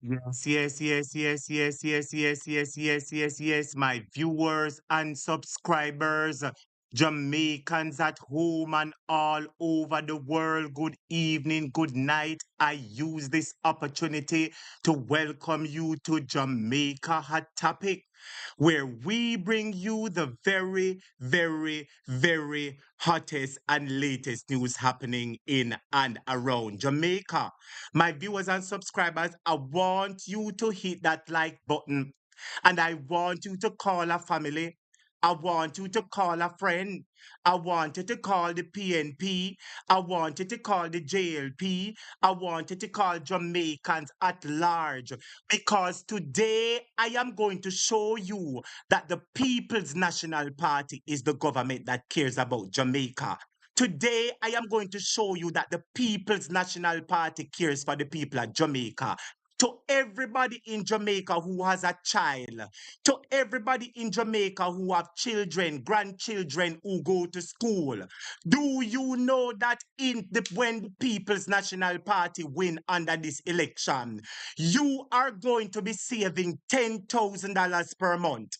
Yes, my viewers and subscribers, Jamaicans at home and all over the world, good evening, good night. I use this opportunity to welcome you to Jamaica Hot Topic, where we bring you the very hottest and latest news happening in and around Jamaica. My viewers and subscribers, I want you to hit that like button and I want you to call a family. I want you to call a friend. I want you to call the PNP. I want you to call the JLP. I want you to call Jamaicans at large. Because today I am going to show you that the People's National Party is the government that cares about Jamaica. Today, I am going to show you that the People's National Party cares for the people of Jamaica. To everybody in Jamaica who has a child, to everybody in Jamaica who have children, grandchildren who go to school, do you know that when the People's National Party win under this election, you are going to be saving $10,000 per month?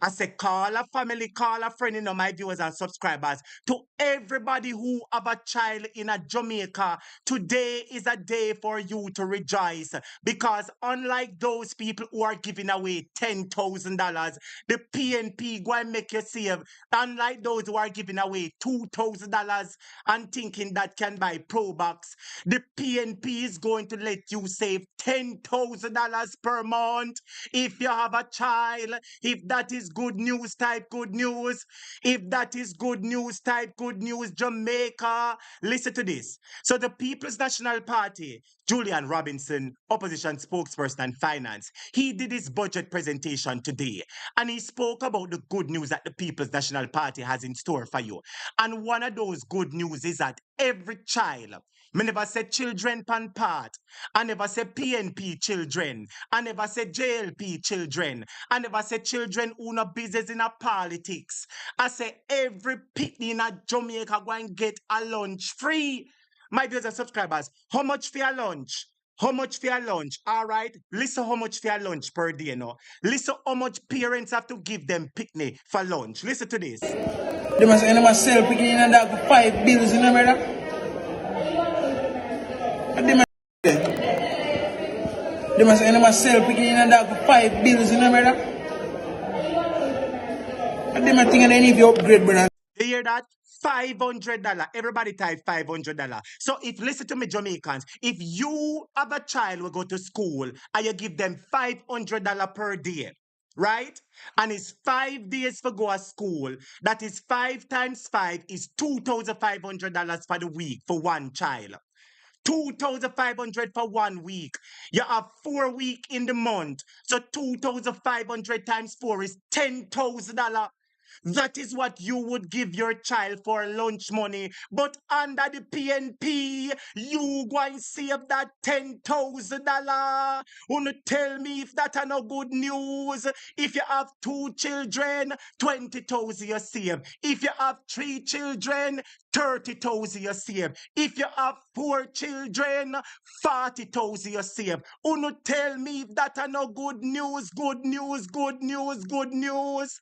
I say, call a family, call a friend, my viewers and subscribers. To everybody who have a child in a Jamaica, today is a day for you to rejoice. Because unlike those people who are giving away $10,000, the PNP go and make you save. Unlike those who are giving away $2,000 and thinking that can buy Pro Box, the PNP is going to let you save $10,000 per month if you have a child. If that is good news, type good news. If that is good news, type good news. Jamaica, listen to this. So the People's National Party, Julian Robinson, opposition spokesperson and finance, he did his budget presentation today and he spoke about the good news that the People's National Party has in store for you. And one of those good news is that every child, me never said children pan part, I never said PNP children, I never said JLP children, I never said children who no business in a politics. I say every pitney in a Jamaica go and get a lunch free. My viewers and subscribers, how much for your lunch? How much for your lunch? All right. Listen how much for your lunch per day, no? Listen how much parents have to give them picnic for lunch. Listen to this. They must end up sell picking in and that 5 bills in America. They must end up sell picking in and that 5 bills in America. They must think they need to upgrade, brother. You hear that? $500. Everybody type $500. So if, listen to me, Jamaicans, if you have a child who go to school and you give them $500 per day, right? And it's 5 days for go to school. That is 5 times 5 is $2,500 for the week for one child. 2,500 for 1 week. You have 4 weeks in the month. So 2,500 times 4 is $10,000. That is what you would give your child for lunch money. But under the PNP, you go and save that $10,000. Wanna tell me if that are no good news? If you have 2 children, 20,000 you save. If you have 3 children, 30,000 you save. If you have 4 children, 40,000 you save. Wanna tell me if that are no good news? Good news, good news, good news.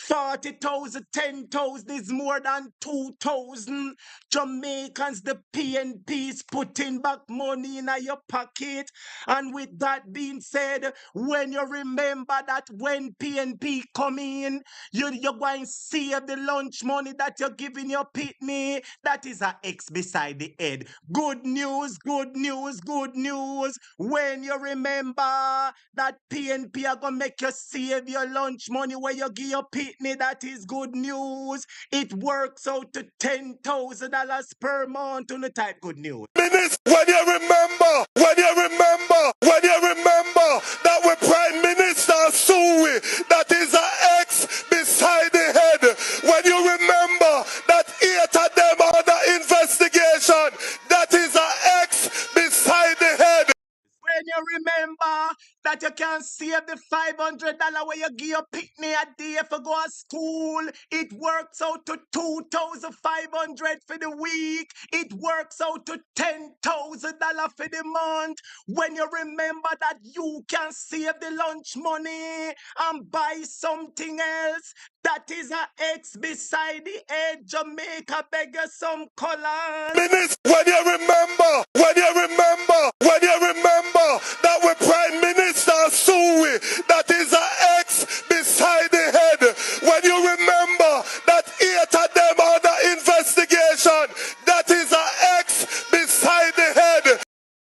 40,000, 10,000 is more than 2,000. Jamaicans, the PNP's putting back money in your pocket. And with that being said, when you remember that when PNP come in, you're going to save the lunch money that you're giving your pitney. That is a X beside the head. Good news, good news, good news. When you remember that PNP are going to make you save your lunch money where you give your pitney, that is good news. It works out to $10,000 per month on the type good news. When you remember that we Prime Minister SUE, that is an X beside the head. When you remember that 8 of them are under investigation, that is an X beside the head. When you remember that you can save the $500 where you give your picnic a day for go to school, it works out to $2,500 for the week. It works out to $10,000 for the month. When you remember that you can save the lunch money and buy something else, that is a X beside the edge. Jamaica beg you some colors. When you remember that we Prime Minister SUE, that is an X beside the head. When you remember that 8 of them under investigation, that is an X beside the head.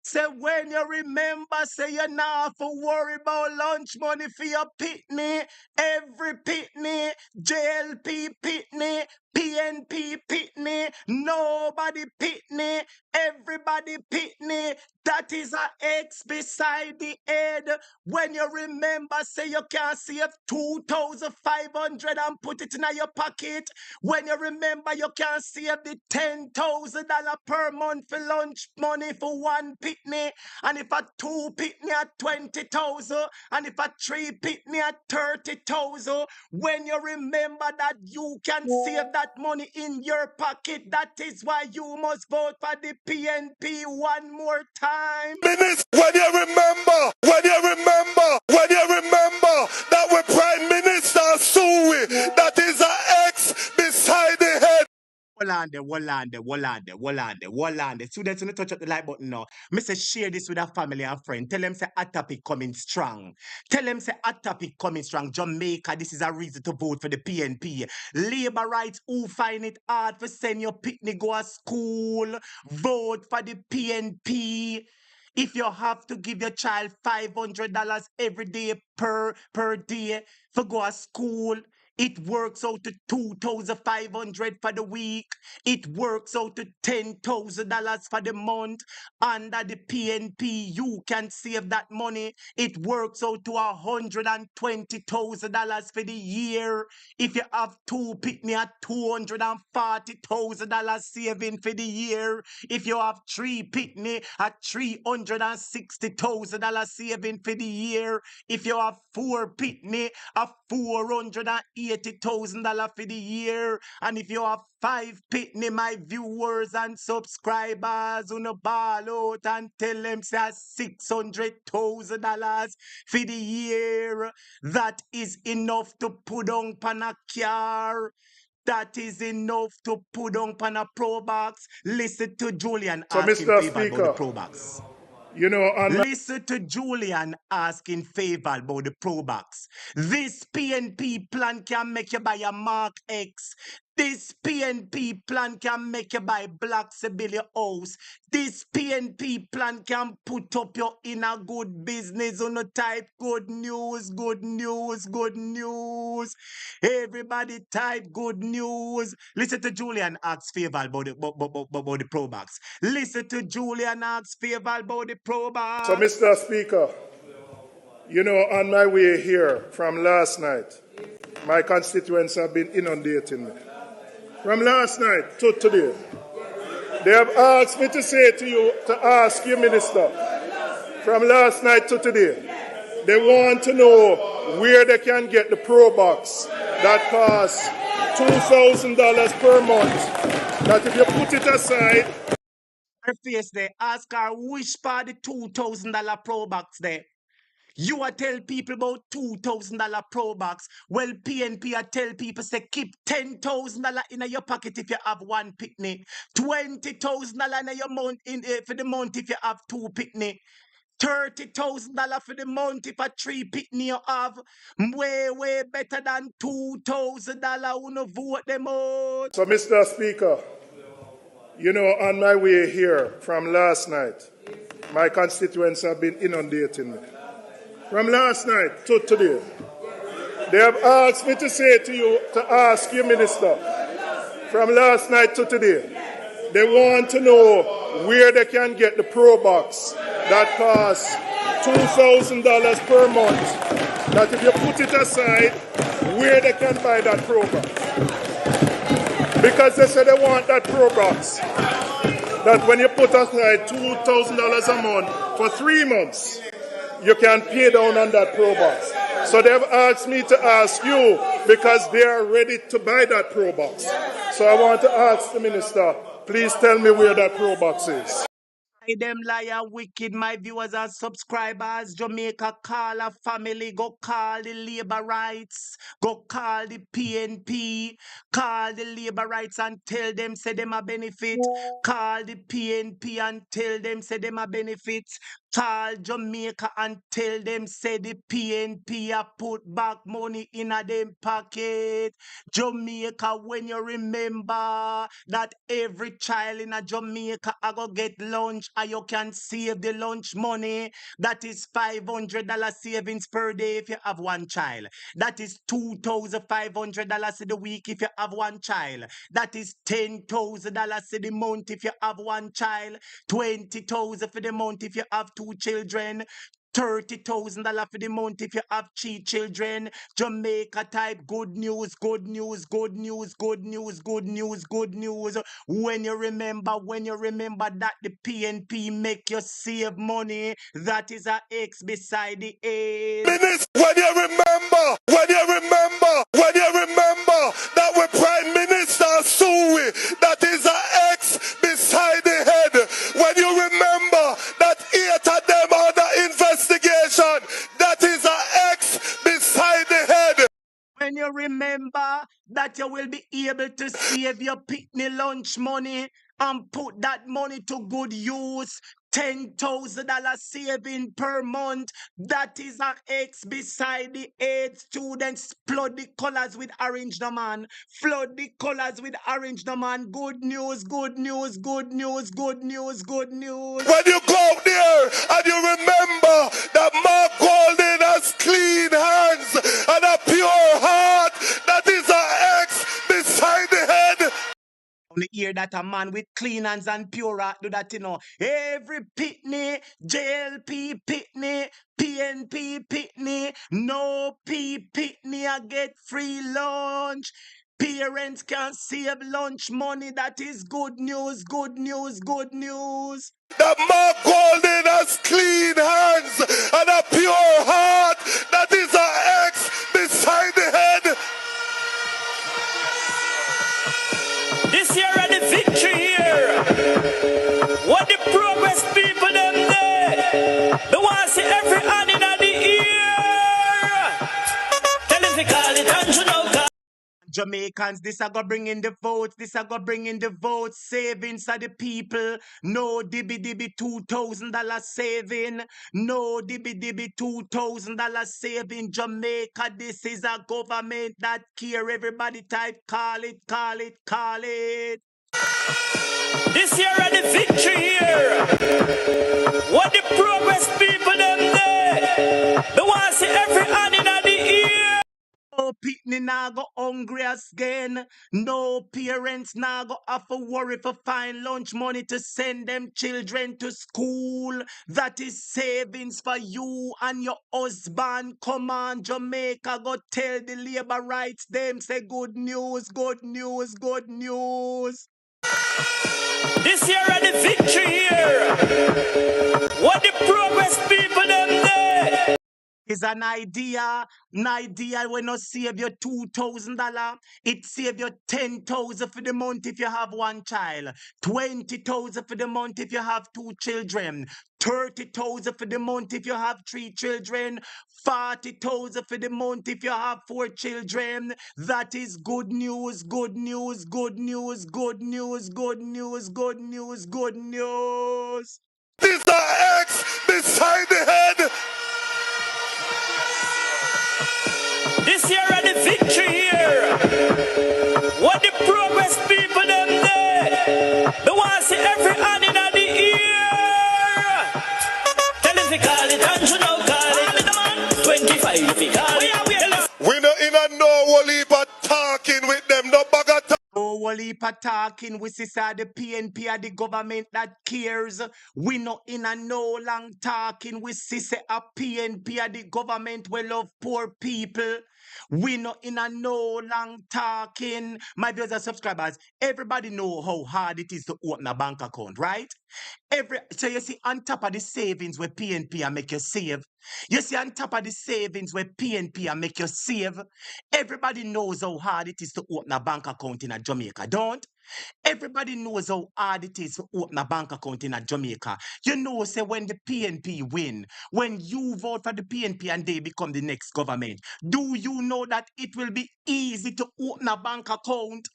Say when you remember, say you not for worry about lunch money for your pitney, every pitney, JLP pitney, PNP pitney, nobody pitney, everybody pitney. That is a X beside the head. When you remember, say you can save $2,500 and put it in your pocket. When you remember, you can save the $10,000 per month for lunch money for one pitney. And if a 2 pitney at 20,000, and if a 3 pitney at 30,000, when you remember that you can save that money in your pocket, that is why you must vote for the PNP one more time. When you remember that we Prime Minister SUE, that is an X beside the head. Wallande. Students, when you touch up the like button now, me say share this with a family and friend. Tell them say a topic coming strong. Jamaica, this is a reason to vote for the PNP. Labor rights, who find it hard for send your picnic go to school, vote for the PNP. If you have to give your child $500 every day per day for go to school, it works out to $2,500 for the week. It works out to $10,000 for the month. Under the PNP, you can save that money. It works out to $120,000 for the year. If you have 2 pitney at $240,000 saving for the year. If you have 3 pitney at $360,000 saving for the year. If you have 4 pitney at $480,000 for the year. And if you have 5 pitney, my viewers and subscribers, on a ball out and tell them say $600,000 for the year. That is enough to put on pan a car. That is enough to put on pan a pro box. Listen to Julian asking favor about the pro box. Listen to Julian asking favor about the pro box. This PNP plan can make you buy a Mark X. This PNP plan can make you buy Black Sibylla house. This PNP plan can put up your inner good business on a type good news. Everybody type good news. Listen to Julian ask favor about the pro box. Listen to Julian ask favor about the pro box. So, Mr. Speaker, on my way here from last night, my constituents have been inundating me. From last night to today, they have asked me to say to you, to ask you, Minister, from last night to today, they want to know where they can get the pro box that costs $2,000 per month. That if you put it aside, her face there, ask her which part the $2,000 pro box there. You are tell people about $2,000 pro box. Well, PNP are tell people say keep $10,000 in your pocket if you have 1 picnic, $20,000 in your month for the month if you have 2 picnic, $30,000 for the month if a 3 picnic you have. Way better than $2,000. Wanna vote them out. So, Mr. Speaker, on my way here from last night, my constituents have been inundating me. From last night to today, they have asked me to say to you, to ask you, Minister, from last night to today, they want to know where they can get the pro box that costs $2,000 per month. That if you put it aside, where they can buy that pro box. Because they say they want that pro box. That when you put aside $2,000 a month for 3 months, you can pay down on that Pro Box. So they've asked me to ask you because they are ready to buy that Pro Box. So I want to ask the minister, please tell me where that Pro Box is. Them liar wicked, my viewers and subscribers. Jamaica call a family, go call the labor rights, go call the PNP, call the labor rights and tell them say them a benefit. Call the PNP and tell them say them a benefit. Call Jamaica and tell them say the PNP a put back money in a them pocket. Jamaica, when you remember that every child in a Jamaica a go get lunch and you can save the lunch money. That is $500 savings per day if you have one child. That is $2,500 in the week if you have one child. That is $10,000 in the month if you have one child. $20,000 for the month if you have two children. $30,000 for the month if you have three children. Jamaica type good news, good news, good news, good news, good news, good news. When you remember that the PNP make you save money, that is a X beside the A. When you remember that we Prime Minister SUE, that is an X beside the head. When you remember that 8 of them under investigation, that is an X beside the head. When you remember that you will be able to save your picnic lunch money and put that money to good use, $10,000 saving per month. That is an X beside the 8 students. Flood the colors with orange, no man. Flood the colors with orange, no man. Good news, good news, good news, good news, good news. When you go out there and you remember that Mark Golden has clean hands and a pure heart, that is an X beside the head. Only hear that a man with clean hands and pure heart do that, you know. Every pitney, JLP pitney, PNP pitney, no P pitney, I get free lunch. Parents can save lunch money. That is good news, good news, good news. That Mark Golden has clean hands and a pure heart, that is an X beside the head. This year are the victory here. What the progress people them there. They want to see every hand in the ear. Tell them to call it and you know call. Jamaicans, this are gonna bring in the votes. This are gonna bring in the votes. Savings of the people. No dibby $2,000 saving. No dibby $2,000 saving. Jamaica, this is a government that care. Everybody type, call it, call it, call it. This year are the victory here. What the progress people them there. They want to see every hand in the ear. No pitney now go hungry again. No parents now go have to worry for find lunch money to send them children to school. That is savings for you and your husband. Come on, Jamaica, go tell the labor rights them. Say good news, good news, good news. This year are the victory here. What the progress people them there. Is an idea when you save your $2,000, it save you $10,000 for the month if you have one child, $20,000 for the month if you have two children, $30,000 for the month if you have three children, $40,000 for the month if you have four children. That is good news, good news, good news, good news, good news, good news, good news. This is an X beside the head. This year are the victory here. What the progress people them there. They want to see every hand in the ear. Tell them to call it and you know call it. 25 if you call it. We not in a no wally but talking with them, no bugger talk. No wally talking with sister the PNP are the government that cares. We not in a no long talking with sister a PNP are the government we love poor people. We not in a no long talking. My viewers and subscribers, everybody know how hard it is to open a bank account, right? So you see, on top of the savings where PNP are make you save, You see, on top of the savings where PNP and make you save, everybody knows how hard it is to open a bank account in a Jamaica, don't? Everybody knows how hard it is to open a bank account in a Jamaica. You know, say when the PNP win, when you vote for the PNP and they become the next government, do you know that it will be easy to open a bank account?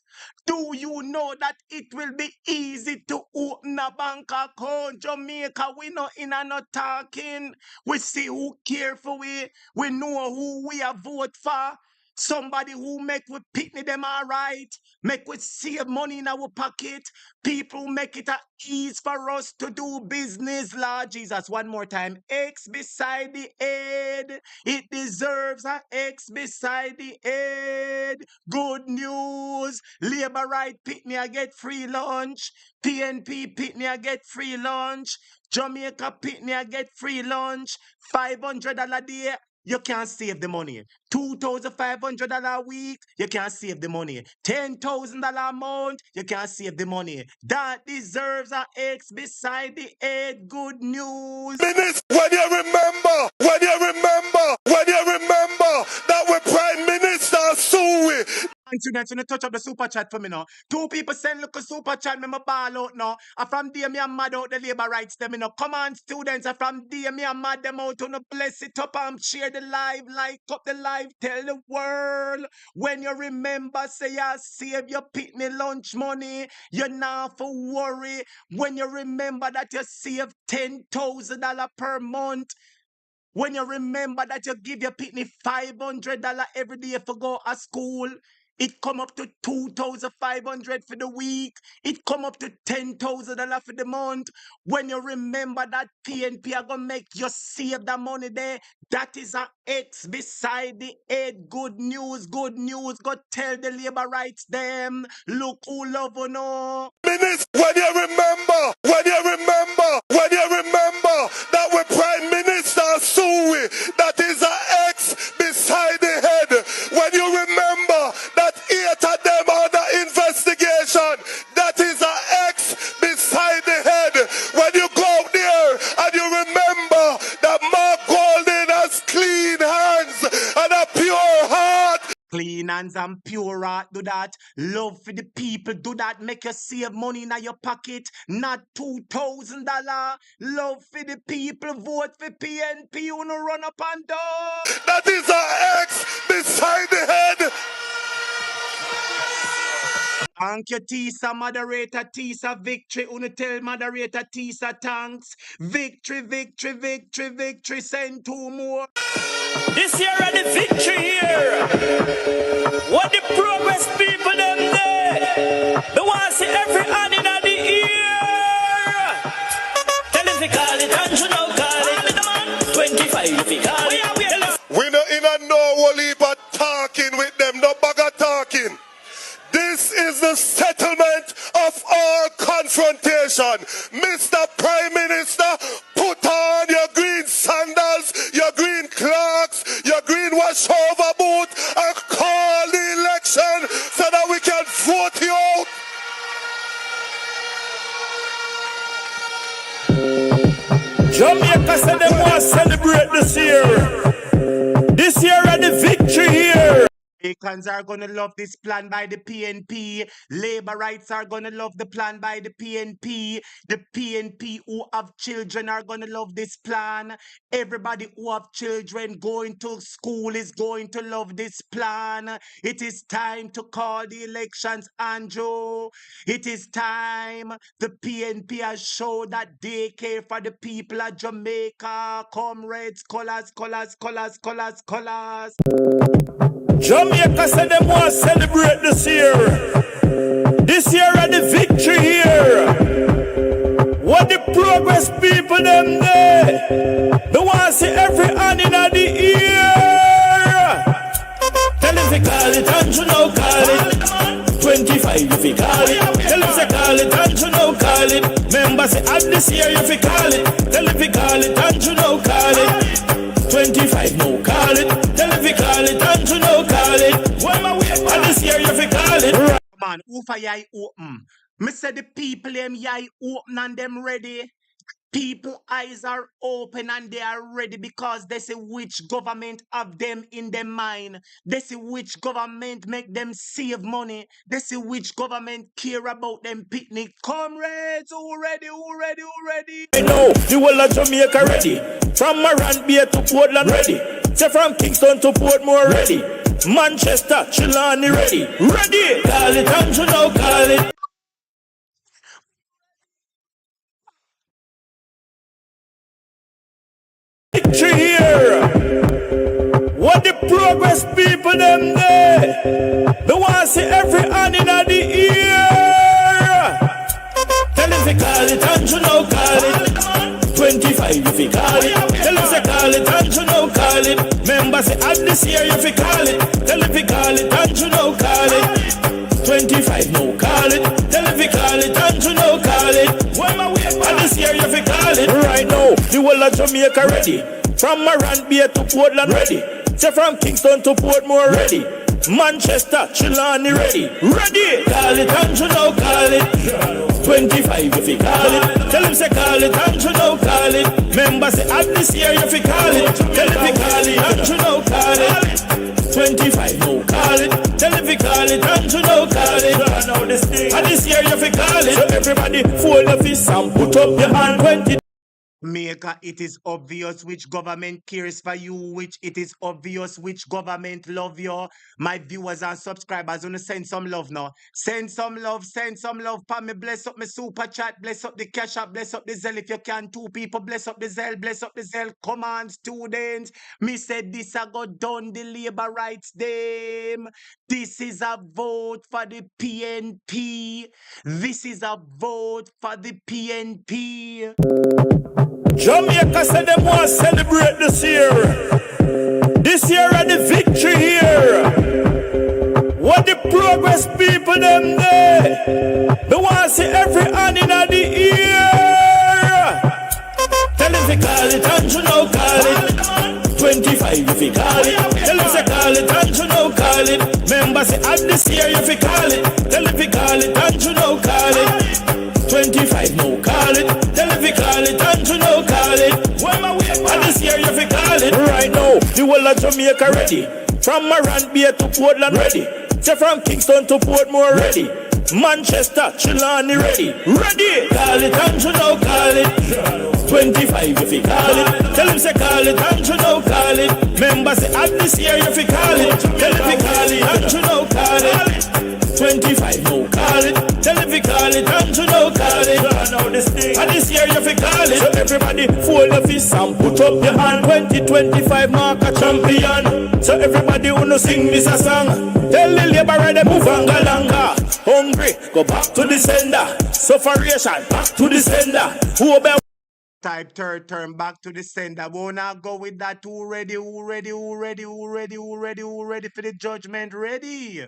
Do you know that it will be easy to open a bank account? Jamaica, we not in and not talking. We see who care for we. We know who we are vote for. Somebody who make we picnic them all right. Make we save money in our pocket. People make it a ease for us to do business. Lord Jesus, one more time. X beside the head. It deserves a X beside the head. Good news. Labor right Pitney I get free lunch. PNP Pitney I get free lunch. Jamaica Pitney I get free lunch. $500 a day. You can't save the money. $2,500 a week, you can't save the money. $10,000 a month, you can't save the money. That deserves a X beside the head. Good news. Minister, when you remember that we Prime Minister SUE. Students, you touch up the super chat for me now. 2 people send look a super chat, me ball out now. And from there, me and mad out the labor rights them, you know. Come on, students, and from there, me and mad them out, to bless it up and share the live, like up the live, tell the world. When you remember, say you save your pitney lunch money, you're not for worry. When you remember that you save $10,000 per month. When you remember that you give your pitney $500 every day for go to school. It come up to $2,500 for the week. It come up to $10,000 for the month. When you remember that PNP are gonna make you save the money there, that is a X beside the head. Good news, good news. Go tell the labor rights them. Look who love you know. Minister, when you remember that we Prime Minister SUE, that is a X beside the head. When you remember that 8 of them under investigation, that is a X beside the head. When you go out there and you remember that Mark Golden has clean hands and a pure heart. Clean hands and pure heart, do that. Love for the people, do that. Make you save money in your pocket, not $2,000. Love for the people, vote for PNP, you no run up and down. That is a X beside the head. Thank you, Tisa, moderator, Tisa, victory. Unu tell moderator, Tisa, thanks. Victory, victory, victory, victory. Send 2 more. This year are the victory here. What the progress people them there. They want to see every hand in the ear. Tell if you call it, and you know call it. 25 if you call it. We not in a no wally but talking with them, no bugger talking. This is the settlement of all confrontation. Mr. Prime Minister, put on your green sandals, your green Clarks, your green washover boot, and call the election so that we can vote you out. Jamaica said they want to celebrate this year. This year are the victory here. Jamaicans are going to love this plan by the PNP. Labor rights are going to love the plan by the PNP. The PNP who have children are going to love this plan. Everybody who have children going to school is going to love this plan. It is time to call the elections, Andrew. It is time. The PNP has shown that they care for the people of Jamaica. Comrades, colors, colors, colors, colors, colors. Jamaica said they want to celebrate this year. This year are the victory here. What the progress people them there. They want to see every hand in the ear. Tell them to call it and you know call it. 25 if you call it. Tell them to call it and you know call it. Members say at this year if you call it. Tell them to call it and you know call it. 25 no call it. Tell if you call it and you know call it. Why am I waiting for this year if you call it? Man, who for yai open? Me say the people them yai open and them ready. People eyes are open and they are ready because they see which government have them in their mind. They see which government make them save money. They see which government care about them picnic. Comrades, who ready, who ready, who ready? I know the whole of Jamaica ready. From Moran Bay to Portland ready. Say from Kingston to Portmore ready. Manchester, Trelawney ready. Ready! Call it and you know call it. Victory here. What the progress people them there? They want to see every hand in the ear. Tell them to call it and you know call it. 25 if you call it. Tell them to call it and you know call it. Members say add this year if you call it. Tell them to call it and you know call it. 25 no call it. Tell them to call it and you know call it. Why am I waiting? Add this year if you call it. Right now the whole of Jamaica ready. From Moran Bay to Portland ready. Say from Kingston to Portmore ready. Manchester, Trelawney ready. Ready! Call it and you know call it. 25 if you call it. Tell him say call it and you know call it. Members say add this year if you call it. Tell him to call it and you know call it. 25 no call it. Tell him to call it and you know call it. Now this thing. And this year if you call it. So everybody fold the fist and put up your hand. 20. Maker, it is obvious which government cares for you, which it is obvious which government love you. My viewers and subscribers, wanna send some love now. Send some love, for me. Bless up my super chat, bless up the cash app, bless up the Zelle if you can. 2 people, bless up the Zelle, bless up the Zelle. Come on, students. Me said this I got done the labor rights them. This is a vote for the PNP. This is a vote for the PNP. Jamaica said they want to celebrate this year. This year are the victory here. What the progress people them there? They want to see every hand in the ear. Tell them to call it and you know call it. 25 if you call it. Tell them to call it and you know call it. Members say add this year if you call it. Tell them to call it and you know call it. 25 no call it. Tell if you call it and you know call it. Why am I waiting? And this year if you call it. Right now the whole of Jamaica ready. From Moran Bay to Portland ready. Say from Kingston to Portmore ready. Manchester, Trelawney ready. Ready! Call it and you know call it. 25 if you call it. Tell him say call it and you know call it. Members say add this year if you call it. Tell if you call it and you know call it. 25 no call it. Tell if you call it and you know call it. Now this thing. And this year if you call it. So everybody fold the fist and put up your hand. 2025 mark a champion. So everybody wanna sing this a song. Tell the labourer they move and go longer. Hungry, go back to the sender. Sufferation, back to the sender. Who obey? Type third term back to the sender. Wanna go with that? Who ready? Who ready? Who ready? Who ready? Who ready? Who ready for the judgment? Ready?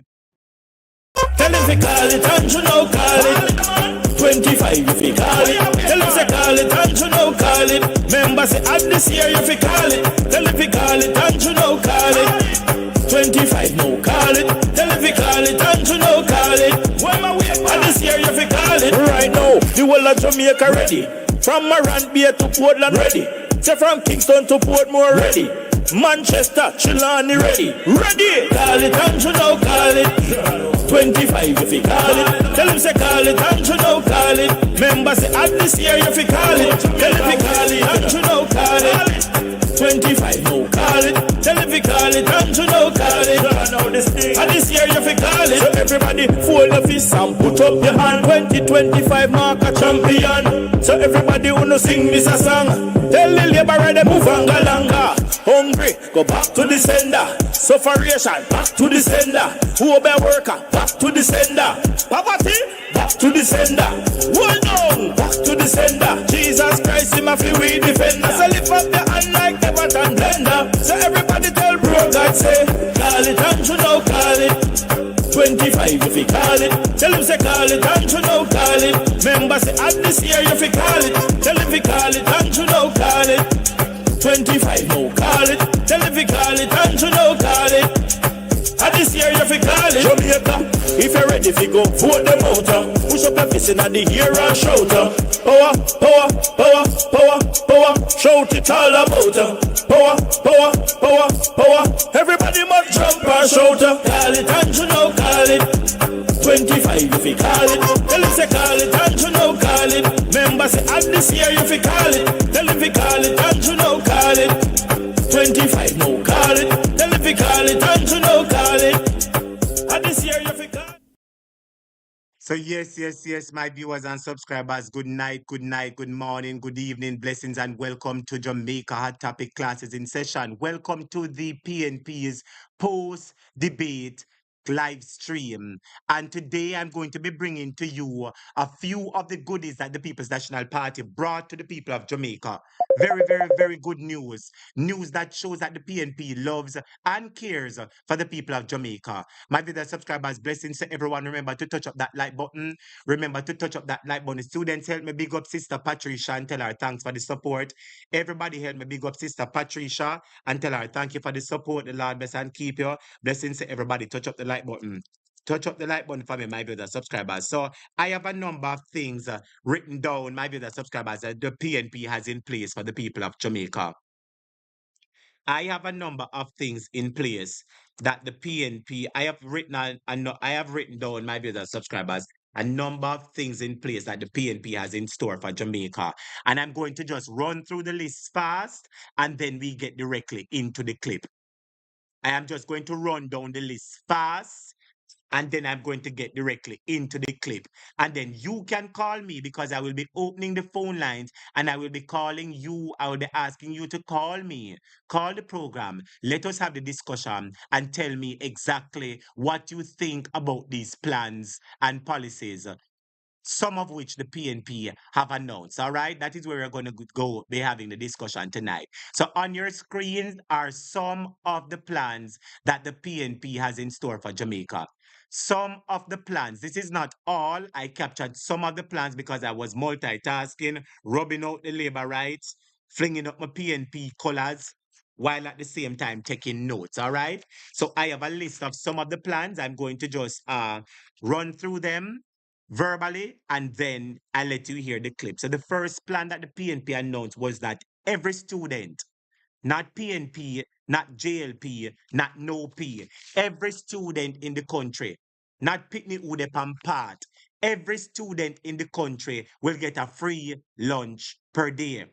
Tell him to call it and you know call it. 25 if you call it. Tell him to call it and you know call it. Members say add this year if you call it. Tell him to call it and you know call it. 25 no call it. Tell him to call it and you know call it. Why am I waiting? And this year if you call it. Right now the whole of Jamaica ready. From Moran Bay to Portland ready. Say from Kingston to Portmore ready. Manchester, Trelawney ready. Ready! Call it and you know call it. 25 if you call it. Tell him say call it and you know call it. Members say add this year if you call it. Tell him to call it and you know call it. 25 no call it. Tell him to call it and you know call it. Now this thing. And this year if you call it. So everybody fold the fist and put up your hand. 2025 mark a champion. So everybody wanna sing this a song. Tell the labourer they move and go longer. Hungry, go back to the sender. Sufferation, back to the sender. Who obey worker, back to the sender. Poverty, back to the sender. Hold on, back to the sender. Jesus Christ, him a free defender. So lift up the hand like the button blender. So everybody tell bro God say, call it and you know call it. 25 if you call it. Tell him say call it and you know call it. Members say add this year if you call it. Tell him you call it and you know call it. 25 no call it. Tell him you call it and you know call it. And this year if you call it. Jamaica, if you're ready if you go vote them out. Push up your fist in the air and shout. Power, power, power, shout it all about power, power, power, power. Everybody must jump and shout call it and you know call it. 25 if you call it. Tell him say call it and you know call it. Members say at this year if you call it. Tell him if you call it and you know call it. 25 no call it. Tell him if you call it and you know call it. At this year if you call it. So yes, my viewers and subscribers, good night, good morning, good evening, blessings, and welcome to Jamaica Hot Topic Classes in Session. Welcome to the PNP's post-debate live stream. And today I'm going to be bringing to you a few of the goodies that the People's National Party brought to the people of Jamaica. Very good news. News that shows that the PNP loves and cares for the people of Jamaica. My video subscribers, blessings to everyone. Remember to touch up that like button. Remember to touch up that like button. Students, help me big up Sister Patricia and tell her thanks for the support. Everybody help me big up Sister Patricia and tell her thank you for the support. The Lord bless and keep you. Blessings to everybody. Touch up the like button. Touch up the like button for me, my viewers subscribers. So I have a number of things written down, my viewers subscribers, that the PNP has in place for the people of Jamaica. I have a number of things in place that the PNP, I have written down, my viewers subscribers, a number of things in place that the PNP has in store for Jamaica. And I'm going to just run through the list fast and then we get directly into the clip. I am just going to run down the list fast and then I'm going to get directly into the clip. And then you can call me because I will be opening the phone lines and I will be calling you. I will be asking you to call me. Call the program. Let us have the discussion and tell me exactly what you think about these plans and policies, some of which the PNP have announced. All right, that is where we're going to go be having the discussion tonight. So on your screen are some of the plans that the PNP has in store for Jamaica. Some of the plans. This is not all. I captured some of the plans because I was multitasking, rubbing out the labor rights, flinging up my PNP colors, while at the same time taking notes. All right. So I have a list of some of the plans. I'm going to just run through them verbally, and then I'll let you hear the clip. So the first plan that the PNP announced was that every student, not PNP, not JLP, not no P, every student in the country, not Pitney Udep and Part, every student in the country will get a free lunch per day.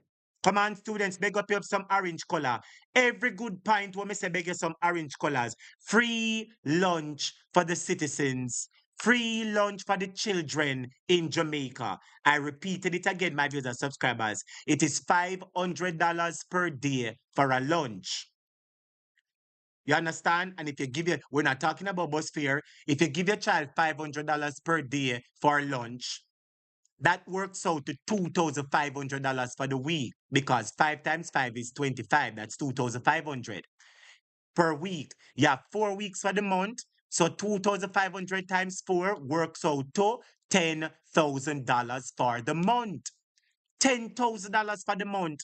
Come on, students, beg up you up some orange color. Every good pint when me say beg you some orange colors. Free lunch for the citizens. Free lunch for the children in Jamaica. I repeated it again, my viewers and subscribers. It is $500 per day for a lunch. You understand? And if you give we're not talking about bus fare. If you give your child $500 per day for lunch, that works out to $2,500 for the week, because 5 times 5 is 25. That's 2,500 per week. You have 4 weeks for the month. So 2,500 times 4 works out to $10,000 for the month. $10,000 for the month.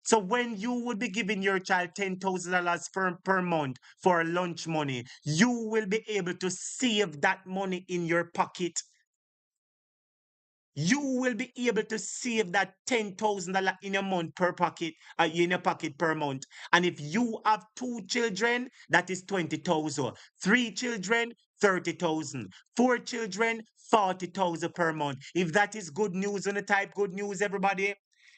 So when you would be giving your child $10,000 per month for lunch money, you will be able to save that money in your pocket. You will be able to save that $10,000 in your month per pocket, in your pocket per month. And if you have 2 children, that is 20,000. 3 children, 30,000. 4 children, 40,000 per month. If that is good news, on the type good news, everybody.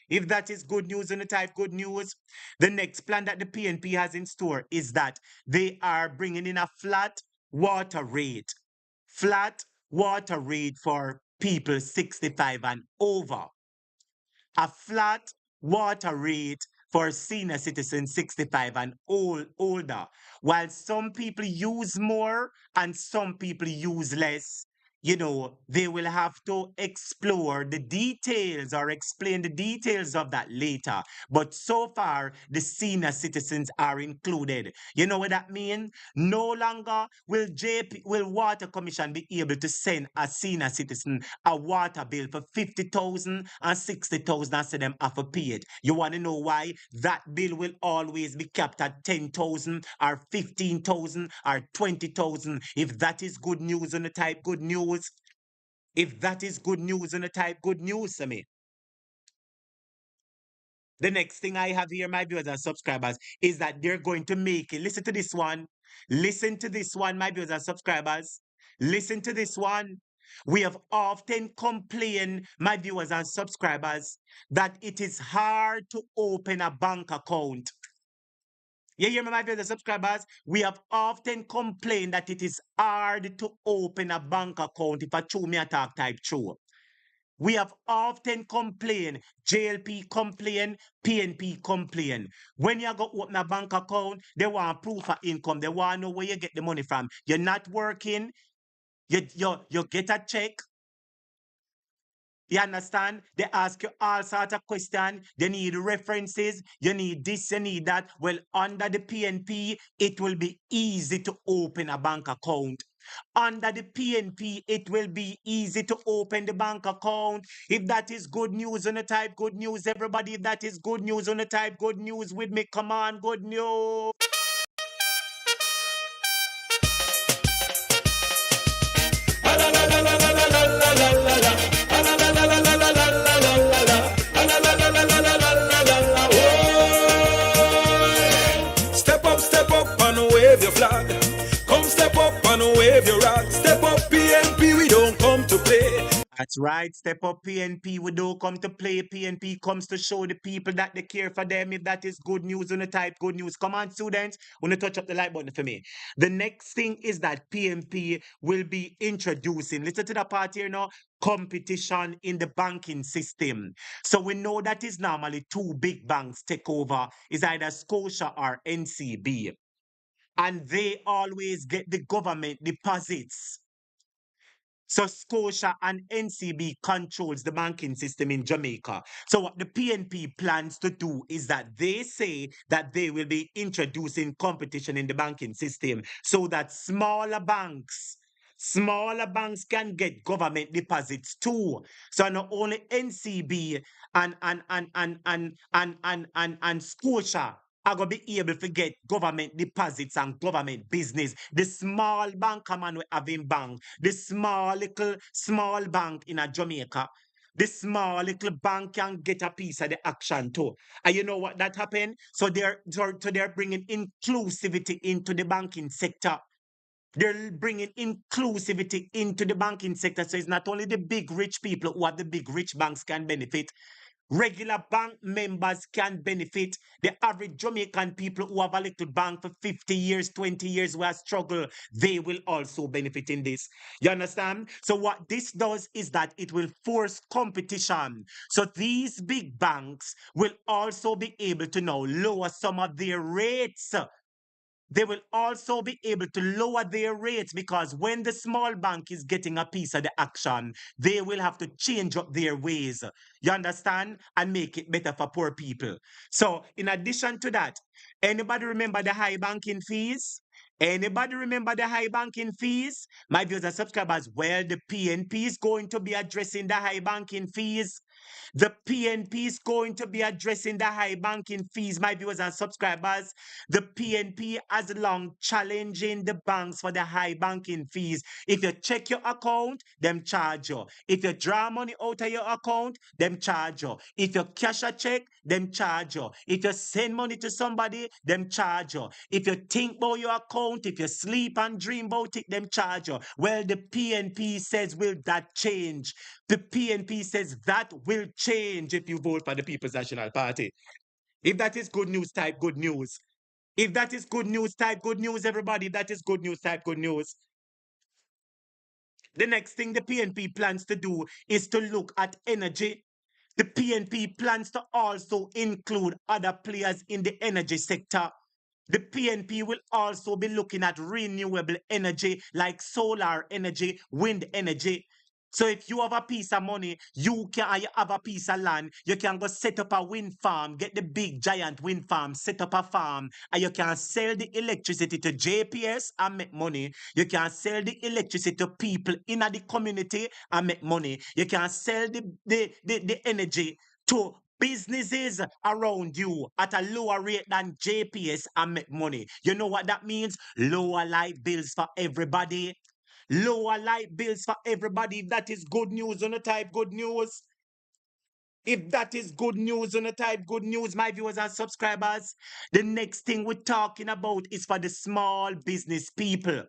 If that is good news, on the type good news. The next plan that the PNP has in store is that they are bringing in a flat water rate. Flat water rate for people 65 and over. A flat water rate for senior citizens 65 and older. While some people use more and some people use less, they will have to explore the details or explain the details of that later. But so far, the senior citizens are included. You know what that means? No longer will Water Commission be able to send a senior citizen a water bill for 50,000 and 60,000 and say them have to pay it. You want to know why? That bill will always be capped at 10,000 or 15,000 or 20,000. If that is good news, on the type good news. If that is good news, on the type good news to me. The next thing I have here, my viewers and subscribers, is that they're going to make it. Listen to this one. Listen to this one, my viewers and subscribers. Listen to this one. We have often complained, my viewers and subscribers, that it is hard to open a bank account. You hear me, my viewers and subscribers? We have often complained that it is hard to open a bank account if a true me attack type true. We have often complained, JLP complain, PNP complain. When you go open a bank account, they want proof of income. They want to know where you get the money from. You're not working, you get a check. You understand? They ask you all sorts of questions. They need references. You need this, you need that. Well, under the PNP, it will be easy to open a bank account. Under the PNP, it will be easy to open the bank account. If that is good news, on the type good news, everybody. If that is good news, on the type good news with me. Come on, good news. Step up and wave your flag. Come step up and wave your rag. Step up PNP, we don't come to play. That's right. Step up PNP. We don't come to play. PNP comes to show the people that they care for them. If that is good news, on the type good news. Come on, students. Want to touch up the like button for me. The next thing is that PNP will be introducing, listen to the part here now, competition in the banking system. So we know that is normally two big banks take over. Is either Scotia or NCB. And they always get the government deposits. So Scotia and NCB controls the banking system in Jamaica. So what the PNP plans to do is that they say that they will be introducing competition in the banking system so that smaller banks can get government deposits too. So not only NCB and Scotia are going to be able to get government deposits and government business. The small bank man we have in bank, the small bank in a Jamaica, the small little bank can get a piece of the action too. And you know what that happened? So they're bringing inclusivity into the banking sector. They're bringing inclusivity into the banking sector. So it's not only the big rich people who have the big rich banks can benefit. Regular bank members can benefit. The average Jamaican people who have a little bank for 50 years, 20 years, who have struggled, they will also benefit in this. You understand? So what this does is that it will force competition. So these big banks will also be able to now lower some of their rates. They will also be able to lower their rates because when the small bank is getting a piece of the action, they will have to change up their ways. You understand? And make it better for poor people. So, in addition to that, anybody remember the high banking fees? Anybody remember the high banking fees? My viewers and subscribers, well, the PNP is going to be addressing the high banking fees. The PNP is going to be addressing the high banking fees, my viewers and subscribers. The PNP has long challenging the banks for the high banking fees. If you check your account, them charge you. If you draw money out of your account, them charge you. If you cash a check, them charge you. If you send money to somebody, them charge you. If you think about your account, if you sleep and dream about it, them charge you. Well, the PNP says, will that change? The PNP says that will change if you vote for the People's National Party. If that is good news, type good news. If that is good news, type good news, everybody. If that is good news, type good news. The next thing the PNP plans to do is to look at energy. The PNP plans to also include other players in the energy sector. The PNP will also be looking at renewable energy like solar energy, wind energy. So if you have a piece of money, you have a piece of land, you can go set up a wind farm, get the big giant wind farm, set up a farm, and you can sell the electricity to JPS and make money. You can sell the electricity to people in the community and make money. You can sell the energy to businesses around you at a lower rate than JPS and make money. You know what that means? Lower light bills for everybody. Lower light bills for everybody. That is good news on the type good news. If that is good news on the type good news, my viewers and subscribers, the next thing we're talking about is for the small business people.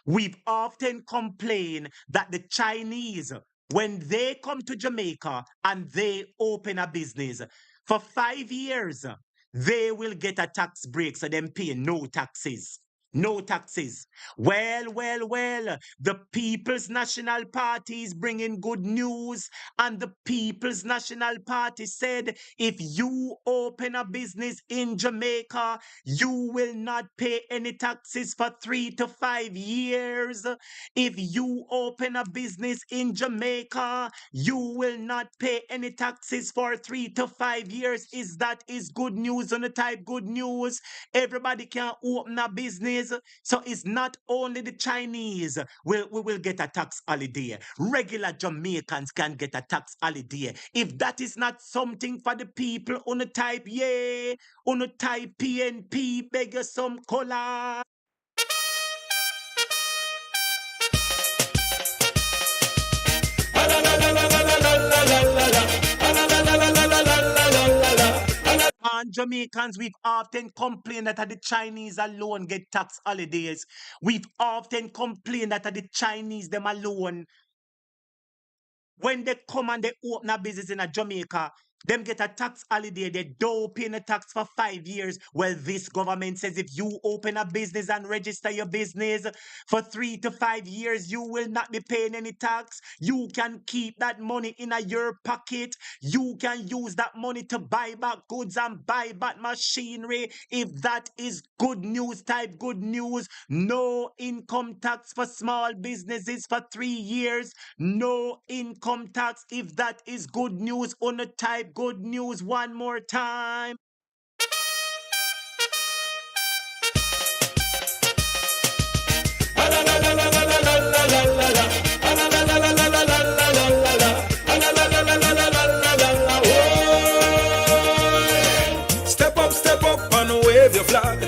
We've often complained that the Chinese, when they come to Jamaica and they open a business, for 5 years, they will get a tax break, so them pay no taxes. No taxes. Well, the People's National Party is bringing good news, and the People's National Party said if you open a business in Jamaica, you will not pay any taxes for 3 to 5 years. If you open a business in Jamaica, you will not pay any taxes for 3 to 5 years. Is good news on the type good news? Everybody can open a business. So it's not only the Chinese will get a tax holiday. Regular Jamaicans can get a tax holiday. If that is not something for the people on the type, yeah, on the type PNP, beg you some color. And Jamaicans, we've often complained that the Chinese alone get tax holidays. We've often complained that the Chinese them alone, when they come and they open a business in a Jamaica, them get a tax holiday. They don't pay the tax for 5 years. Well, this government says if you open a business and register your business for 3 to 5 years, you will not be paying any tax. You can keep that money in your pocket. You can use that money to buy back goods and buy back machinery. If that is good news, type good news. No income tax for small businesses for 3 years. No income tax. If that is good news, on a type good news one more time. Step up and wave your flag.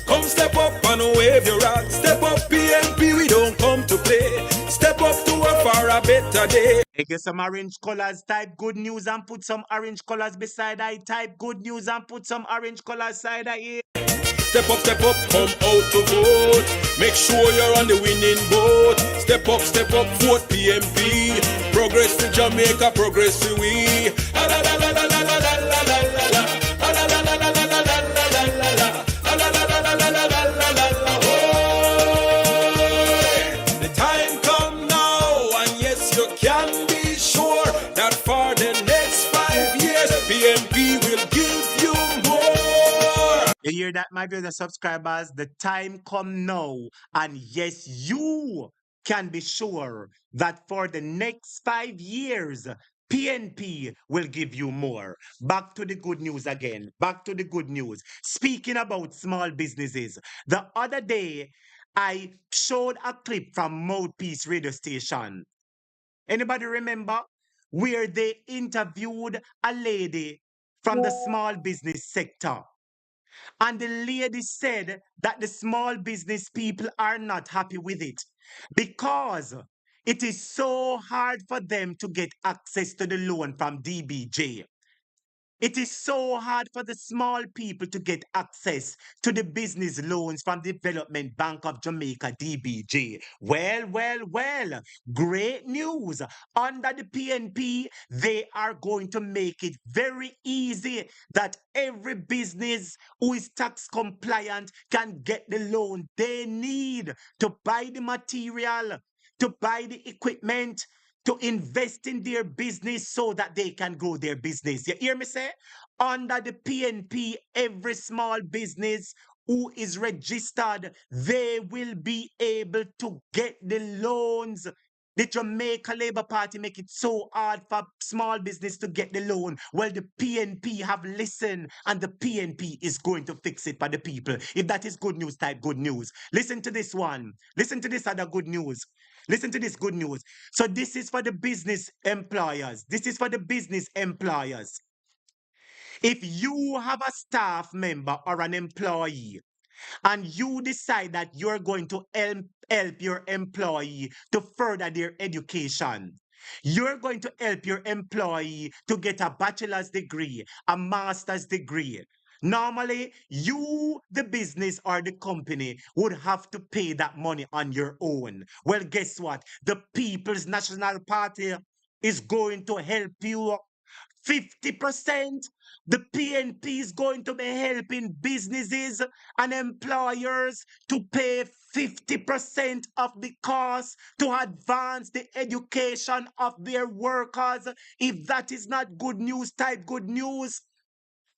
Come step up and wave your rag. Step up PNP, we don't come to play. Step up to a far a better day. Get some orange colors, type good news and put some orange colors beside I. Type good news and put some orange colors side I here. Step up, come out to vote. Make sure you're on the winning boat. Step up, vote PMP. Progress to Jamaica, progress to we. The time come now, and yes, you can be sure that for the next 5 years, PMP will give you more. You hear that, my viewers and subscribers? The time come now, and yes, you can be sure that for the next 5 years, PNP will give you more. Back to the good news again. Back to the good news. Speaking about small businesses, the other day I showed a clip from Mouthpiece radio station. Anybody remember? Where they interviewed a lady from the small business sector. And the lady said that the small business people are not happy with it because it is so hard for them to get access to the loan from DBJ. It is so hard for the small people to get access to the business loans from Development Bank of Jamaica, DBJ. Well, great news. Under the PNP, they are going to make it very easy that every business who is tax compliant can get the loan they need to buy the material, to buy the equipment, to invest in their business so that they can grow their business. You hear me say? Under the PNP, every small business who is registered, they will be able to get the loans. The Jamaica Labour Party make it so hard for small business to get the loan. Well, the PNP have listened, and the PNP is going to fix it for the people. If that is good news, type good news. Listen to this one. Listen to this other good news. Listen to this good news. So this is for the business employers. This is for the business employers. If you have a staff member or an employee and you decide that you're going to help your employee to further their education, You're going to help your employee to get a bachelor's degree, a master's degree. Normally, you, the business or the company, would have to pay that money on your own. Well, guess what? The People's National Party is going to help you 50%. The PNP is going to be helping businesses and employers to pay 50% of the cost to advance the education of their workers. If that is not good news, type good news.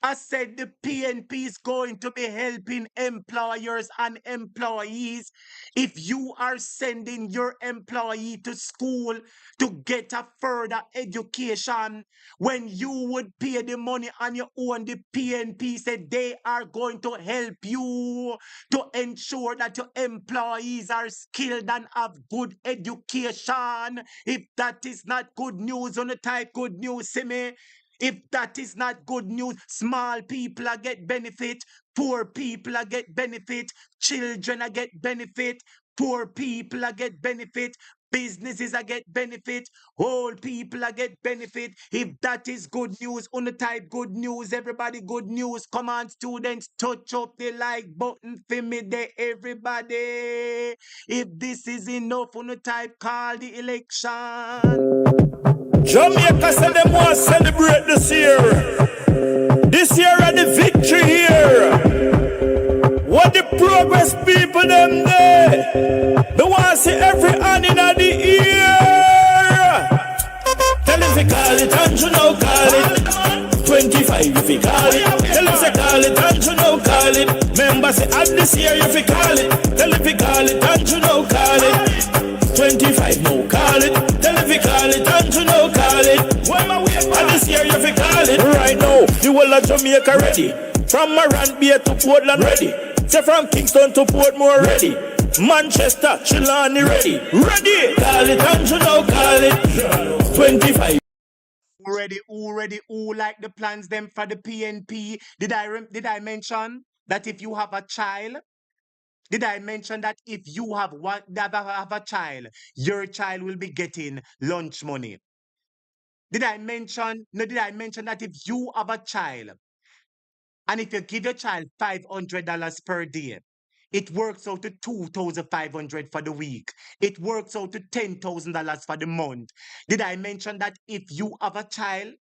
I said the PNP is going to be helping employers and employees. If you are sending your employee to school to get a further education, when you would pay the money on your own, the PNP said they are going to help you to ensure that your employees are skilled and have good education. If that is not good news, on the type good news, see me. If that is not good news, small people are get benefit, poor people are get benefit, children are get benefit, poor people are get benefit, businesses are get benefit, old people are get benefit. If that is good news, on the type good news, everybody good news. Come on, students, touch up the like button for me there, everybody. If this is enough, on the type call the election. Jamaica said them want to celebrate this year. This year are the victory here. What the progress people them there? They want to see every hand in the ear. Tell them to call it and you know call it. 25 if you call it. Tell them to call it and you know call it. Members say at this year if you call it. Tell them to call it and you know call it. 25 no call it. Tell if you call it and you know call it. When my way and this year if you call it. Right now the whole of Jamaica ready. From Morant Bay to Portland ready. Say from Kingston to Portmore ready. Manchester, Chilani ready. Ready. Call it and you know call it. 25. Who like the plans them for the PNP? Did I mention that if you have a child? Did I mention that if you have a child, your child will be getting lunch money? Did I mention that if you have a child and if you give your child $500 per day, it works out to $2,500 for the week. It works out to $10,000 for the month. Did I mention that if you have a child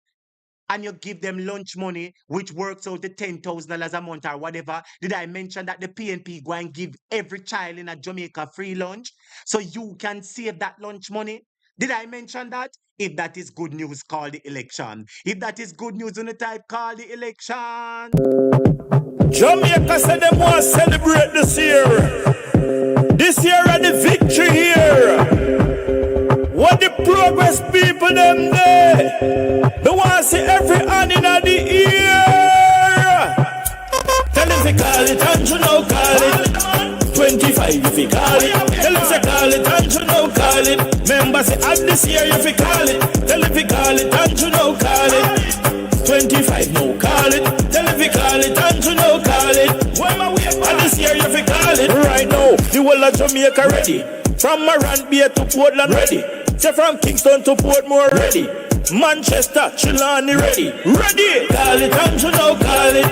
and you give them lunch money, which works out to $10,000 a month or whatever, did I mention that the PNP go and give every child in a Jamaica free lunch so you can save that lunch money? Did I mention that? If that is good news, call the election. If that is good news on the type, call the election. Jamaica said them want to celebrate this year. This year are the victory here. What the progress people them there? They want to see every hand in the ear. Tell them to call it and you know call it. 25 if you call it. Tell them to call it and you know call it. Members say at this year if you call it. Tell them to call it and you know call it. 25 no call it. Tell them to call it and you know call it. When my way at this year if you call it. Right now the whole of Jamaica ready. From Morant Bay to Portland ready. Say from Kingston to Portmore ready. Manchester, Chilani ready. Ready. Call it and you know call it.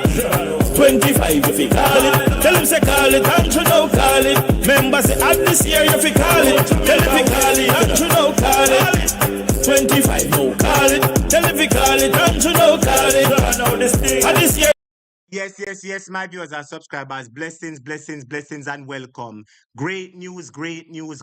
25 if you call it. Tell him say call it and you know call it. Members say at this year if you call it. Tell him you call it and you know call it. 25 no call it. Tell him you call it and you know call it. Now this thing. At this year. Yes, my viewers and subscribers. Blessings, and welcome. Great news. Great news,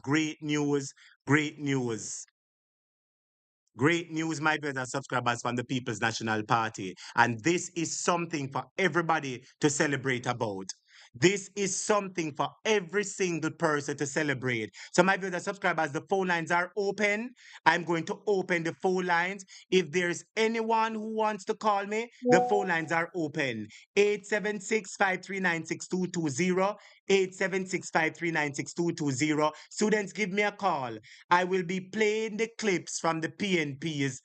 my viewers and subscribers from the People's National Party. And this is something for everybody to celebrate about. This is something for every single person to celebrate. So my viewers and subscribers, the phone lines are open. I'm going to open the phone lines. If there's anyone who wants to call me, the phone lines are open. 876-539-6220. 876-539-6220. Students, give me a call. I will be playing the clips from the PNP's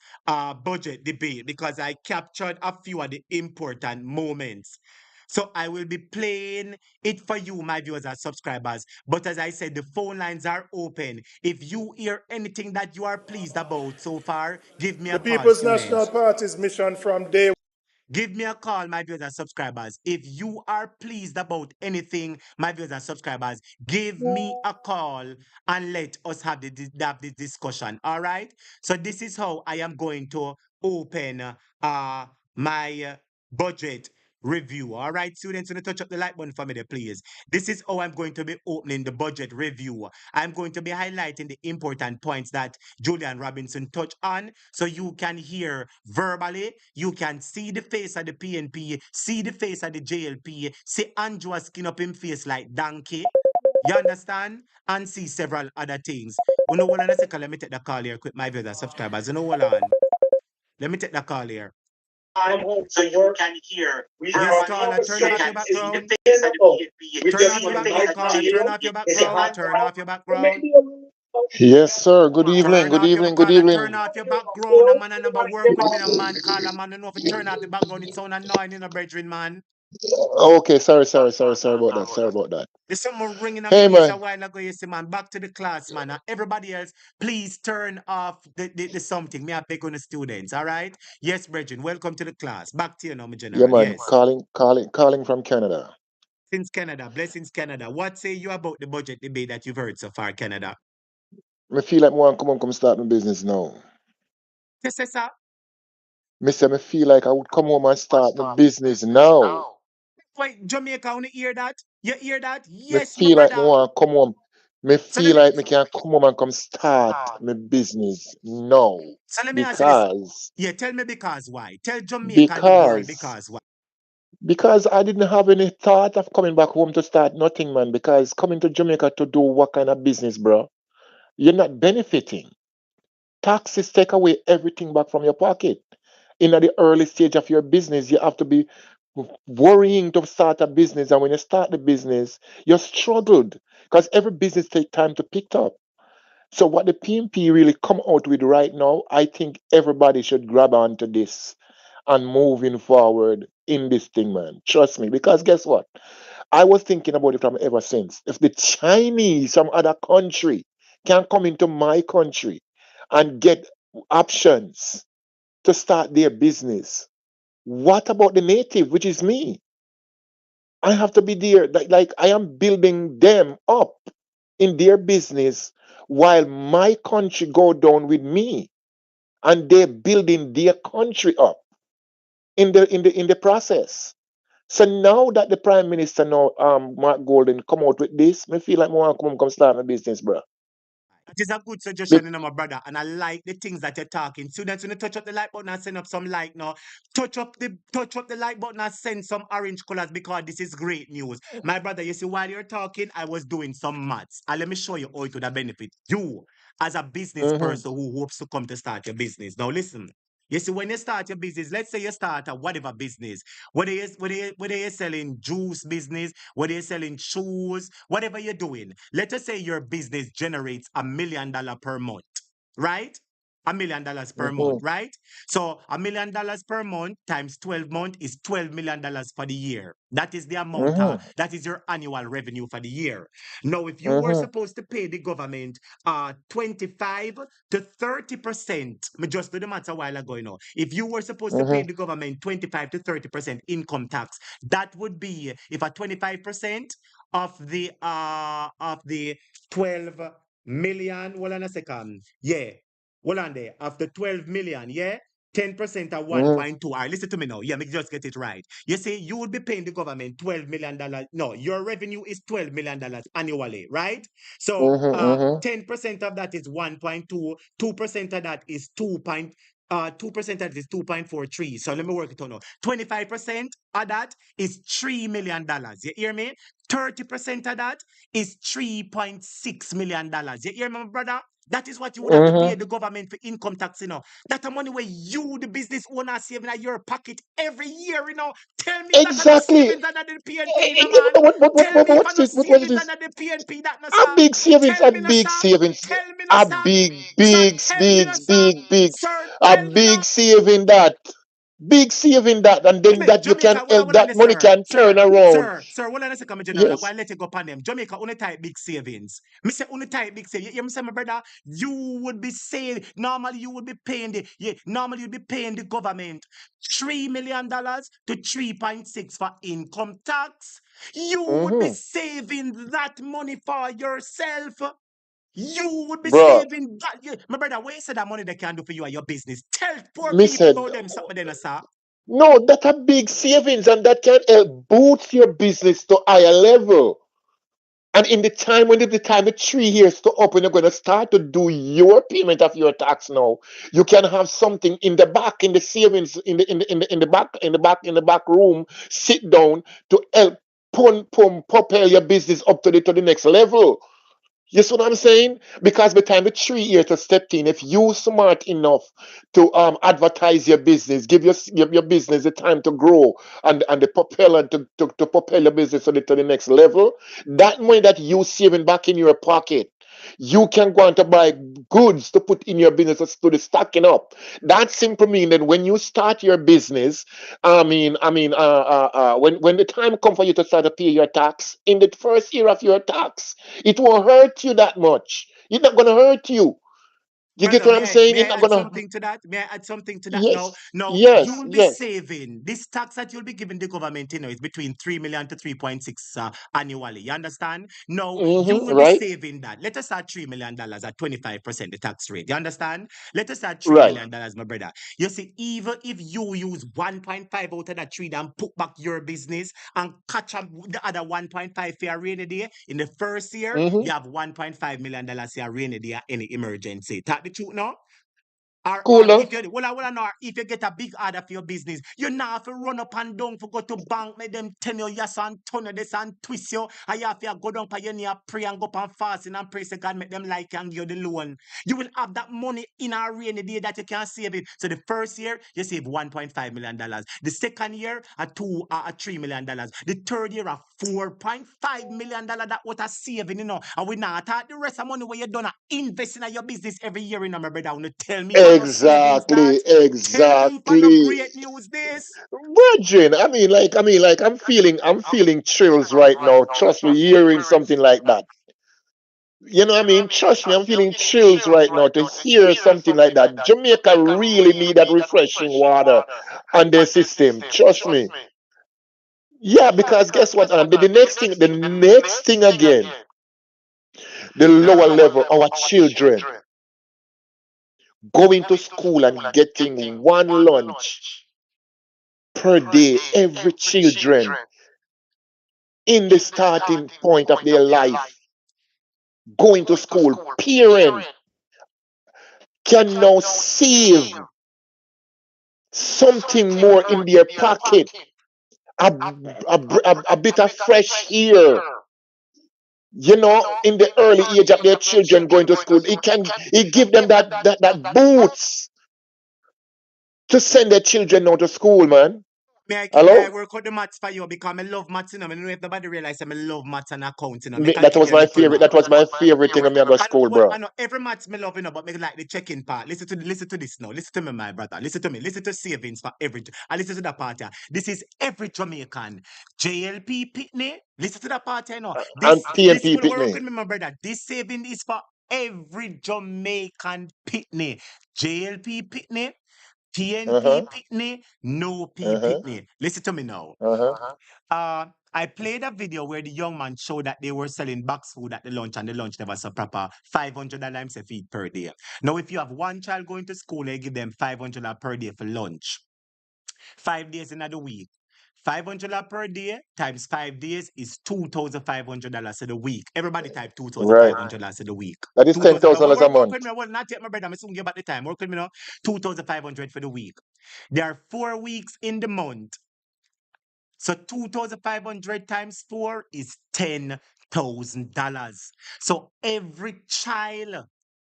budget debate because I captured a few of the important moments. So I will be playing it for you, my viewers and subscribers. But as I said, the phone lines are open. If you hear anything that you are pleased about so far, give me a The call, People's National students. Party's mission from day Give me a call, my viewers and subscribers. If you are pleased about anything, my viewers and subscribers, give me a call and let us have the discussion. All right. So this is how I am going to open my budget review. All right, students, gonna touch up the like button for me there, please. This is how I'm going to be opening the budget review. I'm going to be highlighting the important points that Julian Robinson touched on, so you can hear verbally, you can see the face of the PNP, see the face of the JLP, see Andrew skin up in face like donkey. You understand? And see several other things. You know what? On a second, let me take the call here quick, my viewers and subscribers. You know what on? Let me take the call here. So you can hear. Yes, caller, turn off your background. Turn off your background, caller. Turn off your background. Turn off your background. Yes, sir. Good evening. Turn Good off your evening. Good caller. evening. Turn off your background. A man a number work with me. A man call a man. I know if you turn off the background, it sound annoying in a brethren, man. Okay, sorry about that. Sorry about that. There's someone ringing on my Hey, ears a man. while ago. You see, man. Back to the class, man. Everybody else, please turn off the something. Me, I beg on the students. All right. Yes, brethren. Welcome to the class. Back to you now, my Yeah, general. man. Yes. Calling from Canada. Since Canada, blessings Canada. What say you about the budget debate that you've heard so far, Canada? Me feel like me want come start my business now. Yes, yes, sir. Me feel like I would come home and start my business now. Wait, Jamaica, want to hear that? You hear that? Me Yes, my feel like me brother. want come home. Me So let feel me like me can come home and come start my business now. so let me ask you this. Because Yeah, tell me because why? Tell Jamaica and the world because because why? because I didn't have any thought of coming back home to start nothing, man. Because coming to Jamaica to do what kind of business, bro? You're not benefiting. Taxes take away everything back from your pocket. In the early stage of your business, you have to be worrying to start a business. And when you start the business, you struggled because every business takes time to pick up. So what the PMP really come out with right now, I think everybody should grab onto this and moving forward in this thing, man. Trust me, because guess what? I was thinking about it from ever since. If the Chinese, some other country, can come into my country and get options to start their business, what about the native, which is me? I have to be there. Like I am building them up in their business while my country go down with me, and they're building their country up in the process. So now that the Prime Minister now, Mark Golden, come out with this, me feel like I want to come start a business, bro. That is a good Be- suggestion, you know, my brother. And I like the things that you're talking. Students, when you touch up the like button and send up some like now, touch up the like button and send some orange colors because this is great news. My brother, you see, while you're talking, I was doing some maths. And let me show you how it would have benefit you as a business Mhm, person who hopes to come to start your business. Now listen. You see, when you start your business, let's say you start a whatever business, whether you're selling juice business, whether you're selling shoes, whatever you're doing. Let us say your business generates $1 million per month, right? $1 million per month, mhm, right? So $1 million per month times 12 months is $12 million for the year. That is the amount, mhm, that is your annual revenue for the year. Now, if you were mhm, supposed to pay the government 25 to 30%, me just do the math a while ago, you know. If you were supposed to pay mhm, the government 25 to 30% income tax, that would be if a 25% of the 12 million. Hold on a second. Yeah. Hold on there. Of the 12 million, yeah. 10% of mhm, 1.2. All right, listen to me now. Yeah, me just get it right. You see, you would be paying the government $12 million. No, your revenue is $12 million annually, right? So mhm, mhm, 10% of that is 1.2, 2% of that is 2% of that is 2.43. So let me work it out now. 25% of that is $3 million. You hear me? 30% of that is $3.6 million. You hear me, my brother? That is what you would have to pay mhm. the government for income tax, you know. That's the money where you, the business owner, saving at your pocket every year, you know. Tell me that are no Exactly. savings under the PNP, no man. Tell me if I What's no this? What is savings this? under the PNP, that no A sir. big savings, Tell a me no big sir. savings, Tell me no a sir. big, Sir, big, tell me big, no sir. big, big, Sir, a tell me no. big saving that. Big saving that, and then that you can Jamaica, hold on, that money sir. can turn around. Hold on a second, my general. I'm Yes. going to let you go upon them. Jamaica, only type big savings. Me say only type big savings. You say, my brother, you would be saving. Normally, you would be paying normally you'd be paying the government $3 million to 3.6 for income tax. You would be Mm-hmm. saving that money for yourself. You would be Bro, saving that. My brother, what you say that money they can do for you and your business? Tell poor me people said, about them something then, sir. no, that a big savings, and that can help boost your business to higher level. And in the time when the time the 3 years to up, when you're going to start to do your payment of your tax now, you can have something in the back, in the savings, in the back room, sit down to help propel your business up to the next level. You see what I'm saying? Because by the time the 3 years to step in, if you smart enough to advertise your business, give your business the time to grow and the propeller to propel your business to the next level, that money that you saving back in your pocket, you can go on to buy goods to put in your business to the stocking up. That simply means that when you start your business, when the time comes for you to start to pay your tax, in the first year of your tax, it won't hurt you that much. It's not gonna hurt you. You get Brother, what I'm saying? may It's I not add gonna. something to that? May I add something to that now? Yes, Now, you yes, will be yes. saving this tax that you'll be giving the government, is between 3 million to 3.6 annually. You understand? Now, you will be Right, saving that. Let us add $3 million at 25% the tax rate. You understand? Let us add $3 right. million, my brother. You see, even if you use 1.5 out of that three and put back your business and catch up the other 1.5 for a rainy day, in the first year, Mm-hmm. you have $1.5 million for a rainy day, any emergency. Tell the truth now. Or Cooler. if you know, if you get a big order for your business, you now have to run up and down for go to bank, make them tell you yes and turn you this and twist you, and you have to go down for your knee, pray and go up and fasting and pray to God, make them like and give you the loan. You will have that money in a rainy day that you can save it. So the first year you save $1.5 million. The second year a $3 million. The third year a $4.5 million. That what a saving, And we now talk the rest of money where you done investing in your business every year, my brother. Want to tell me what no savings that? Exactly, Tell people no exactly. great news this. Virgin, I'm feeling chills right now. Trust me, hearing something like that. You know what I mean? Trust me, I'm feeling chills right now to hear something like that. Jamaica really need that refreshing water on their system. Trust me. Yeah, because guess what? The next thing again, the lower level, our children going to school and getting one lunch per day, every children in the starting point of their life, going to school, parent can now save something more in their pocket, a bit of fresh air. In the early age of their children going to school, it give them that boots to send their children out to school, man. May I Hello? work out the maths for you because I love maths, I don't know if nobody realize I love maths and accounting, I can That give was you a my little favorite. math. That was my favorite thing when I go to school, bro. I know every maths me love, but me like the checking part. Listen to this now. Listen to me, my brother. Listen to me. Listen to savings for every. And listen to that part here. This is every Jamaican. JLP Pitney. Listen to that part here now. And This PNP will work picnic. with me, my brother. This saving is for every Jamaican Pitney. JLP Pitney. Uh-huh. TNP Pitney, no P Uh-huh. Pitney. Listen to me now. Uh-huh. I played a video where the young man showed that they were selling box food at the lunch and the lunch never so proper. $500 a feed per day. Now, if you have one child going to school, they give them $500 per day for lunch. 5 days in the week. $500 per day times 5 days is $2,500 a week. Everybody type Right. $2,500 a week. That is ten 2,000. thousand dollars a Work month. with me. Well, not yet, my brother. I'm soon give back the time. Work with me now. 2,500 for the week. There are 4 weeks in the month. So 2,500 times 4 is $10,000. So every child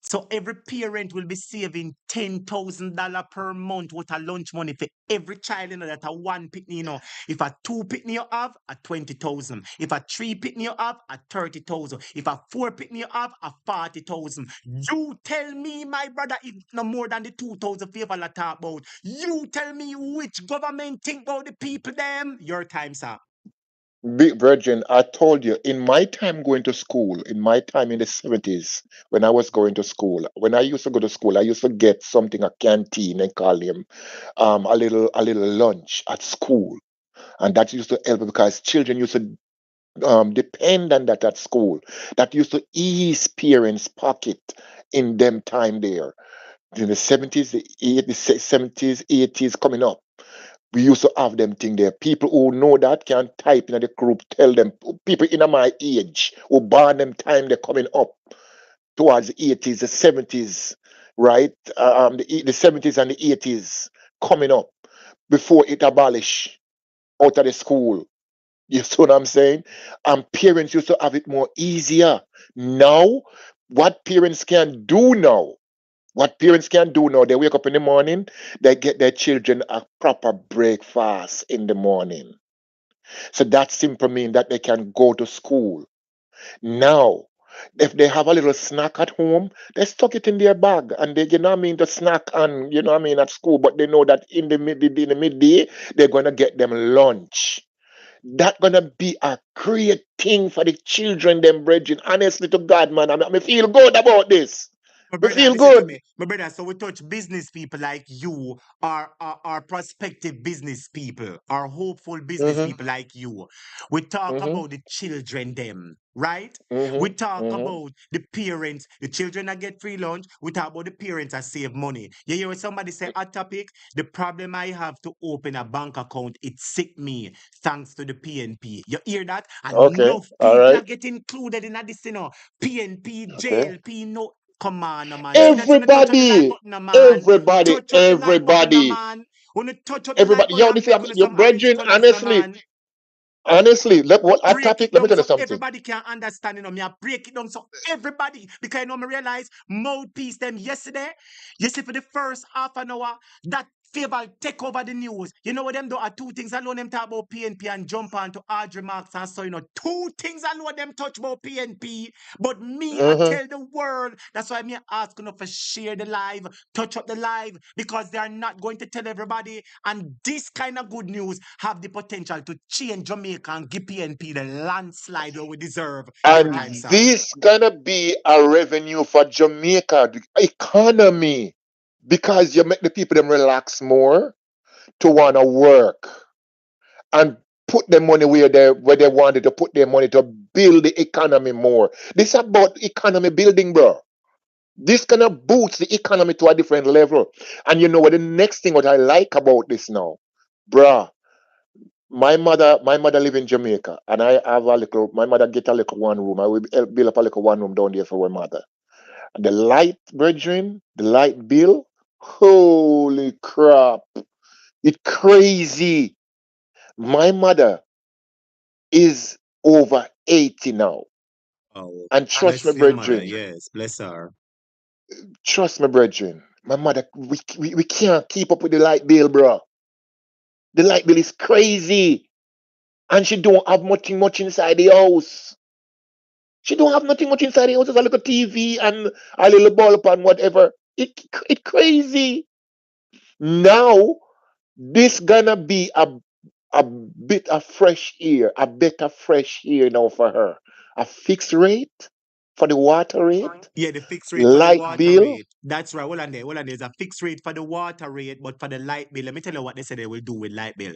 So every parent will be saving $10,000 per month worth of lunch money for every child, that a one pitney, If a two pitney you have, a 20,000. If a three pitney you have, a 30,000. If a four pitney you have, a 40,000. You tell me, my brother, if no more than the 2,000 people I talk about. You tell me which government think about the people them. Your time, sir. Big Virgin, I told you, in my time going to school, in my time in the 70s, when I was going to school, when I used to go to school, I used to get something, a canteen, and call him a little lunch at school. And that used to help because children used to depend on that at school. That used to ease parents' pocket in them time there. In the 70s, the 80s, 70s, 80s coming up. We used to have them thing there. People who know that can type in the group, tell them, people in my age who born them time they're coming up towards the 80s, the 70s, right? The 70s and the 80s coming up before it abolished out of the school. You see what I'm saying? And parents used to have it more easier. Now, what parents can do now, they wake up in the morning, they get their children a proper breakfast in the morning. So that simply means that they can go to school. Now, if they have a little snack at home, they stuck it in their bag and they, the snack and, at school, but they know that in the midday, they're going to get them lunch. That gonna be a great thing for the children, them brethren. Honestly to God, man, I feel good about this. My We brother, feel listen to good. me. My brother, so we touch business people like you, our prospective business people, our hopeful business Mm-hmm. people like you. We talk Mm-hmm. about the children, them, right? We Mm-hmm. talk Mm-hmm. about the parents, the children that get free lunch. We talk about the parents that save money. You hear somebody say a topic, the problem I have to open a bank account, it sick me, thanks to the PNP. You hear that? And Okay. enough All people are right. get included in this, PNP, Okay. JLP, no. Come on, no, man. See that when you touch up the like Everybody, button, no, man. everybody, Touch up the like button, no, everybody, man. When you touch up the like everybody. button Yo, and this is make on your some orange brethren. colors, no, Honestly, man. what a Break topic. it Let me down tell you so something. everybody can understand, Me I break it down so everybody, because me realize mouthpiece them yesterday. You see, for the first half an hour, that favor take over the news. You know what them do are two things alone. Them talk about PNP and jump on to hard remarks and so two things alone them touch about PNP. But me, I Mm-hmm. tell the world. That's why me ask for share the live, touch up the live, because they are not going to tell everybody. And this kind of good news have the potential to change Jamaica and give PNP the landslide where we deserve. Your And time, sir. this gonna be a revenue for Jamaica the economy because you make the people them relax more to wanna work and put their money where they wanted to put their money to build the economy more. This about economy building, bro. This gonna boost the economy to a different level. And you know what the next thing what I like about this now, bruh. My mother live in Jamaica, and I have a little. My mother get a little one room. I will build up a little one room down there for my mother. The light, brethren, the light bill. Holy crap! It's crazy. My mother is over 80 now. Oh, And trust me, bless your mother. brethren, Yes, bless her. my mother, we can't keep up with the light bill, bro. The light bill is crazy. And she don't have much inside the house. She don't have nothing much inside the house. There's a little TV and a little bulb and whatever. It crazy. Now, this gonna be a bit of fresh air, a better fresh air now for her. A fixed rate for the water rate, Yeah, the fixed rate for the light water bill. rate. That's right. Hold on there. Hold on. There's a fixed rate for the water rate, but for the light bill, let me tell you what they say they will do with light bill.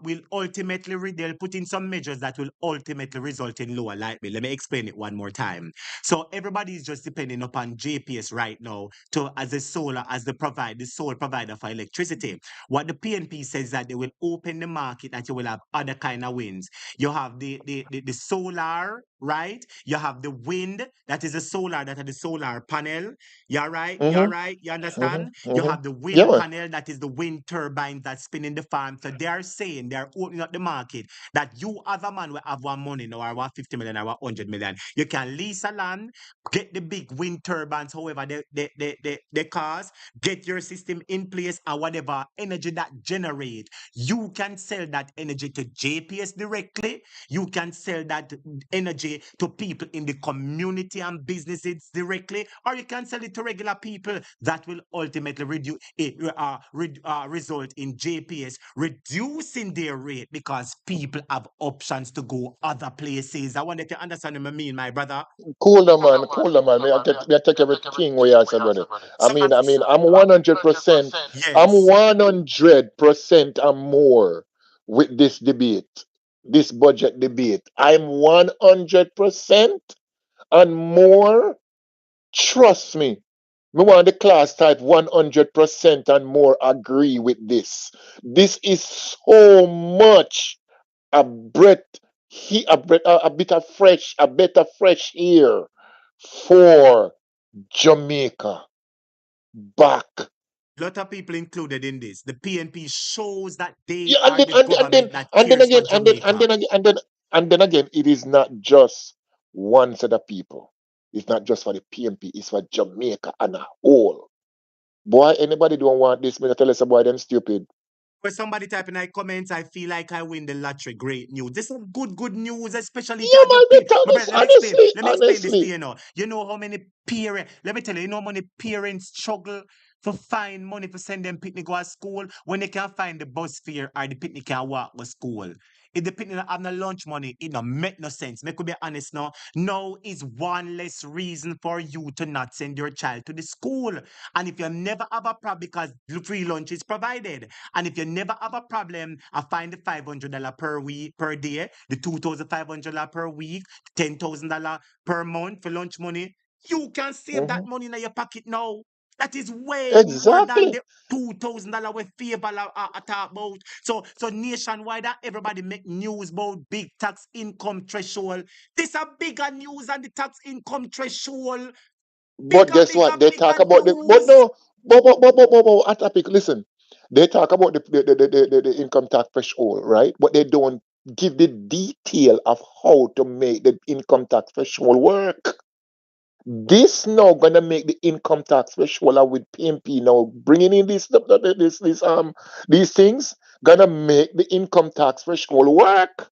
Will ultimately they'll put in some measures that will ultimately result in lower light bill. Let me explain it one more time. So everybody is just depending upon JPS right now to the sole provider for electricity. What the PNP says that they will open the market, that you will have other kind of winds. You have the solar, right? You have the wind wind, that is the solar, that are the solar panel. You're right, you're Mm-hmm. right, you Mm-hmm. understand? You Mm-hmm. have the Yeah, wind man. panel, that is the wind turbine that's spinning the farm. So they are saying, they're opening up the market that you as a man will have one money now, or 150 million or 100 million. You can lease a land, get the big wind turbines, however they cost, get your system in place, and whatever energy that generate, you can sell that energy to JPS directly. You can sell that energy to people in the community and businesses directly, or you can sell it to regular people. That will ultimately result in JPS reducing their rate because people have options to go other places. I wanted to understand what I mean, my brother. Cool down, man. Cool down, man. Me I take everything where you say, brother. So, I'm 100%. I'm yes. 100% and more with this debate, this budget debate. I'm 100% and more. Trust me. Me want the class type 100% and more agree with this. This is so much a breath, a bit of fresh, a bit of fresh air for Jamaica back. Lot of people included in this. The PNP shows that they Yeah, are the government that cares for Jamaica. and then again, it is not just one set of people. It's not just for the PMP. It's for Jamaica and a whole. Boy, anybody don't want this? Me tell us boy, them stupid. When somebody type in the comments, I feel like I win the lottery. Great news. This is good news, especially if Yeah, you man, have me the tell my this brother, honestly, let me explain this to honestly. you now. You know how many parents, let me tell you know how many parents struggle to find money to send them picnic go to school when they can't find the bus fare or the picnic can walk to school. If the picnic don't have no lunch money, it don't make no sense. Make we be honest now. Now is one less reason for you to not send your child to the school. And if you never have a problem because free lunch is provided, and if you never have a problem, I find the $500 per week per day, the $2,500 per week, $10,000 per month for lunch money. You can save that Mhm. money in your pocket now. That is way more than Exactly. the $2,000 with favor I talk about. So nationwide, everybody make news about big tax income threshold. This a bigger news than the tax income threshold. But Bigger, guess bigger, what? They bigger talk about the but news. no, at topic. Listen, they talk about the income tax threshold, right? But they don't give the detail of how to make the income tax threshold work. This now gonna make the income tax threshold with PMP now bringing in these things gonna make the income tax threshold work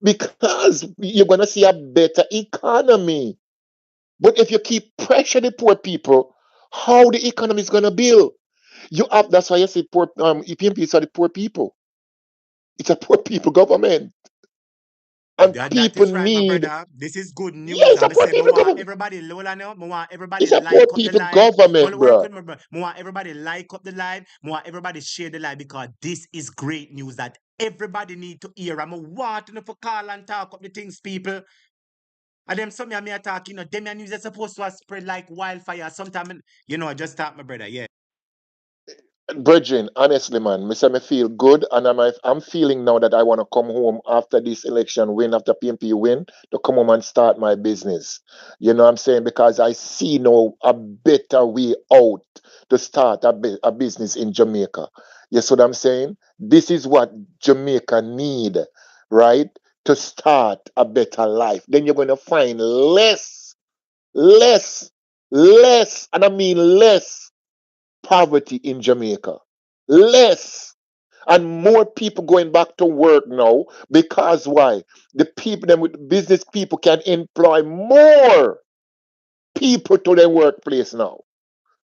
because you're gonna see a better economy. But if you keep pressure the poor people, how the economy is gonna build? You have that's why you say poor PMPs are the poor people. It's a poor people government. And That people is right, my need brother. This is good yeah, news. it's a I'm poor saying, I people want government. everybody Lola now. I want everybody It's a like poor up the people live. government, Well, work bro. with me, bro. I want everybody like up the live. I want everybody share the live because this is great news that everybody need to hear. I'm wanting to call and talk up the things, people. And them some of me are talking, them news are supposed to spread like wildfire. Sometimes, just talk, my brother. Yeah. Brethren, honestly, man, me feel good, and I'm feeling now that I want to come home after this election win, after PMP win, to come home and start my business. You know what I'm saying? Because I see now a better way out to start a business in Jamaica. You see what I'm saying? This is what Jamaica need, right? To start a better life. Then you're going to find less, less, and I mean less poverty in Jamaica. Less and more people going back to work now because why? The people them with business people can employ more people to their workplace now.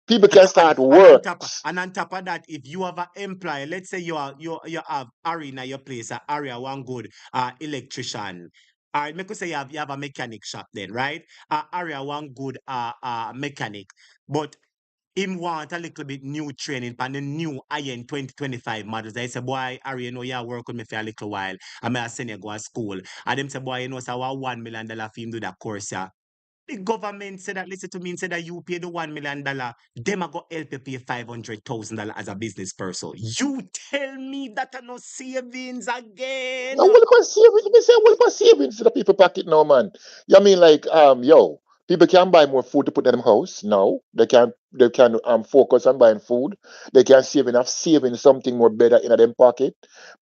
People And, can and, start and on work. top and on top of that, if you have an employer, let's say you have Ari in your place, Ari one good electrician. All right, make us say you have a mechanic shop then, right? Ari one good mechanic, but him want a little bit new training on the new IN 2025 models. I say, boy, Ari, you work with me for a little while. I may send you go to school. And them say, boy, so I want $1 million for him do that course, yeah. The government said that, listen to me, and said that you pay the $1 million, them a go help you pay $500,000 as a business person. You tell me that are no savings again. Now, what about savings? Me say, what about savings to the people pocket now, man? You mean like, yo, people can buy more food to put in them house? No, they can focus on buying food. They can save enough, saving something more better in them pocket.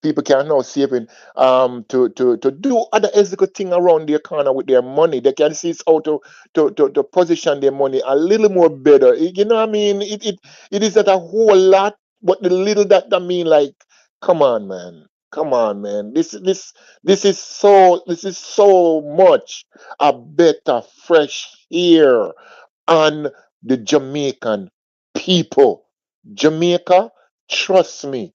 People can now saving to do other executive thing around their corner with their money. They can see how to position their money a little more better. You know what I mean? It is not a whole lot, but the little that I mean, like, come on, man. Come on, man. This is so much a better fresh air on the Jamaican people. Jamaica, trust me.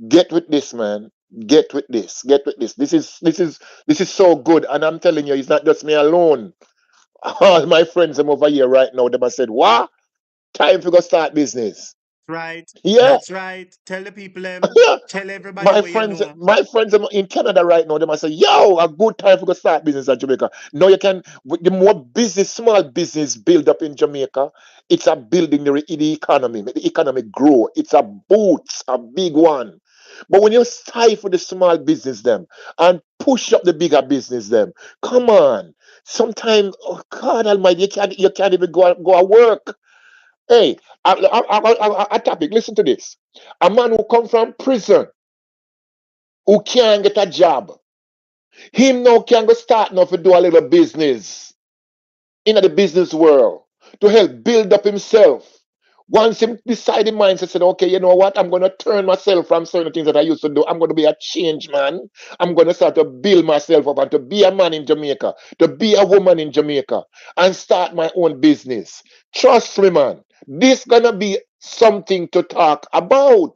Get with this, man. Get with this. Get with this. This is so good. And I'm telling you, it's not just me alone. All my friends I'm over here right now, them have said, what? Time for go start business. Right? Yeah. That's right. Tell the people them. Yeah. Tell everybody My what you friends, know. my friends in Canada right now, they must say, "Yo, a good time for go start business at Jamaica." No, you can. With the more business, small business build up in Jamaica, it's a building the economy. Make the economy grow. It's a boost, a big one. But when you stifle the small business them and push up the bigger business them, come on. Sometimes, oh God Almighty, you can't even go to work. Hey, a topic. Listen to this. A man who come from prison who can't get a job. Him now can go start now to do a little business in the business world to help build up himself. Once him decide in mindset, said, okay, you know what? I'm gonna turn myself from certain things that I used to do. I'm gonna be a change man. I'm gonna start to build myself up and to be a man in Jamaica, to be a woman in Jamaica, and start my own business. Trust me, man. This gonna be something to talk about.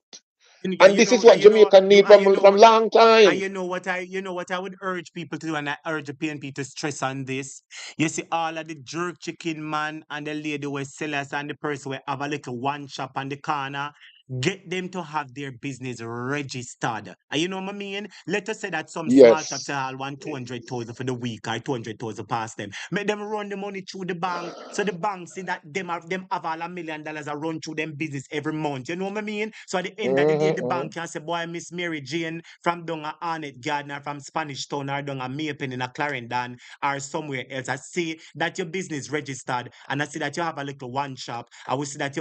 And And this is what Jamaica need from long and time. you know what I would urge people to do, and I urge the PNP to stress on this. You see, all of the jerk chicken man and the lady who sell us and the person who have a little one shop on the corner. Get them to have their business registered. And you know what I mean? Let us say that some small shops Yes. all want 200,000 for the week or 200,000 past them. Make them run the money through the bank. So the bank see that them have all $1 million a run through them business every month. You know what I mean? So at the end of the day, the Mm-hmm. bank can say, boy, Miss Mary Jane from down at Arnett Garden or from Spanish Town or down at Maypen in a Clarendon or somewhere else. I see that your business registered and I see that you have a little one shop. I will see that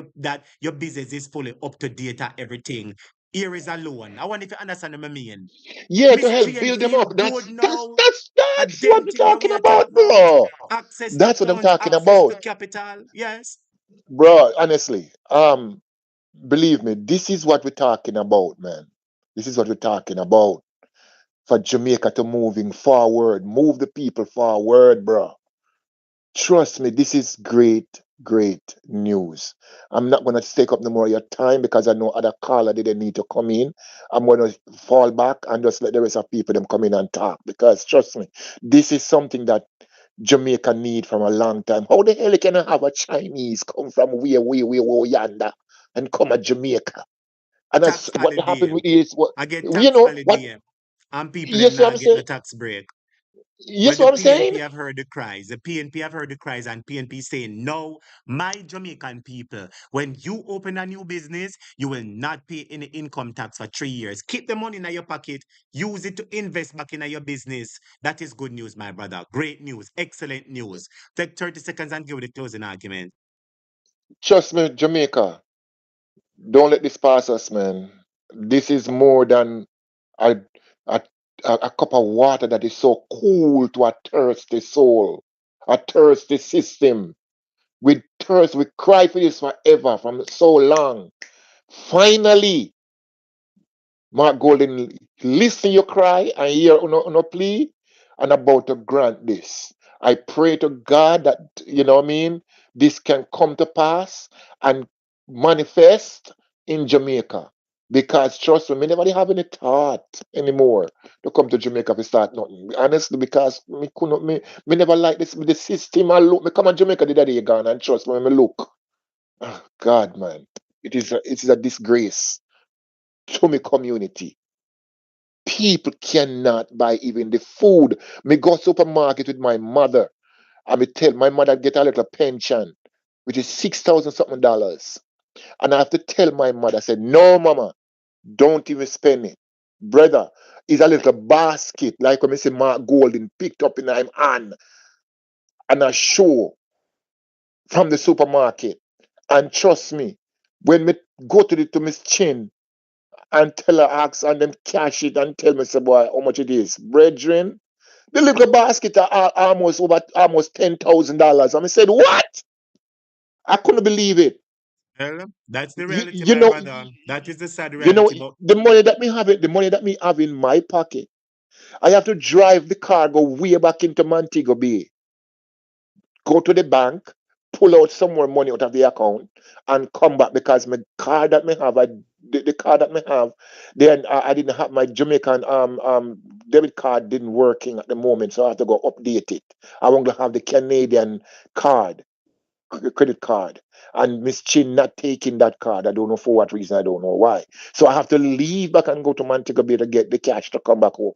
your business is fully up to date and everything. Here is a loan. I wonder if you understand what I mean. Yeah, to Miss help Jane build them feel up. good That's now. that's A that's what them we're thing talking we talk about, about. bro. Access to That's what I'm funds, talking access to about, capital. Yes. bro. Honestly, believe me, this is what we're talking about, man. This is what we're talking about for Jamaica to moving forward, move the people forward, bro. Trust me, this is great, great news. I'm not going to take up no more of your time because I know other caller didn't need to come in. I'm going to fall back and just let the rest of people them come in and talk because trust me, this is something that Jamaica need from a long time. How the hell can I have a Chinese come from way yonder and come at Jamaica? And that's Tax what happened holiday. with is what I get you tax know what holiday. And people them yes what now I'm get saying? no tax break. Well, Yes the what I'm saying? PNP have heard the cries. The PNP have heard the cries, and PNP saying, no, my Jamaican people, when you open a new business, you will not pay any income tax for 3 years. Keep the money in your pocket, use it to invest back in your business. That is good news, my brother. Great news, excellent news. Take 30 seconds and give the closing argument. Trust me, Jamaica. Don't let this pass us, man. This is more than a, a, a cup of water that is so cool to a thirsty soul, a thirsty system. We thirst, we cry for this forever, from so long. Finally, Mark Golden, listen your cry and hear no plea and about to grant this. I pray to God that, you know what I mean, this can come to pass and manifest in Jamaica. Because trust me, me never have any thought anymore to come to Jamaica to start nothing. Honestly, because me never like this the system. I look, me come to Jamaica the other day gone and trust me, me look. Oh, God, man, it is a disgrace to me community. People cannot buy even the food. Me go supermarket with my mother. And me tell my mother get a little pension, which is 6,000 something dollars. And I have to tell my mother, I said, no, mama, don't even spend it. Brother, it's a little basket, like when I say Mark Golden picked up in my hand and a show from the supermarket. And trust me, when me go to Miss Chin and tell her, ask, and them cash it and tell me, say, boy, how much it is. Brethren, the little basket are almost $10,000. And I said, what? I couldn't believe it. Well, that's the You, reality, you my know, brother. That is the sad you know, reality. But the money that me have in my pocket, I have to drive the car, go way back into Montego Bay, go to the bank, pull out some more money out of the account, and come back because my car that me have, the car that me have, then I didn't have my Jamaican debit card didn't working at the moment, so I have to go update it. I want to have the Canadian card, credit card, and Miss Chin not taking that card. I don't know for what reason. I don't know why. So I have to leave back and go to Montego Bay to get the cash to come back home.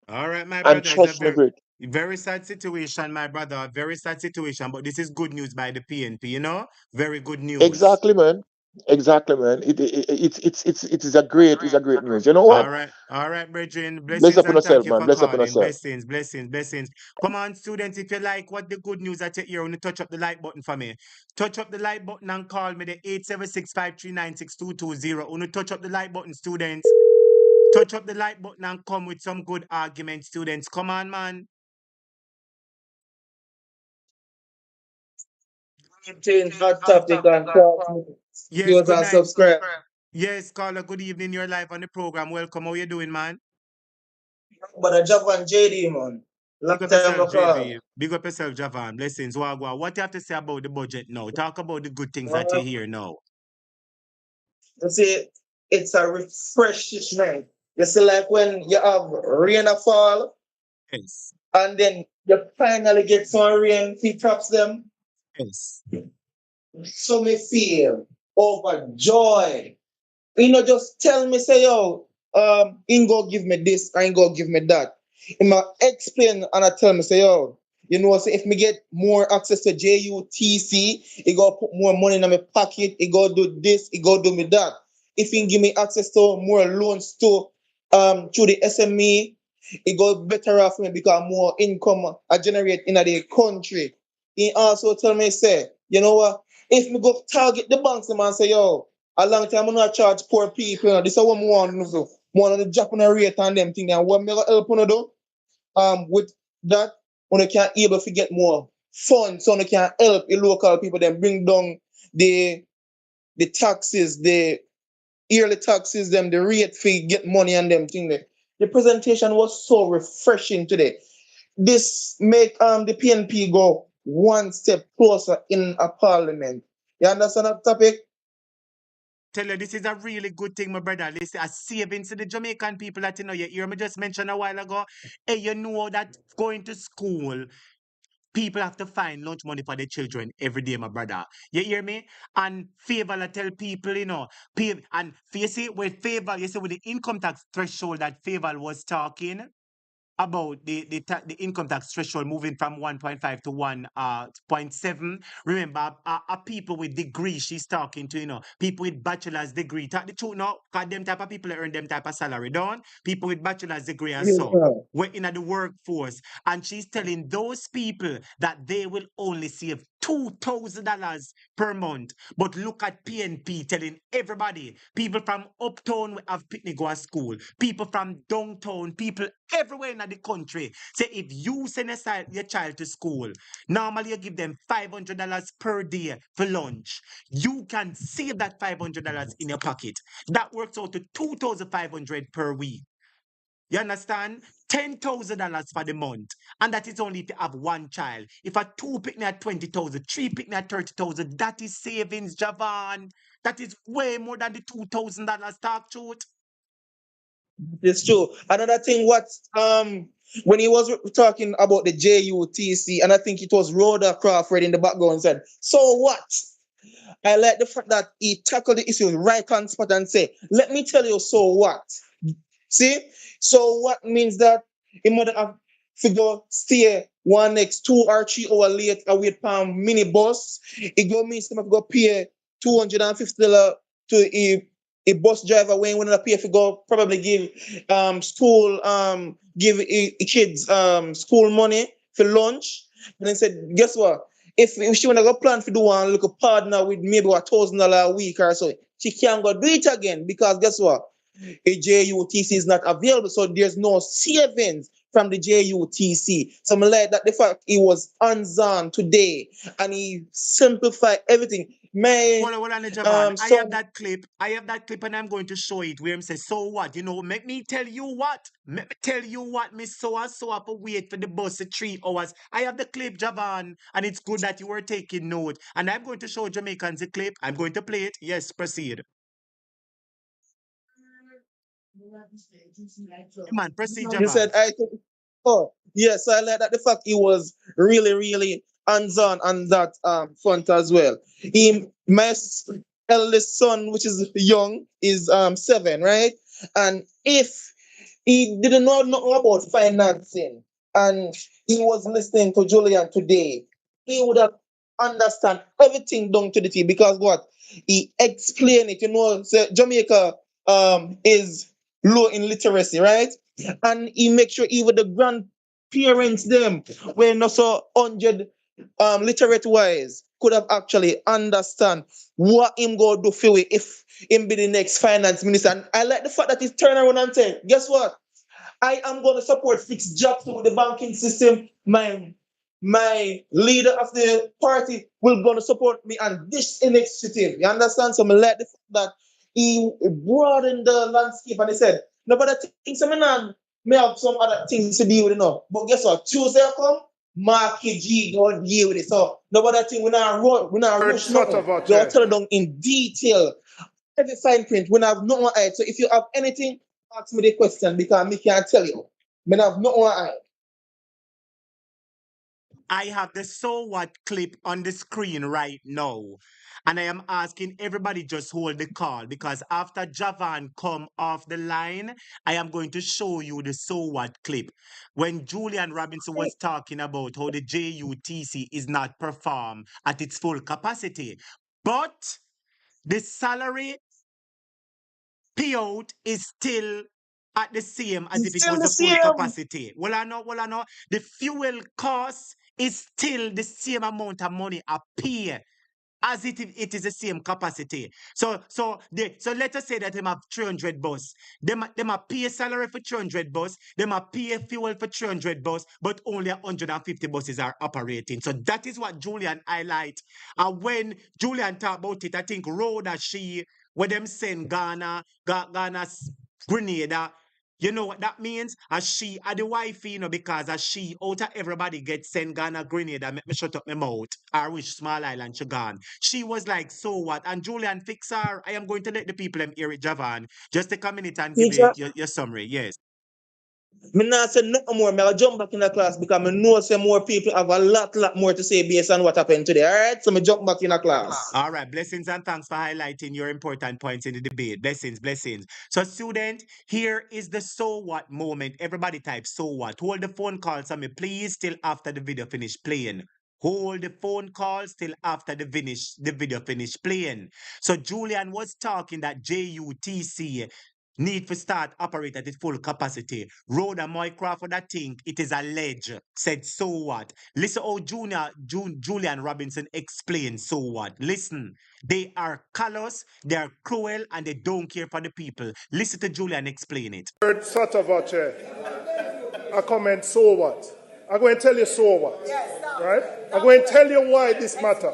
all right, my And brother, it's a trust me, very, great. very sad situation, my brother. Very sad situation. But this is good news by the PNP, you know? Very good news. Exactly, man. Exactly, man. It's a great news. You know what? All right, brethren. Bless Blessings up on and thank yourself, you man. for Bless up on calling. yourself. Blessings, blessings, blessings. Come on, students, if you like what the good news that you hear, when you touch up the like button for me. Touch up the like button and call me the 876-539-6220. When you touch up the like button, students, touch up the like button and come with some good arguments, students. Come on, man. Change hot topic and talk Yes, viewers good and night. subscribe. Yes, caller, good evening. You're live on the program. Welcome. How you doing, man? But I jump on JD, man. Long Big up time yourself, no call. JV. Big up yourself, Javan. Blessings. Wagwa. What you have to say about the budget now? Talk about the good things that you Uh, hear now. you see, it's a refreshment. You see, like when you have rain a fall Yes. and then you finally get some rain, he drops them. Yes. So me feel overjoyed. Just tell me, say, yo, Ingo give me this, Ingo give me that. He might explain and I tell me, say, yo, say if me get more access to JUTC, he go put more money in my pocket, he go do this, he go do me that. If he give me access to more loans to through the SME, it go better off me because more income I generate in the country. He also tell me, say, you know what? If me go target the banks, the man say, yo, a long time I'm not charge poor people. This is what I want to do. One of the drop on the rate and them thing. And what me gonna help you do? With that, when you can able to get more funds, so you can help the local people, then bring down the taxes, the yearly taxes, them the rate fee, get money and them thing there. The presentation was so refreshing today. This make the PNP go one step closer in a parliament. You understand that topic? Tell you, this is a really good thing, my brother. Listen, a savings to the Jamaican people that you hear me just mentioned a while ago. Hey, you know that going to school, people have to find lunch money for their children every day, my brother. You hear me? And favor, I tell people, and you see, with favor, you see, with the income tax threshold that favor was talking about the income tax threshold moving from 1.5 to 1.7. Remember, people with degree she's talking to, people with bachelor's degree. Talk the truth now, because them type of people earn them type of salary, don't? People with bachelor's degree and Yes, so. sir. We're in the workforce, and she's telling those people that they will only save $2,000 per month. But look at PNP telling everybody, people from uptown will have picnic go to school, people from downtown, people everywhere in the country. Say if you send your child to school, normally you give them $500 per day for lunch. You can save that $500 in your pocket. That works out to $2,500 per week. You understand? $10,000 for the month. And that is only if you have one child. If a two picnic at 20,000, three picnic at 30,000, that is savings, Javan. That is way more than the $2,000 talk truth. It's true. Another thing, what when he was talking about the JUTC, and I think it was Rhoda Crawford in the background said, "So what?" I like the fact that he tackled the issue right on spot and say, "Let me tell you, so what?" See, so what means that he might have figure stay one next 2 or 3 hours late, I wait for minibus. It go means them have to go pay $250 to a bus driver when we not pay if you go probably give school give kids school money for lunch. And then said, guess what? If she wanna go plan for do one look a partner with maybe $1,000 a week or so, she can't go do it again because guess what? A JUTC is not available, so there's no savings from the JUTC. So I'm like that the fact he was hands-on today and he simplified everything. Hold on, Javan. I So have that clip. And I'm going to show it where him say, so what? You know, make me tell you what. Let me tell you what, Miss so and so up wait for the bus for 3 hours. I have the clip, Javan, and it's good that you were taking note. And I'm going to show Jamaicans the clip. I'm going to play it. Yes, proceed. Man, proceed, he Javan. said, oh, yes, I like that the fact he was really, really hands-on on that front as well. My eldest son, which is young, is 7, right? And if he didn't know nothing about financing and he was listening to Julian today, he would have understand everything down to the T because what? He explained it, so Jamaica is low in literacy, right? And he make sure even the grandparents them were not so 100 literate wise could have actually understand what him go do for we if him be the next finance minister. And I like the fact that he turn around and say, guess what? I am going to support fixed jobs with the banking system. My leader of the party will going to support me on this initiative. You understand? So I like the fact that he broadened the landscape and he said, nobody thinks I may have some other things to deal with, But guess what? Tuesday come, Marky G go deal with it. So nobody think we not rush nothing. They'll tell it down in detail. Every fine print, we have no one eye. So if you have anything, ask me the question because me can't tell you. We have no one eye. I have the so what clip on the screen right now. And I am asking everybody just hold the call because after Javan come off the line, I am going to show you the so what clip. When Julian Robinson was talking about how the JUTC is not performed at its full capacity. But the salary payout is still at the same as if it was the full capacity. Well, I know. The fuel cost is still the same amount of money I pay as it is the same capacity. So let us say that them have 300 bus. Them a pay salary for 300 bus. Them a pay fuel for 300 bus, but only 150 buses are operating. So that is what Julian highlight. And when Julian talk about it, I think Rhoda she where them send Ghana's Grenada. You know what that means? As she are the wifey, because as she out of everybody gets sent Ghana Grenada, make me shut up my mouth. I wish small island she gone. She was like, so what? And Julian fix her. I am going to let the people hear it, Javan. Just take a minute and give your summary. Yes. Me not say nothing more. Me jump back in the class because I know some more people have a lot more to say based on what happened today. All right, so me jump back in the class. All right, blessings and thanks for highlighting your important points in the debate. Blessings. So, student, here is the so what moment. Everybody type so what. Hold the phone calls on me, please, till after the video finish playing. Hold the phone calls till after the video finish playing. So Julian was talking that JUTC need to start operate at its full capacity. Rhoda Moycroft that think it is alleged. Said so what? Listen how Julian Robinson explained so what. Listen, they are callous, they are cruel, and they don't care for the people. Listen to Julian explain it. Such a voce. I comment so what? I'm going to tell you so what. Right? I'm going to tell you why this matter.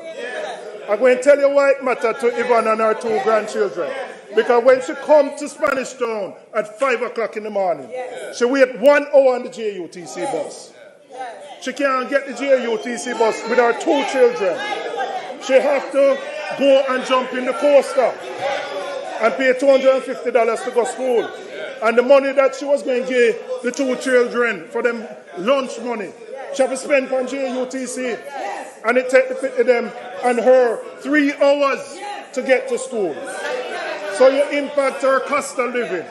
I'm going to tell you why it matter to Yvonne and her 2 grandchildren. Because when she come to Spanish Town at 5 o'clock in the morning, she wait 1 hour on the JUTC bus. She can't get the JUTC bus with her 2 children. She have to go and jump in the coaster and pay $250 to go to school. And the money that she was going to give the 2 children for them lunch money, she have to spend on JUTC. And it take them and her 3 hours to get to school. So you impact our cost of living.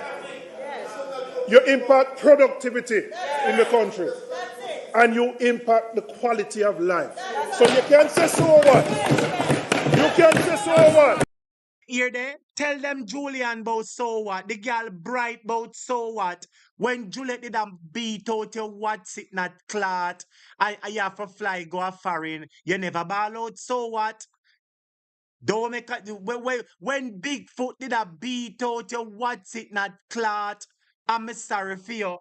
You impact productivity in the country. and you impact the quality of life. So you can say so what? You can say so what? Hear they? Tell them Julian about so what? The girl bright about so what? When Juliet did beat out your what's it not clot, I have to fly go a foreign, you never ball out so what? Don't make a, when Bigfoot did beat out your what's it not clot, I'm sorry for you.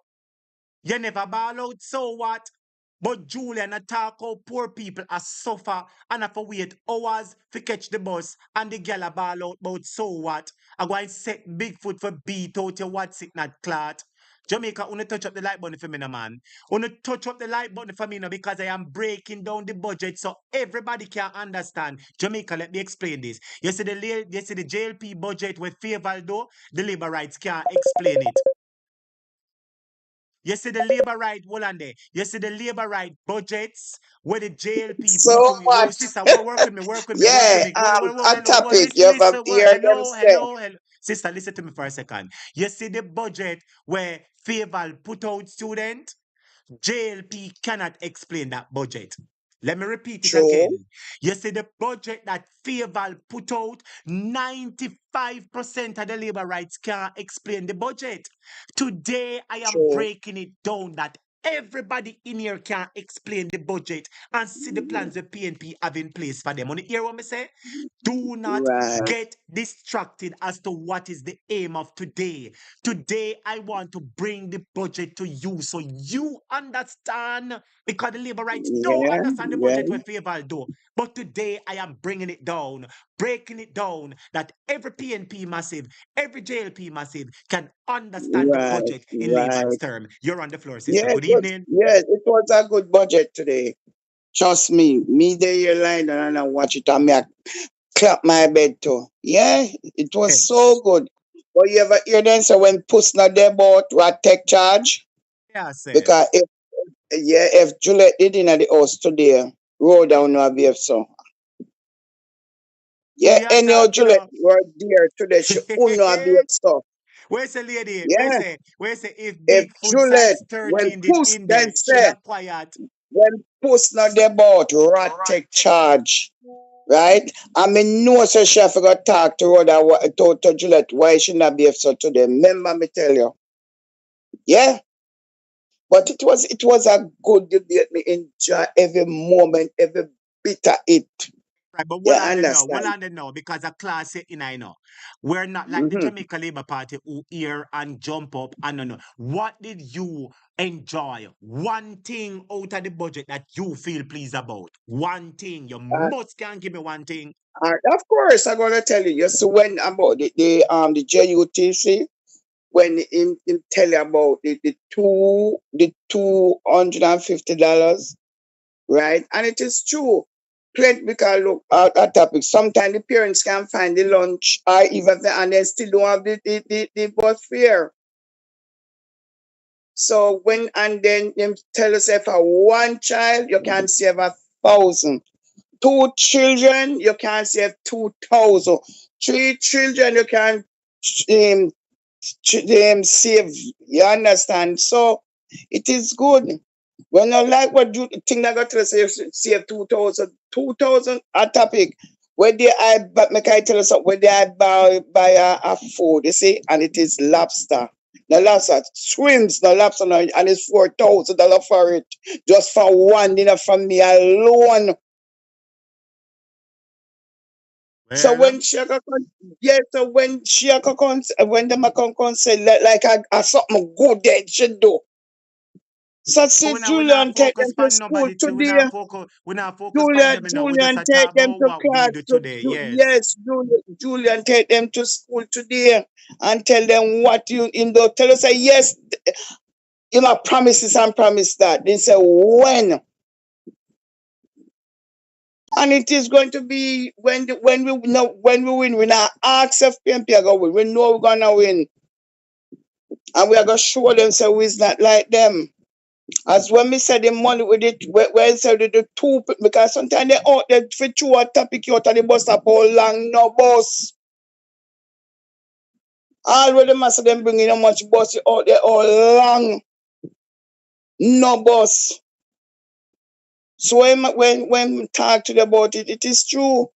You never ball out, so what? But Julian attack how poor people are suffer and have to wait hours to catch the bus and the girl a ball out about so what? I go and set Bigfoot for beat out your what's it not clot. Jamaica, wanna touch up the light button for me, no man. Wanna touch up the light button for me, no, because I am breaking down the budget so everybody can understand. Jamaica, let me explain this. You see the JLP budget with favor though, the labor rights can't explain it. You see the labor right, hold on there. You see the labor right budgets where the JLP So put to oh, what? sister, work with me, work with me, work with Yeah, me. Hold a on, well, topic. You have listen, well, hear them say. hello. Sister, listen to me for a second. You see the budget where Faval put out student, JLP cannot explain that budget. Let me repeat it True. again. You see the budget that Faval put out, 95% of the labor rights can't explain the budget. Today, I am True. breaking it down that everybody in here can explain the budget and see the plans the PNP have in place for them. Want to hear what I say? Do not Right. get distracted as to what is the aim of today. Today, I want to bring the budget to you so you understand because the labor rights don't Yeah. understand the Yeah. budget with favor do. But today, I am bringing it down, breaking it down that every PNP massive, every JLP massive can understand the Right. budget in Right. layman's term. You're on the floor, sister. Yeah, Good evening. it was a good budget today. Trust me there here lying down and I watch it and me I clap my bed too. Yeah, it was Hey, so good. But you ever hear them say when puss not there about what take charge? yeah, say. Because if Juliet did in the house today, roll down no behave so. Yeah, Julia anyhow talk, you Juliet know. were there today, she uno behave so. Where's the lady? Yeah. Where's the if If Bigfoot Juliet, size when 13 did puss in then there, should say, have quiet. when puss not there about rat take charge. Right? I mean, no, so she forgot talk to Rhoda, to Juliet, why she not behave so today. Remember me tell you. Yeah? But it was a good debate. Me enjoy every moment, every bit of it. Right, but You what on the now? What understand? on the now? Because a class in I know. We're not like the Mm-hmm. Jamaica Labour Party who hear and jump up and no. What did you enjoy? One thing out of the budget that you feel pleased about. One thing. You must can give me one thing. Of course, I'm gonna tell you. Just when about the JUTC, when him tell you about the $250, right? And it is true. Plenty because look at topic. Sometimes the parents can find the lunch or even and they still don't have the bus fare. So when and then them tell us if for one child you can save 1,000. 2 children you can save 2,000. 3 children you can save. You understand? So it is good. When I like what you think that got to say save 2,000. 2,000 a topic. Where they I but make I tell you something, where they I buy a food, you see, and it is lobster. The lobster swims, the lobster now, and it's $4,000 for it. Just for one dinner from me alone. So Well, when Shaka con yeah, so when Shaka con when the Macon con say like a something good they should do. So see we not Julian take them focus to on school nobody too. today. We not focus on them now. We just Julian a take talk them about to what we class. do today. Yes. Yes, Julian take them to school today and tell them what you in the tell us say yes, you know promises and promise that. They say when. And it is going to be when we win, we not ask if PNP are going to win. We know we're gonna win. And we are going to show them so we's not like them. As when we said the money with it, where said the two, because sometimes they out there for two a topic out of the bus up all long, no bus. Already master them bringing how much bus out there all long, no bus. So when talk to you about it, it is true.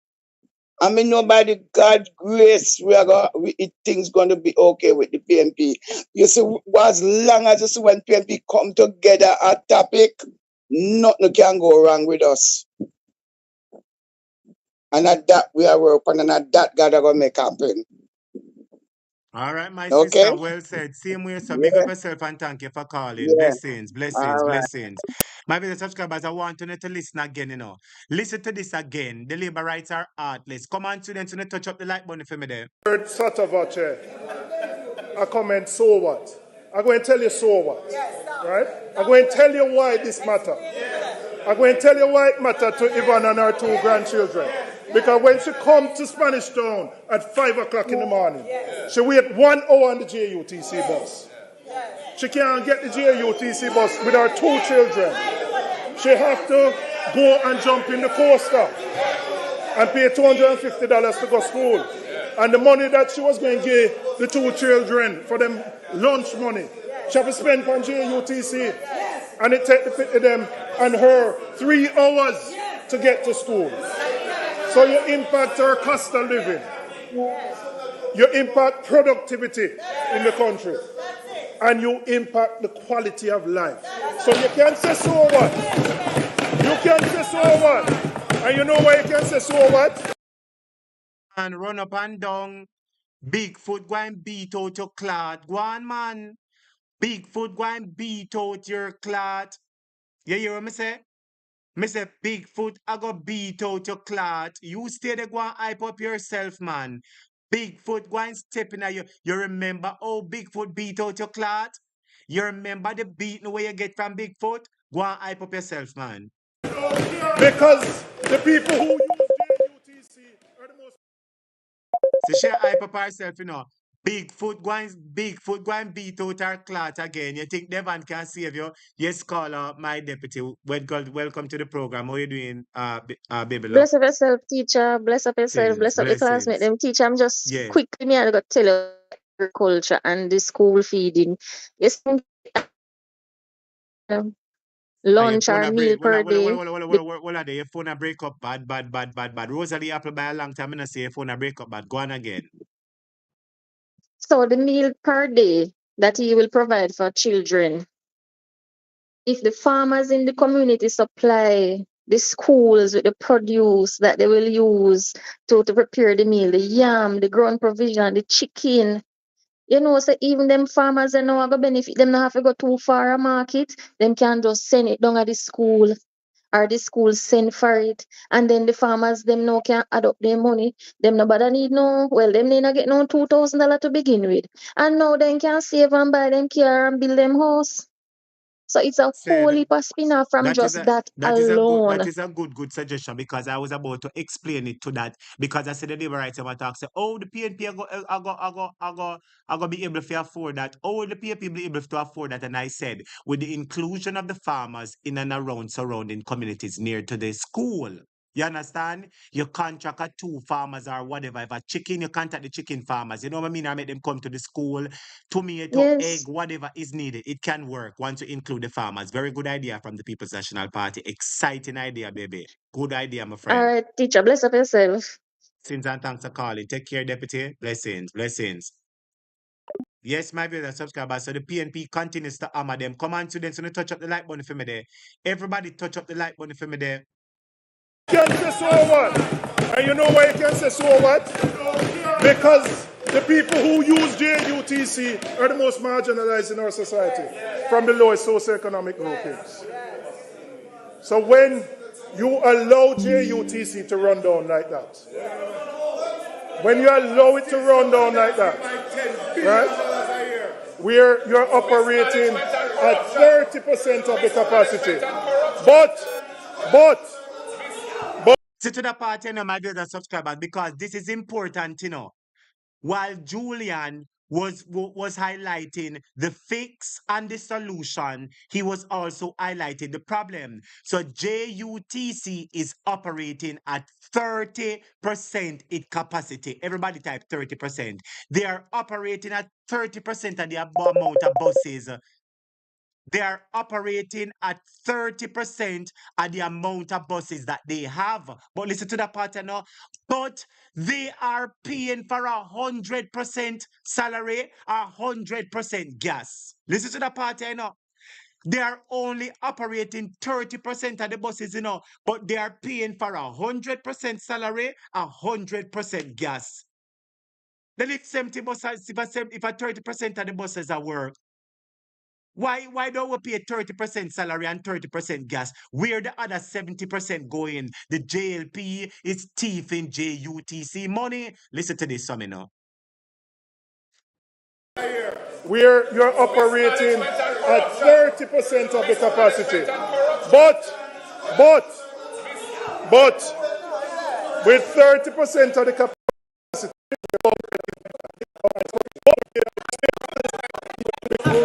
I mean, nobody God grace, things going to be okay with the PNP. You see, as long as you see when PNP come together at topic, nothing can go wrong with us. And at that we are working, and at that God are gonna make happen. All right, my Okay? sister, well said. Same way, so big Yeah, up yourself and thank you for calling. yeah. Blessings, blessings, All right. blessings. My dear subscribers, I want you to listen again, Listen to this again. The labor rights are heartless. Come on, students, touch up the like button for me there. Heard Satavache, I comment, so what? I'm going to tell you so what. Right? I'm going to tell you why this matter. I'm going to tell you why it matter to Yvonne and her 2 grandchildren. Because when she come to Spanish Town at 5 o'clock in the morning, she wait 1 hour on the JUTC bus. She can't get the JUTC bus with her 2 children. She have to go and jump in the coaster and pay $250 to go to school. And the money that she was going to give the 2 children for them lunch money, she have to spend on JUTC. And it take them and her 3 hours to get to school. So you impact her cost of living. You impact productivity in the country. And you impact the quality of life. So you can't say so what? You can't say so what? And you know why you can say so what? And run up and down. Bigfoot go and beat out your clot. Go on, man. Bigfoot go and beat out your clot. You hear what me say? Me say, Bigfoot, I go beat out your clot. You stay there, go and hype up yourself, man. Bigfoot, go and step in you. You remember how Bigfoot beat out your clot? You remember the beating where you get from Bigfoot? Go and hype up yourself, man. Because the people who use JUTC are the most... So she hype up herself, Bigfoot go and beat out her clot again. You think Devon can save you? Yes, caller, my deputy. Welcome to the program. How you doing, baby love? Bless up yourself, teacher. Bless up yourself. Blessings, Bless up the classmate. blessings. Them teacher, I'm just Yeah. quickly me I got to tell you agriculture and the school feeding. Yes, And your lunch phone or a meal break. per day. Well, your phone a break up bad. Rosalie Apple by a long time, and I say your phone a break up bad. Go on again. So the meal per day that he will provide for children. If the farmers in the community supply the schools with the produce that they will use to prepare the meal, the yam, the ground provision, the chicken. So even them farmers they know go benefit, them not have to go too far a market. Them can just send it down at the school or the school send for it. And then the farmers them now can add up their money. Them nobody need them need not get no $2,000 to begin with. And now them can save and buy them car and build them house. So it's a whole Said heap of spin-off from that is just a that alone. good suggestion because I was about to explain it to that because I said the labor rights about talk say, oh, the PNP I go be able to afford that. Oh, the PNP be able to afford that. And I said, with the inclusion of the farmers in and around surrounding communities near to the school. You understand? You contract a 2 farmers or whatever. If a chicken, you contact the chicken farmers. You know what I mean? I make them come to the school. Tomato, egg, Yes. whatever is needed. It can work once you include the farmers. Very good idea from the People's National Party. Exciting idea, baby. Good idea, my All friend. right, teacher, bless up yourself. Since and thanks for calling. Take care, deputy. Blessings, blessings. Yes, my viewers and subscribers. So the PNP continues to hammer them. Come on, students, to touch up the like button for me there. Everybody touch up the like button for me there. You can say so what? And you know why you can say so what? Because the people who use JUTC are the most marginalized in our society from the lowest socioeconomic groupings. So when you allow JUTC to run down like that, when you allow it to run down like that, right, where you're operating at 30% of the capacity, but Sit to the party, my viewers and subscribers, because this is important, While Julian was highlighting the fix and the solution, he was also highlighting the problem. So JUTC is operating at 30% its capacity. Everybody type 30%. They are operating at 30% of the amount of buses they are operating at 30% of the amount of buses that they have. But listen to the part now. But they are paying for 100% salary, 100% gas. Listen to the part now. They are only operating 30% of the buses, but they are paying for 100% salary, 100% gas. Then if 70 buses, if 30% of the buses are work, why don't we pay 30% salary and 30% gas? Where the other 70% going? The JLP is thieving JUTC money. Listen to this, some where you're operating at 30% of the capacity. But, with 30% of the capacity,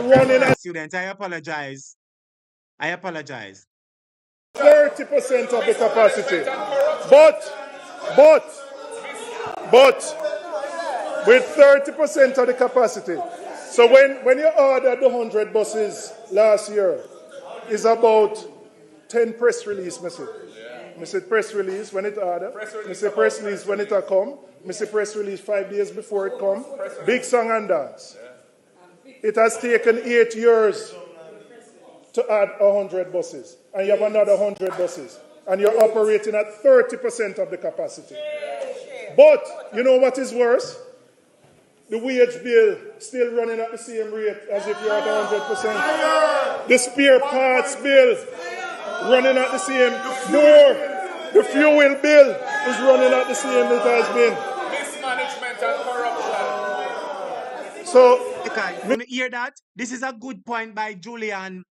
running at students, I apologize. 30% of the capacity. But, with 30% of the capacity. So when you ordered the 100 buses last year, it's about 10 press release, Mr. Mr. Press release when it ordered. Mr. Press release when it come. Mr. Press release 5 days before it come. Big song and dance. It has taken 8 years to add 100 buses. And you have another 100 buses. And you're operating at 30% of the capacity. But, you know what is worse? The wage bill still running at the same rate as if you're at 100%. The spare parts bill running at the same. The fuel bill is running at the same it has been. Mismanagement and corruption. So, you hear that? This is a good point by Julian.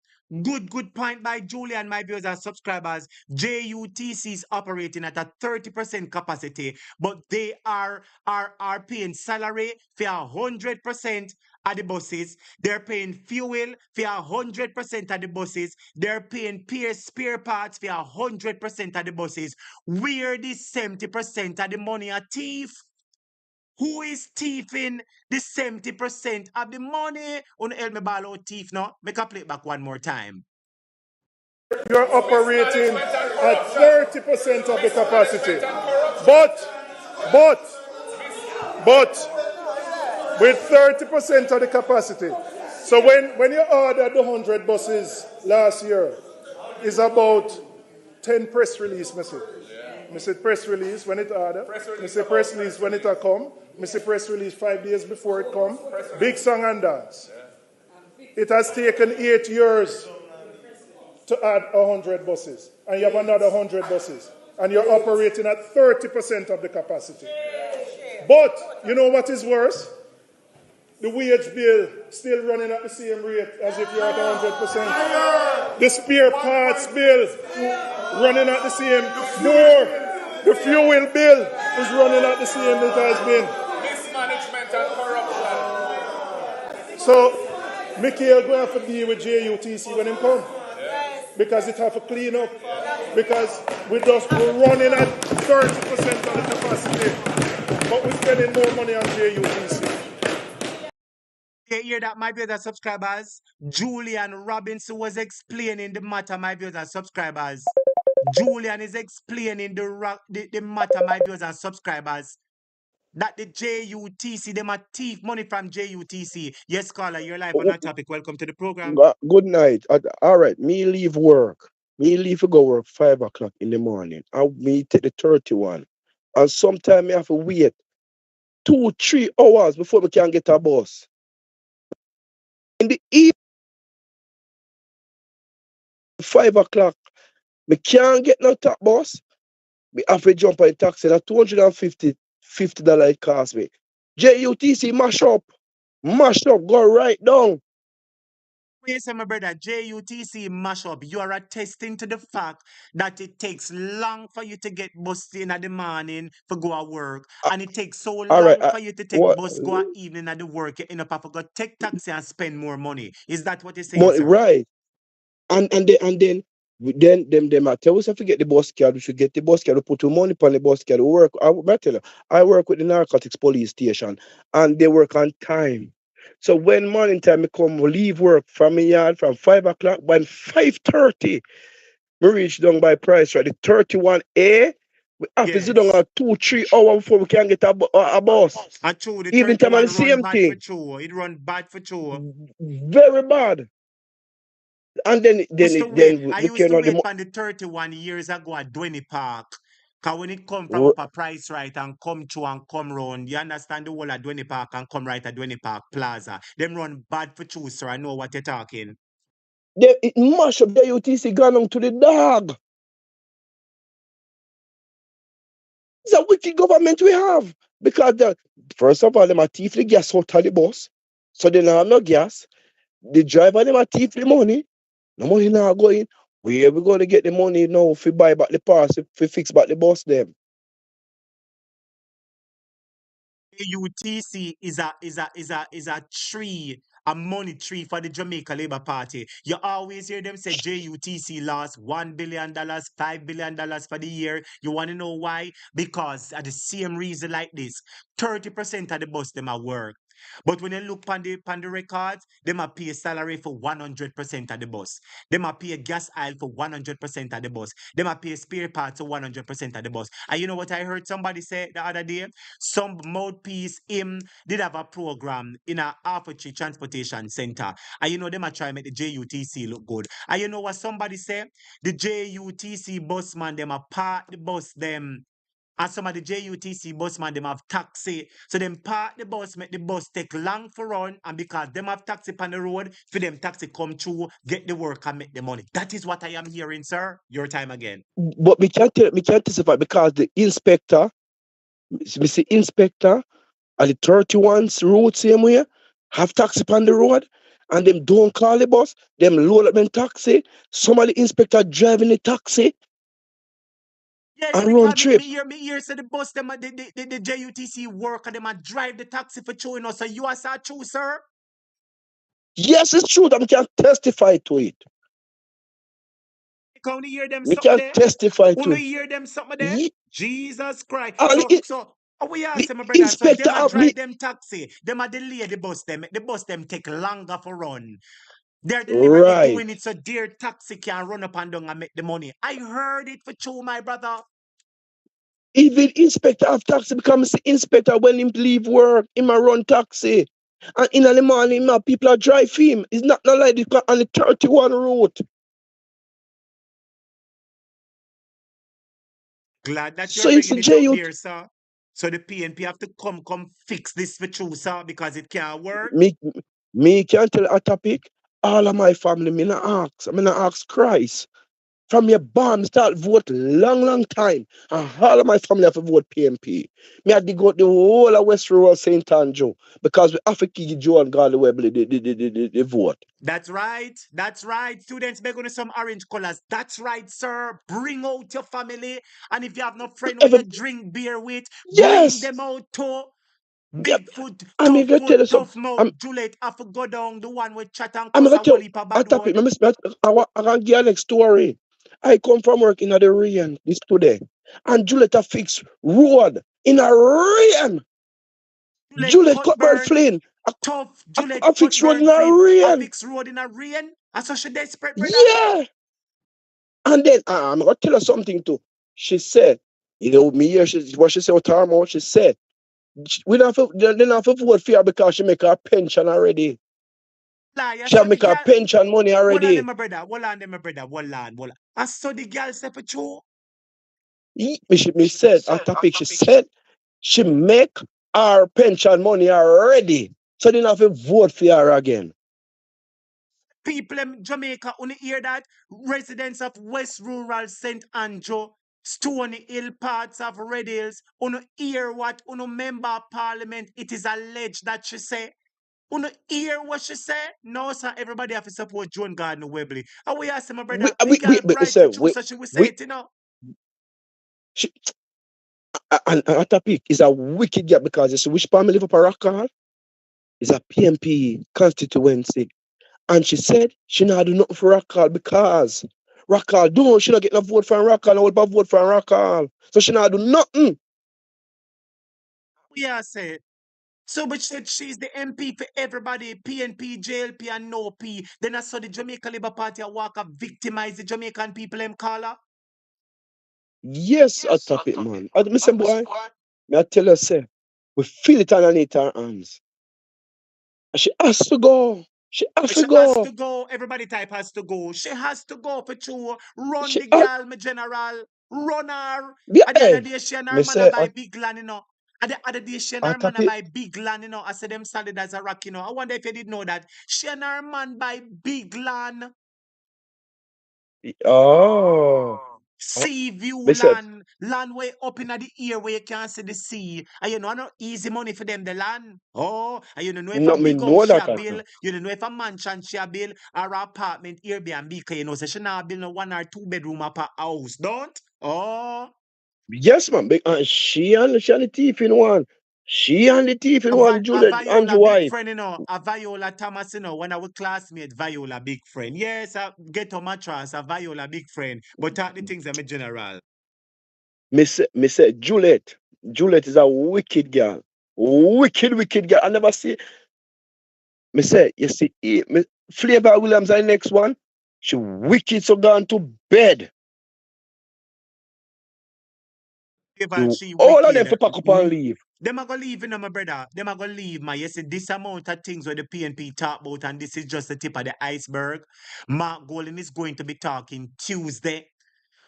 Good point by Julian, my viewers and subscribers. JUTC is operating at a 30% capacity, but they are paying salary for 100% of the buses. They're paying fuel for 100% of the buses. They're paying spare parts for 100% of the buses. Where the 70% of the money are thief? Who is thieving the 70% of the money? On help me ball out thief now. Make a play back one more time. You're operating at 30% of the capacity. But with 30% of the capacity. So when you ordered the 100 buses last year, it's about 10 press release, Mr. Mr. Press release when it ordered. Mr. Press release when it come. Mr. Press release 5 days before it come. Big song and dance. It has taken 8 years to add 100 buses. And you have another 100 buses. And you're operating at 30% of the capacity. But, you know what is worse? The wage bill still running at the same rate as if you're at 100%. The spare parts bill running at the same. The fuel bill is running at the same it has been. Mismanagement and corruption. So, Michael going to have to deal with JUTC when him come. Because it have to clean up. Because we're running at 30% of the capacity. But we're spending more money on JUTC. You hear that, my viewers and subscribers? Julian Robinson was explaining the matter, my viewers and subscribers. Julian is explaining the matter, my viewers and subscribers. That the JUTC, they might thief money from JUTC. Yes, caller, you're live on that topic. Welcome to the program. Good night. All right, me leave work. Me leave to go work 5 o'clock in the morning. And me take the 31. And sometimes me have to wait 2-3 hours before we can get a bus. In the evening, 5 o'clock, we can't get no top bus. We have to jump on a taxi. That's $250 it cost me. JUTC mash up, go right down. Yes, my brother, JUTC mash up. You are attesting to the fact that it takes long for you to get bus in the morning for go to work. And it takes so long for you to take bus go at evening at the work. You end up have to go take taxi and spend more money. Is that what you're saying, sir? Right. And then them I tell us if we get the bus card, we should get the bus card, we put the money on the bus card. I tell you, I work with the narcotics police station and they work on time. So when morning time I come leave work from my yard from 5 o'clock, by 5:30, we reach down by price right. The 31A, we have to sit down Yes. at 2-3 hours before we can get a bus. And true, the Even time at the 31 run same bad for thing. true. It run bad for true. Very bad. And then I we used to cannot wait for the 31 years ago at Dwenny Park. Cause when it come from up a price right and come through and come round, you understand the whole at Dwenny Park and come right at Dwenny Park Plaza. Them run bad for true, sir. I know what you're talking. it mash up the UTC gone on to the dog. It's a wicked government we have. Because first of all, them a thief the gas out of the bus. So they don't have no gas. The driver them a thief the money. No money now going. Where we going to get the money now if we buy back the parts, if we fix back the bus them? UTC is a tree, a money tree for the Jamaica Labour Party. You always hear them say JUTC lost $1 billion, $5 billion for the year. You want to know why? Because at the same reason like this, 30% of the bus them are work. But when you look on the records, them a pay salary for 100% of the bus. Them a pay gas aisle for 100% of the bus. Them a pay spare parts for 100% of the bus. And you know what I heard somebody say the other day? Some mouthpiece him did have a program in a Tree Transportation Center. And you know them a try make the JUTC look good. And you know what somebody say? The JUTC busman them a park the bus them. And some of the JUTC busman them have taxi. So them park the bus, make the bus take long for run, and because them have taxi on the road, for them taxi come through, get the work and make the money. That is what I am hearing, sir. Your time again. But me can't testify because the inspector, Mr. Inspector, at the 31's road same way, have taxi on the road, and them don't call the bus, them load up them taxi. Some of the inspector driving the taxi Yes, and run because trip. me hear say the bus them the JUTC worker them a drive the taxi for chewing us. So you are so true, sir. Yes, it's true that we can testify to it. You can hear them We something can there. testify to Only it. hear them something there. Jesus Christ. And So we the ask my brother. So inspector them a have drive me them taxi. Them a delay the bus them. The bus them take longer for run. They're deliberately right. doing it so their taxi can run up and down and make the money. I heard it for true, my brother. Even inspector of taxi becomes the inspector when him leave work, him a run taxi. And in the morning, my people are drive him. It's not like this on the 31 route. Glad that So you're it's bringing the it up JUT. there, sir. So the PNP have to come fix this for true, sir, because it can't work. Me can't tell a topic. All of my family, me not ask. I mean, not ask Christ. From your born, start vote long time. And all of my family have to vote PNP. Me had to go the whole of West Rural St. Andrew because we have to give Joe and God the vote. That's right. That's right. Students begging on some orange colors. That's right, sir. Bring out your family. And if you have no friend where you drink beer with, bring Yes. them out too. Yep. Big foot, I'm tough gonna tell you foot, something. tough mouth, Juliet have to go down the one with chat and I'm cause gonna a tell whole you heap of a bad topic. word. I can give you next story. I come from work in the rain this today, and Juliet fix road in a rain. Juliet Cuthbert Cuthbert, Flynn, tough I Juliet fix road Cuthbert in a Flynn, I rain. fix road in a rain. And so she desperate, brother. Yeah. And then I'm gonna tell her something too. She said, you know, me here, what she said with her mouth, she said, we don't have to vote for her because she make her pension already. Lie, She have make her pension money hold on, already. them, my brother. Hold on. I saw the girl say for true. Me said, a topic, she said, she make her pension money already. So they don't have to vote for her again. People in Jamaica, only hear that residents of West Rural St. Andrew, Stony Hill, parts of Red Hills, only hear what only member of parliament, it is alleged that she say. Only hear what she say? No, sir, everybody have to support Joan Gardner Webley. And we ask my brother, the girl bright for true, so she will say it, you know. And a topic is a wicked gap because you see which family live up a Rockall is a PNP constituency. And she said she not do nothing for Rockall because Rockall don't, she not get no vote from Rockall, no vote from Rockall. So she not do nothing. We are say So, but she's the MP for everybody, PNP, JLP, and no P. Then I saw the Jamaica Labour Party walk up, victimize the Jamaican people, caller. Yes, I tap it, man. I say, boy, I tell her, say, we feel it underneath her hands. And she has to go. She has She to has go. to go. Everybody type has to go. She has to go for true. Run She the has, girl, my general. Run her. yeah, And the other hey. day, she and her Me man a say, buy big land, And the other day, she and I her man tap a it. buy big land, I said them solid as a rock, I wonder if you did know that. She and her man buy big land. Oh. Sea view Me say, land way up in the air where you can't see the sea. And I know easy money for them, the land. Oh, and you don't know if a no, me big house know she that. a build, you don't know if a mansion she a build, or a apartment Airbnb, because so she not build no 1 or 2 bedroom up a house, don't? Oh. Yes, man. She and the thief in one. She and the thief in one, A Juliet, Viola Andrew big wife. friend, a Viola Thomas, when our classmate Viola big friend. Yes, a ghetto mattress, a Viola big friend. But talk the things I'm a general. Me say, Juliet is a wicked girl. Wicked girl. I never see. Me say, you see, Flavor Williams, the next one. She wicked, so gone to bed. She All of them wicked. for pack up and leave. Them a go leave, my brother. Them a go leave, man. You see, this amount of things where the PNP talk about, and this is just the tip of the iceberg. Mark Golden is going to be talking Tuesday.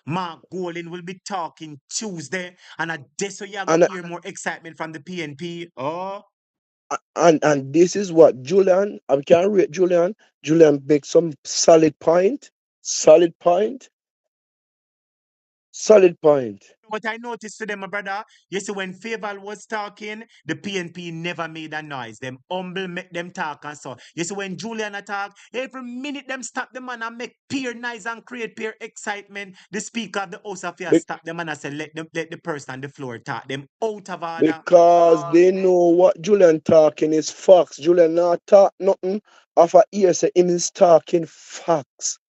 Mark Golden will be talking Tuesday. And I guess so you're going And to hear more excitement from the PNP. Oh. and this is what Julian, I can rate Julian. Julian make some solid point. What I noticed to them, my brother, you see, when Faval was talking, the PNP never made a noise. Them humble, make them talk and so. You see, when Julian attack, every minute them stop the man and make peer noise and create peer excitement. The speaker of the House of Affairs Be- stop them and I say, let the person on the floor talk. Them out of order. because they know what Julian talking is facts. Julian not talk nothing of a ear say him is talking facts.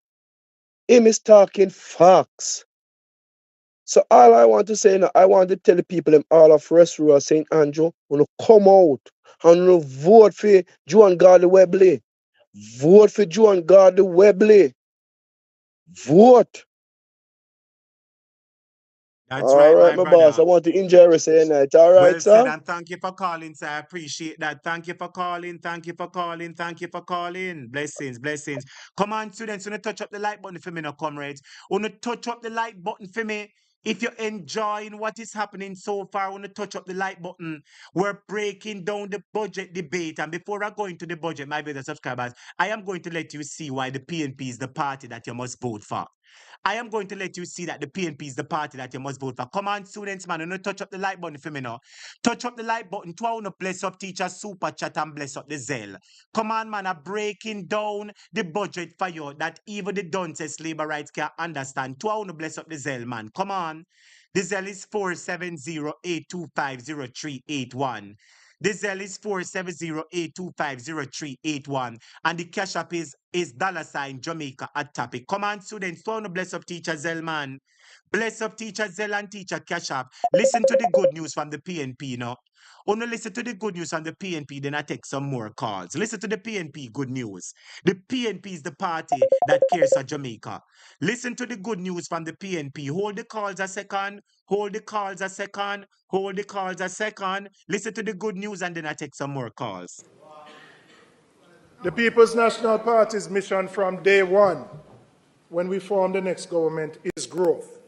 So all I want to say now, I want to tell the people in all of Restroom St. Andrew, when you come out and you vote for Joan Gardner Webley. Vote for Joan Gardner Webley. Vote. That's All right, right, my my boss. I brother. want to enjoy the say night. All right, Well said, sir? and thank you for calling, sir. I appreciate that. Thank you for calling. Thank you for calling. Thank you for calling. Blessings, blessings. Come on, students, wanna touch up the like button for me now, comrades. Wanna touch up the like button for me. If you're enjoying what is happening so far, wanna touch up the like button. We're breaking down the budget debate. And before I go into the budget, my brother subscribers, I am going to let you see why the PNP is the party that you must vote for. I am going to let you see that the PNP is the party that you must vote for. Come on, students, man. You know, touch up the like button for me now. Touch up the like button. To want to bless up teacher super chat and bless up the Zell. Come on, man. I'm breaking down the budget for you that even the dunces labor rights can understand. To want to bless up the Zell, man. Come on. The Zell is 470-825-0381. The Zell is 470-825-0381. And the cash app is $ Jamaica at topic. Come on, students, to bless up teacher Zellman. Bless up teacher Zell and teacher Cash App. Listen to the good news from the PNP now. Only listen to the good news from the PNP, then I take some more calls. Listen to the PNP good news. The PNP is the party that cares for Jamaica. Listen to the good news from the PNP. Hold the calls a second. Hold the calls a second. Hold the calls a second. Listen to the good news and then I take some more calls. The People's National Party's mission from day one, when we form the next government, is growth.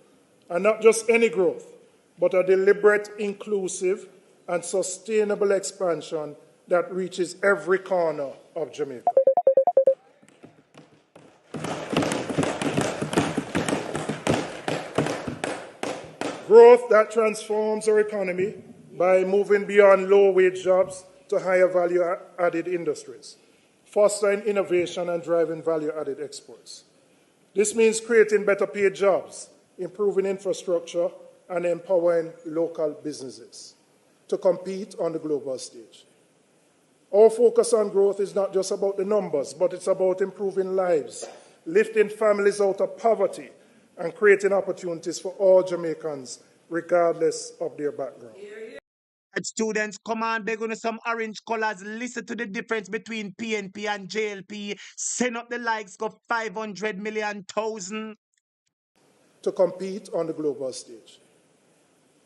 And not just any growth, but a deliberate, inclusive, and sustainable expansion that reaches every corner of Jamaica. Growth that transforms our economy by moving beyond low-wage jobs to higher value-added industries, fostering innovation and driving value-added exports. This means creating better-paid jobs, improving infrastructure, and empowering local businesses to compete on the global stage. Our focus on growth is not just about the numbers, but it's about improving lives, lifting families out of poverty, and creating opportunities for all Jamaicans, regardless of their background. Students, come on, they're gonna some orange colors. Listen to the difference between PNP and JLP. Send up the likes of 500 million thousand. To compete on the global stage.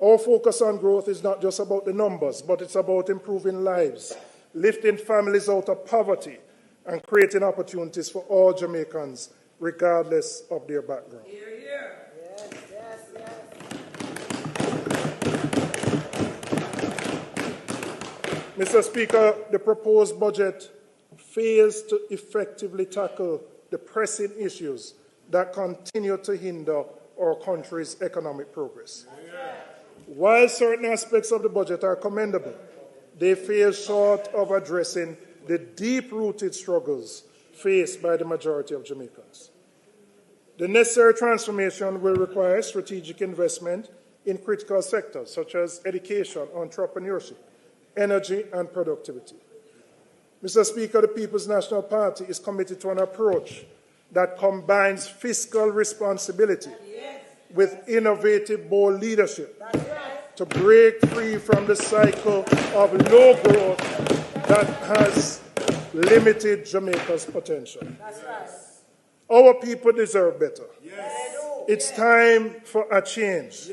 Our focus on growth is not just about the numbers, but it's about improving lives, lifting families out of poverty, and creating opportunities for all Jamaicans, regardless of their background. Hear, hear. Yes. Mr. Speaker, the proposed budget fails to effectively tackle the pressing issues that continue to hinder our country's economic progress. While certain aspects of the budget are commendable, they fail short of addressing the deep-rooted struggles faced by the majority of Jamaicans. The necessary transformation will require strategic investment in critical sectors such as education, entrepreneurship, energy, and productivity. Mr. Speaker, the People's National Party is committed to an approach that combines fiscal responsibility with innovative, bold leadership to break free from the cycle of low growth that has limited Jamaica's potential. Our people deserve better. It's time for a change.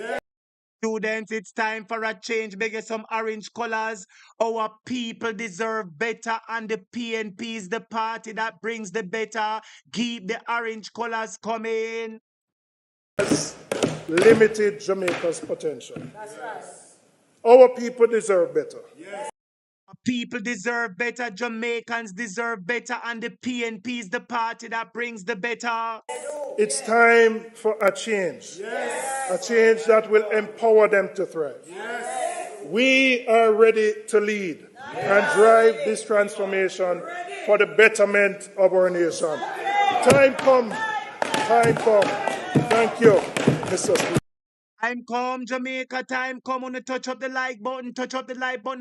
Students, it's time for a change. Beg some orange colors. Our people deserve better, and the PNP is the party that brings the better. Keep the orange colors coming. Limited Jamaica's potential. Our people deserve better. People deserve better, Jamaicans deserve better, and the PNP is the party that brings the better. It's time for a change. A change that will empower them to thrive. We are ready to lead and drive this transformation for the betterment of our nation. Time come. Time come. Thank you, Mr. Speaker. Time come, Jamaica, time come. On to touch up the like button,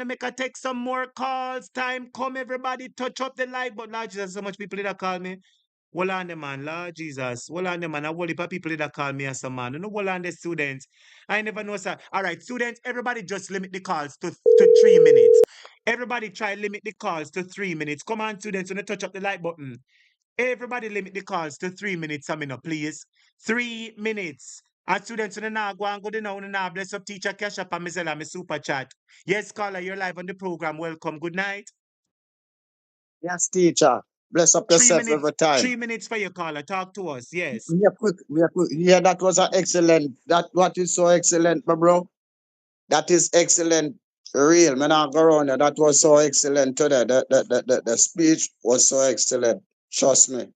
and make a take some more calls. Time come, everybody, touch up the like button. Lord Jesus, so much people that call me. Hold on the man, Lord Jesus. Hold on the man. I whole heap of people that call me as a man. You know, hold on the students. I never know, sir. All right, students, everybody just limit the calls to 3 minutes. Everybody try limit the calls to 3 minutes. Come on, students, when you touch up the like button. Everybody limit the calls to 3 minutes, please. 3 minutes. And students, when now go and go now, now bless up teacher cash up and me super chat. Yes, caller, you're live on the program. Welcome. Good night. Yes, teacher. Bless up 3 yourself minutes. every time. 3 minutes for your caller. Talk to us. Yes. Yeah, that was an excellent. That what is so excellent, my bro. That is excellent. Real, man. I go around there. That was so excellent today. The speech was so excellent. Trust me.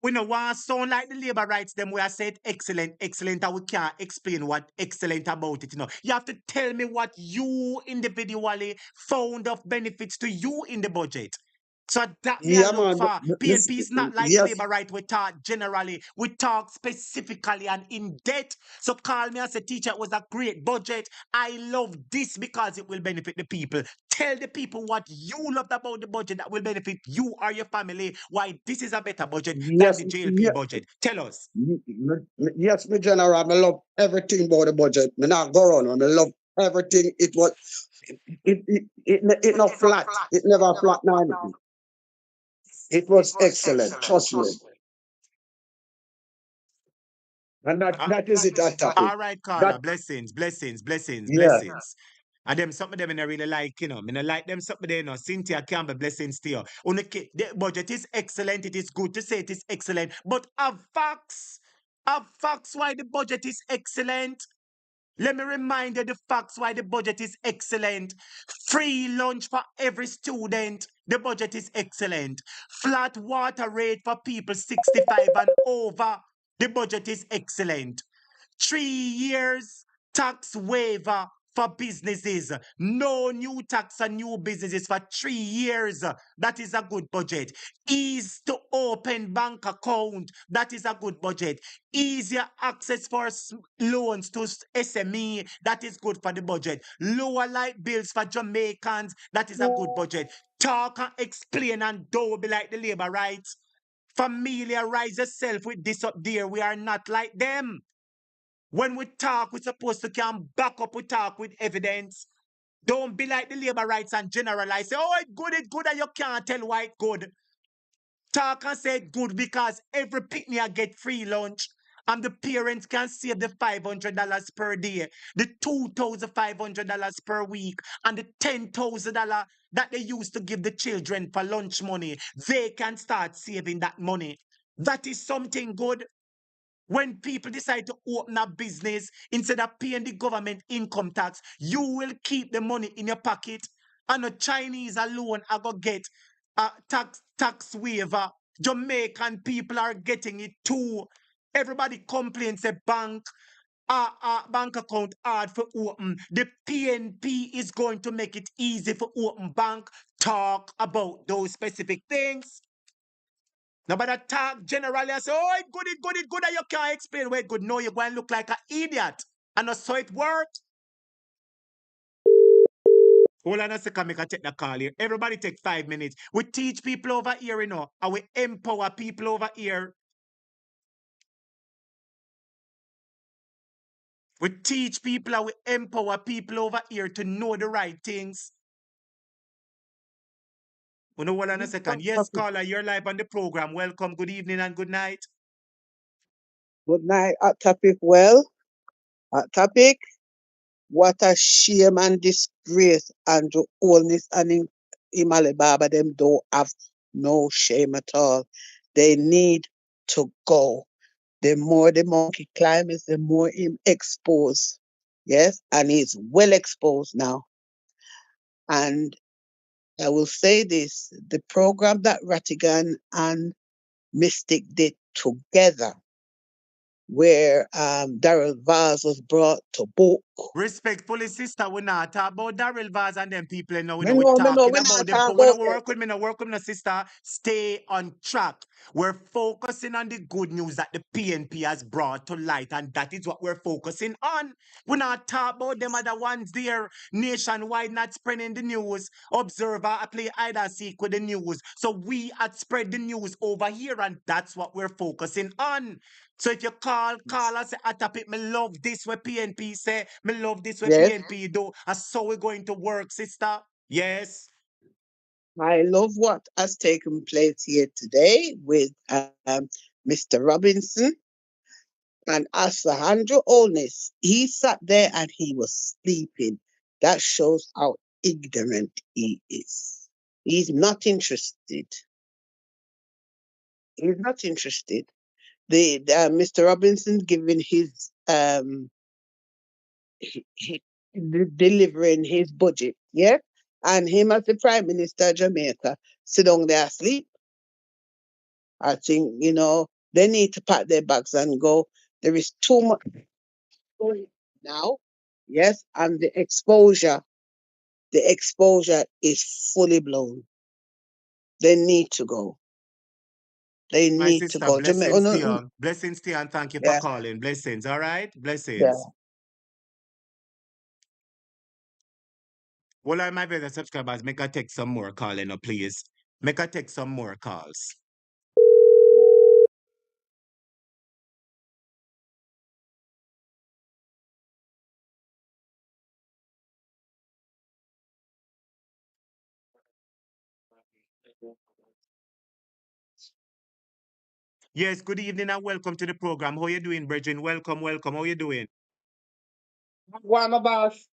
We know want sound like the labor rights them where I said excellent, excellent, and we can't explain what excellent about it, You have to tell me what you individually found of benefits to you in the budget. So that me I Yeah, look man. for. This, PNP is not like the yes, labor right. We talk generally. We talk specifically and in depth. So call me as a teacher. It was a great budget. I love this because it will benefit the people. Tell the people what you loved about the budget that will benefit you or your family. Why this is a better budget than yes, the JLP budget. Tell us. yes, me general. I love everything about the budget. Me not go around. I love everything. It was. It not flat. It never flat. Anything. It was excellent. Trust me. And that is it. That topic. All right, Carla. That Blessings, blessings, blessings, yeah. blessings. And them some of them I really like, I like them some of them, Cynthia Campbell, blessings to you. The budget is excellent. It is good to say it is excellent. But a facts why the budget is excellent. Let me remind you the facts why the budget is excellent. Free lunch for every student. The budget is excellent. Flat water rate for people 65 and over. The budget is excellent. 3 years tax waiver for businesses. No new tax and new businesses for 3 years. That is a good budget. Ease to open bank account. That is a good budget. Easier access for loans to SME. That is good for the budget. Lower light bills for Jamaicans. That is a good budget. Talk and explain and don't be like the labor rights. Familiarize yourself with this up there. We are not like them. When we talk, we're supposed to can back up we talk with evidence. Don't be like the labor rights and generalize. Say, oh, it's good, and you can't tell why it's good. Talk and say it's good because every picnic get free lunch. And the parents can save the $500 per day, the $2,500 per week, and the $10,000 that they used to give the children for lunch money. They can start saving that money. That is something good. When people decide to open a business, instead of paying the government income tax, you will keep the money in your pocket. And the Chinese alone are going to get a tax waiver. Jamaican people are getting it too. Everybody complains a bank account hard for open. The PNP is going to make it easy for open bank. Talk about those specific things. Nobody talk generally and say, oh, it's good, and you can't explain where it's good. No, you're going to look like an idiot. And so it worked. Hold on a second, make I take the call here. Everybody take 5 minutes. We teach people over here, you know, and we empower people over here. We teach people and we empower people over here to know the right things. We know hold on a second. Yes, caller, you're live on the program. Welcome, good evening, and good night. Good night. Hot topic. Well, hot topic. What a shame and disgrace. Andrew Holness and Imale Baba, them don't have no shame at all. They need to go. The more the monkey climbs, the more him exposed. Yes, and he's well exposed now. And I will say this, the program that Rattigan and Mystic did together, where Daryl Vaz was brought to book. Respectfully, sister, we not talk about Daryl Vaz and them people. No, we Me know we're know, talking we about not the talk we about don't work with me, no work with me, sister. Stay on track. We're focusing on the good news that the PNP has brought to light, and that is what we're focusing on. We're not talk about them other ones there nationwide not spreading the news. Observer, I play hide and seek with the news. So we had spread the news over here, and that's what we're focusing on. So if you call and say, Atapit, me love this where PNP say, me love this where Yes, PNP do, and so we're going to work, sister. Yes. I love what has taken place here today with Mr. Robinson and Alejandro Holness. He sat there and he was sleeping. That shows how ignorant he is. He's not interested. He's not interested. The Mr. Robinson giving his delivering his budget, yeah, and him as the Prime Minister of Jamaica sit down there asleep. I think they need to pack their bags and go. There is too much going now, yes, and the exposure is fully blown. They need to go. They My need to sister, go. Jamaica, blessings to you. Blessings to you, and thank you for yeah, calling. Blessings, all right? yeah. Blessings. Well, my brother subscribers, make I take some more calling, please. Make I take some more calls. Yes, good evening and welcome to the program. How you doing, Bridget? Welcome, welcome. How you doing? Why my boss?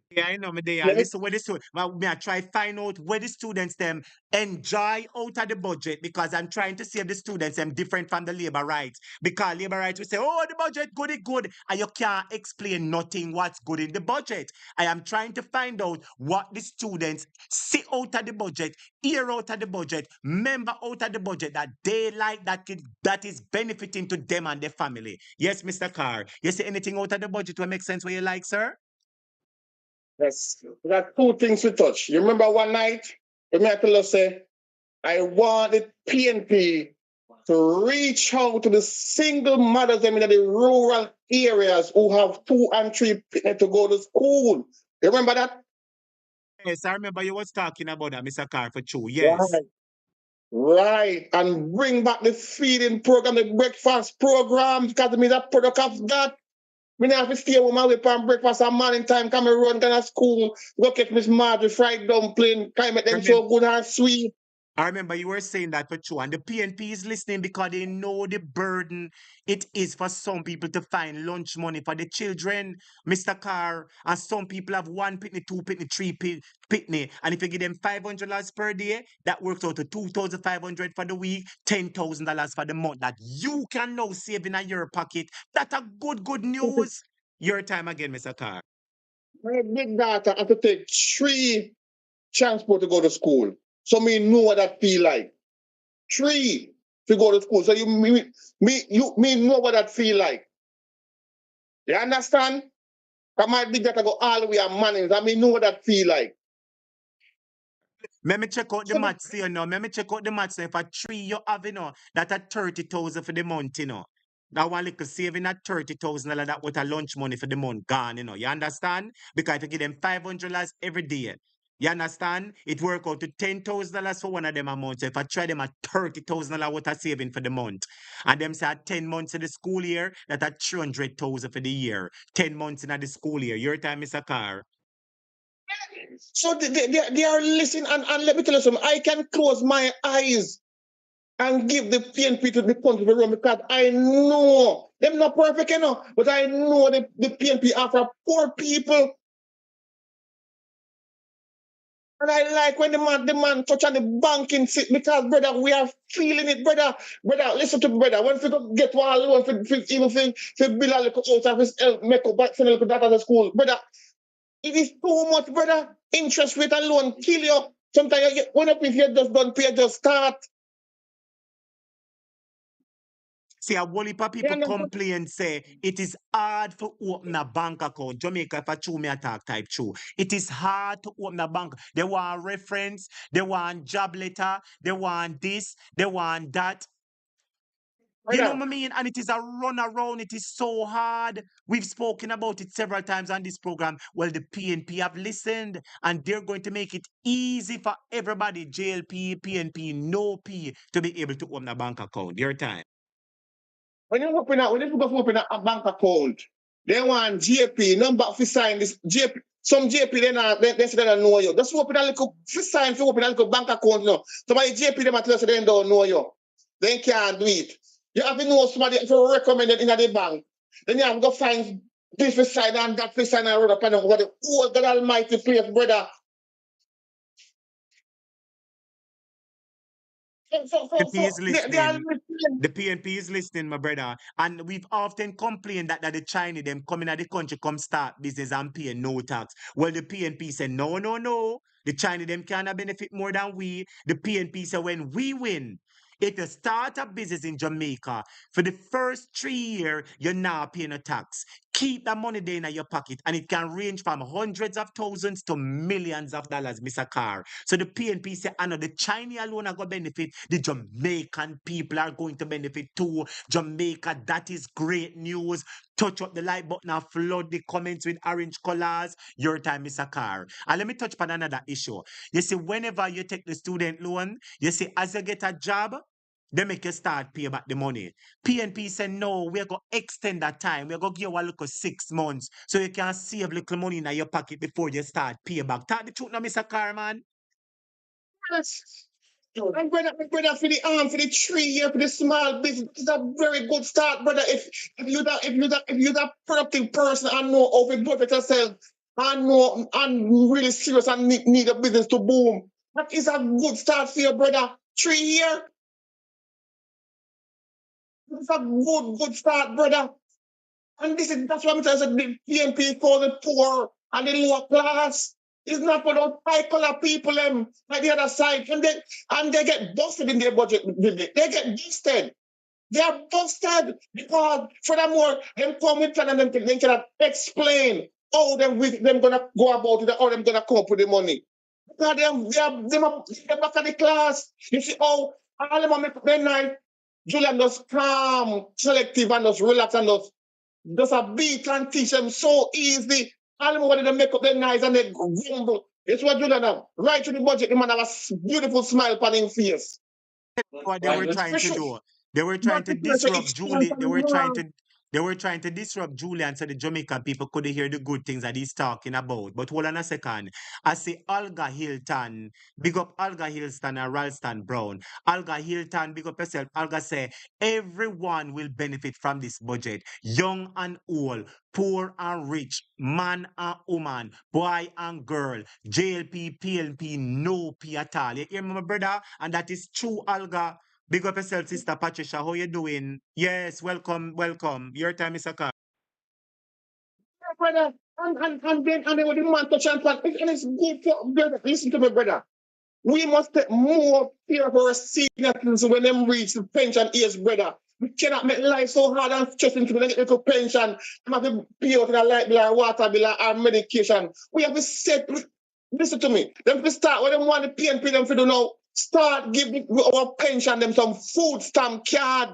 Yeah, I know me there. Yes. Listen, where the students, me I try find out where the students them enjoy out of the budget because I'm trying to save the students them different from the labor rights. Because labor rights will say, oh, the budget good, it good, and you can't explain nothing what's good in the budget. I am trying to find out what the students see out of the budget, hear out of the budget, member out of the budget that they like that is benefiting to them and their family. Yes, Mr. Carr. You see anything out of the budget will make sense where you like, sir? Yes. We got two things to touch. You remember one night, the me tell us say, I want the PNP to reach out to the single mothers in the rural areas who have 2 and 3 to go to school. You remember that? Yes, I remember you was talking about that, Mr. Carr, for true. Yes. Right. Right. And bring back the feeding program, the breakfast program, because me that product of that. Me have to stay home and wait for breakfast and morning time, come and run to school, go catch Miss Marjorie fried dumpling, kind make them so good and sweet. I remember you were saying that for true, and the PNP is listening because they know the burden it is for some people to find lunch money for the children, Mr. Carr. And some people have 1 pitney, 2 pitney, 3 pitney. And if you give them $500 per day, that works out to $2,500 for the week, $10,000 for the month that you can now save in your pocket. That's a good news. Your time again, Mr. Carr. My big daughter have to take 3 transport to go to school. So me know what that feel like. 3 to go to school. So you me know what that feel like. You understand? Because my big daughter go all the way and manage. I mean know what that feel like. Let me check out the maths here now. Let me check out the maths now. If a 3 you have, that at 30,000 for the month, That one little saving at $30,000, that what a lunch money for the month gone, You understand? Because if you give them $500 every day, you understand? It work out to $10,000 for one of them a month. So if I try them at $30,000 what a saving for the month. And them say at 10 months of the school year, that at 300,000 for the year. 10 months in the school year. Your time, Mr. Carr. So they are listening, and let me tell you something. I can close my eyes and give the PNP to the country for run because I know them not perfect, but I know the PNP are for poor people. And I like when the man touch on the banking seat because, brother, we are feeling it, brother. Brother, listen to me, brother. When we get one loan, even for build a little house and for make up back, send a little data to school, brother. It is too much, brother. Interest rate alone kill you. Sometimes you get one up if you just don't pay, just start. See, a whole heap of people complain, say, it is hard to open a bank account. Jamaica, if I chew me attack type true. It is hard to open a bank. They want reference, they want job letter, they want this, they want that. You know what I mean? And it is a run around. It is so hard. We've spoken about it several times on this program. Well, the PNP have listened and they're going to make it easy for everybody, JLP, PNP, no P, to be able to open a bank account. Your time. When you open a bank account, they want JP number to sign this JP. Some JP they say they don't know you. Just open a little sign to open a little bank account. No, somebody JP them at they don't know you. They can't do it. You have to know somebody to recommend it in the bank. Then you have to go find this for sign and that for sign and road up and over the whole God Almighty place, brother. The PNP is listening. The PNP is listening, my brother. And we've often complained that the Chinese, them coming out the country, come start business and pay no tax. Well, the PNP said, no. The Chinese, them cannot benefit more than we. The PNP said, when we win, if you start a business in Jamaica, for the first 3 years, you're not paying a tax. Keep that money there in your pocket, and it can range from hundreds of thousands to millions of dollars, Mr. Carr. So the PNP say, I know the Chinese alone are going to benefit. The Jamaican people are going to benefit too. Jamaica, that is great news. Touch up the like button and flood the comments with orange colors. Your time, Mr. Carr. And let me touch upon another issue. You see, whenever you take the student loan, you see, as you get a job, they make you start pay back the money. PNP said, no, we're going to extend that time. We're going to give you a look of 6 months so you can save little money in your pocket before you start pay back. Tell the truth now, Mr. Carman. Yes. And brother, for the 3 year for the small business, it's a very good start, brother. If you're that productive person and know how to budget yourself and know and really serious and need a business to boom, that is a good start for you, brother. 3 year. It's a good start, brother. And that's what I'm saying. The PNP for the poor and the lower class. It's not for those high color people like the other side. And they get busted in their budget. They get busted. They are busted because furthermore, them come with plan and they cannot explain how them gonna go about it, how them gonna come up with the money. Because they're back at the class. You see how all them make up their night. Julian just calm, selective, and just relax and just a beat and teach them so easy. All them want to make up their nights and they grumble. It's what Julian have. Right to the budget, the man have a beautiful smile on his face. What they were trying to do. They were trying to disrupt Julie. They were trying to They were trying to disrupt Julian so the Jamaican people couldn't hear the good things that he's talking about. But hold on a second. I say Olga Hilton, big up Olga Hilton and Ralston Brown. Olga Hilton, big up yourself. Olga say, everyone will benefit from this budget. Young and old, poor and rich, man and woman, boy and girl, JLP, PLP, no P at all. You hear me, my brother? And that is true, Olga. Big up yourself, Sister Patricia. How you doing? Yes, welcome, welcome. Your time, Mr. Carr. Brother, and then with the man touch and plan, and it's good for brother. Listen to me, brother. We must take more care of our senior citizens when them reach the pension age, brother. We cannot make life so hard and stressing to get little pension. We have to pay out the light bill, our water bill, our medication. We have to set. Listen to me. Them to start when them want the PNP them to do now. Start giving our pension them some food stamp card.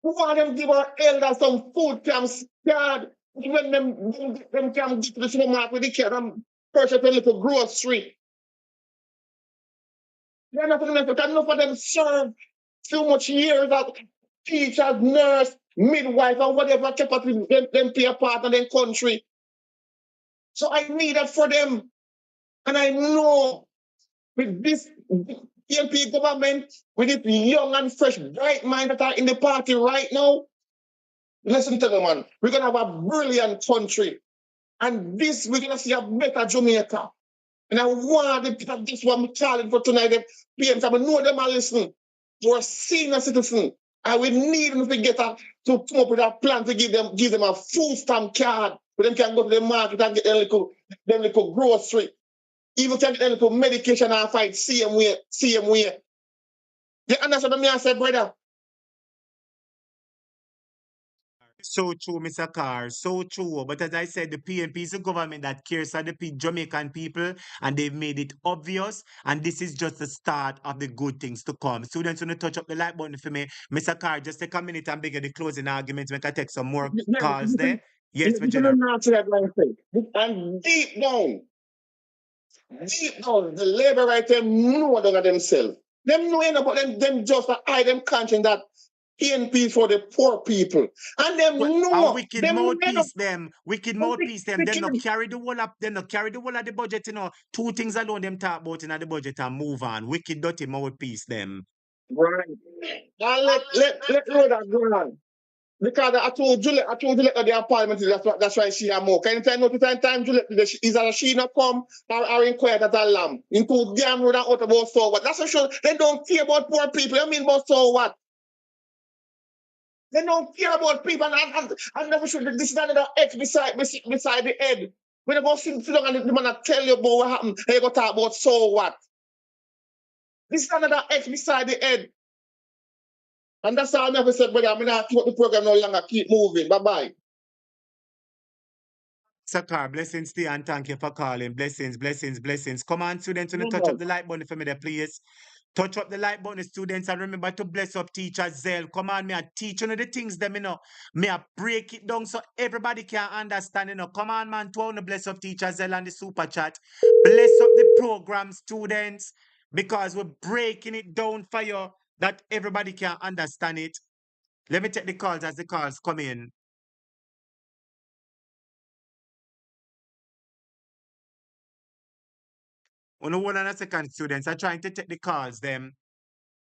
We want them give our elders some food stamp card. When them can get to the supermarket with the kid and purchase a little grocery. They're not enough of them serve too much years as teachers, nurse, midwife, and whatever capacity them play a part of their country. So I need that for them. And I know with this PNP government, with this young and fresh, bright mind that are in the party right now, listen to them, man. We're going to have a brilliant country. And this, we're going to see a better Jamaica. And I want that this one I'm calling for tonight. The PMs, I know them are listening. We're senior citizens. And we need them to to come up with a plan to give them a food stamp card. Where them can go to the market and get them little grocery. Even can get them little medication and fight same way. You understand what I say, brother? So true, Mr. Carr. So true. But as I said, the PNP is a government that cares for the Jamaican people, and they've made it obvious. And this is just the start of the good things to come. Students, want to touch up the like button for me. Mr. Carr, just take a minute and begin the closing arguments. Make I take some more calls there. Yes, my general. And deep down, the labor right them know about themselves. Them know about them just hide them conscience that PNP for the poor people. And them know. A wicked mouthpiece them. Wicked mouthpiece them. They not carry the whole up. They not carry the whole of the budget, you know. Two things alone them talk about in the budget and move on. Wicked dirty mouthpiece them. Right. And let Rhoda go on. Because I told Juliet at the appointment, that's why she am more. Can you tell me time Juliet is that she not come or inquire at a lamb? Into damn road and out about so what? That's for sure. They don't care about poor people. I mean about so what? They don't care about people and never should this is another X beside the head. When you go sit down and the man tell you about what happened, and you go talk about so what? This is another X beside the head. And that's all I never said, brother. I'm not keep the program no longer. Keep moving. Bye-bye. Sakar, blessings to you and thank you for calling. Blessings, blessings, blessings. Come on, students, to touch up the like button for me there, please. Touch up the like button, students, and remember to bless up teacher Zell. Come on, me I teach you know the things them, you know. Me I break it down so everybody can understand, you know. Come on, man, to all the bless up teacher Zell and the super chat. Bless up the program, students, because we're breaking it down for you that everybody can understand it. Let me take the calls as the calls come in. Hold on a second, students. I'm trying to take the calls, them.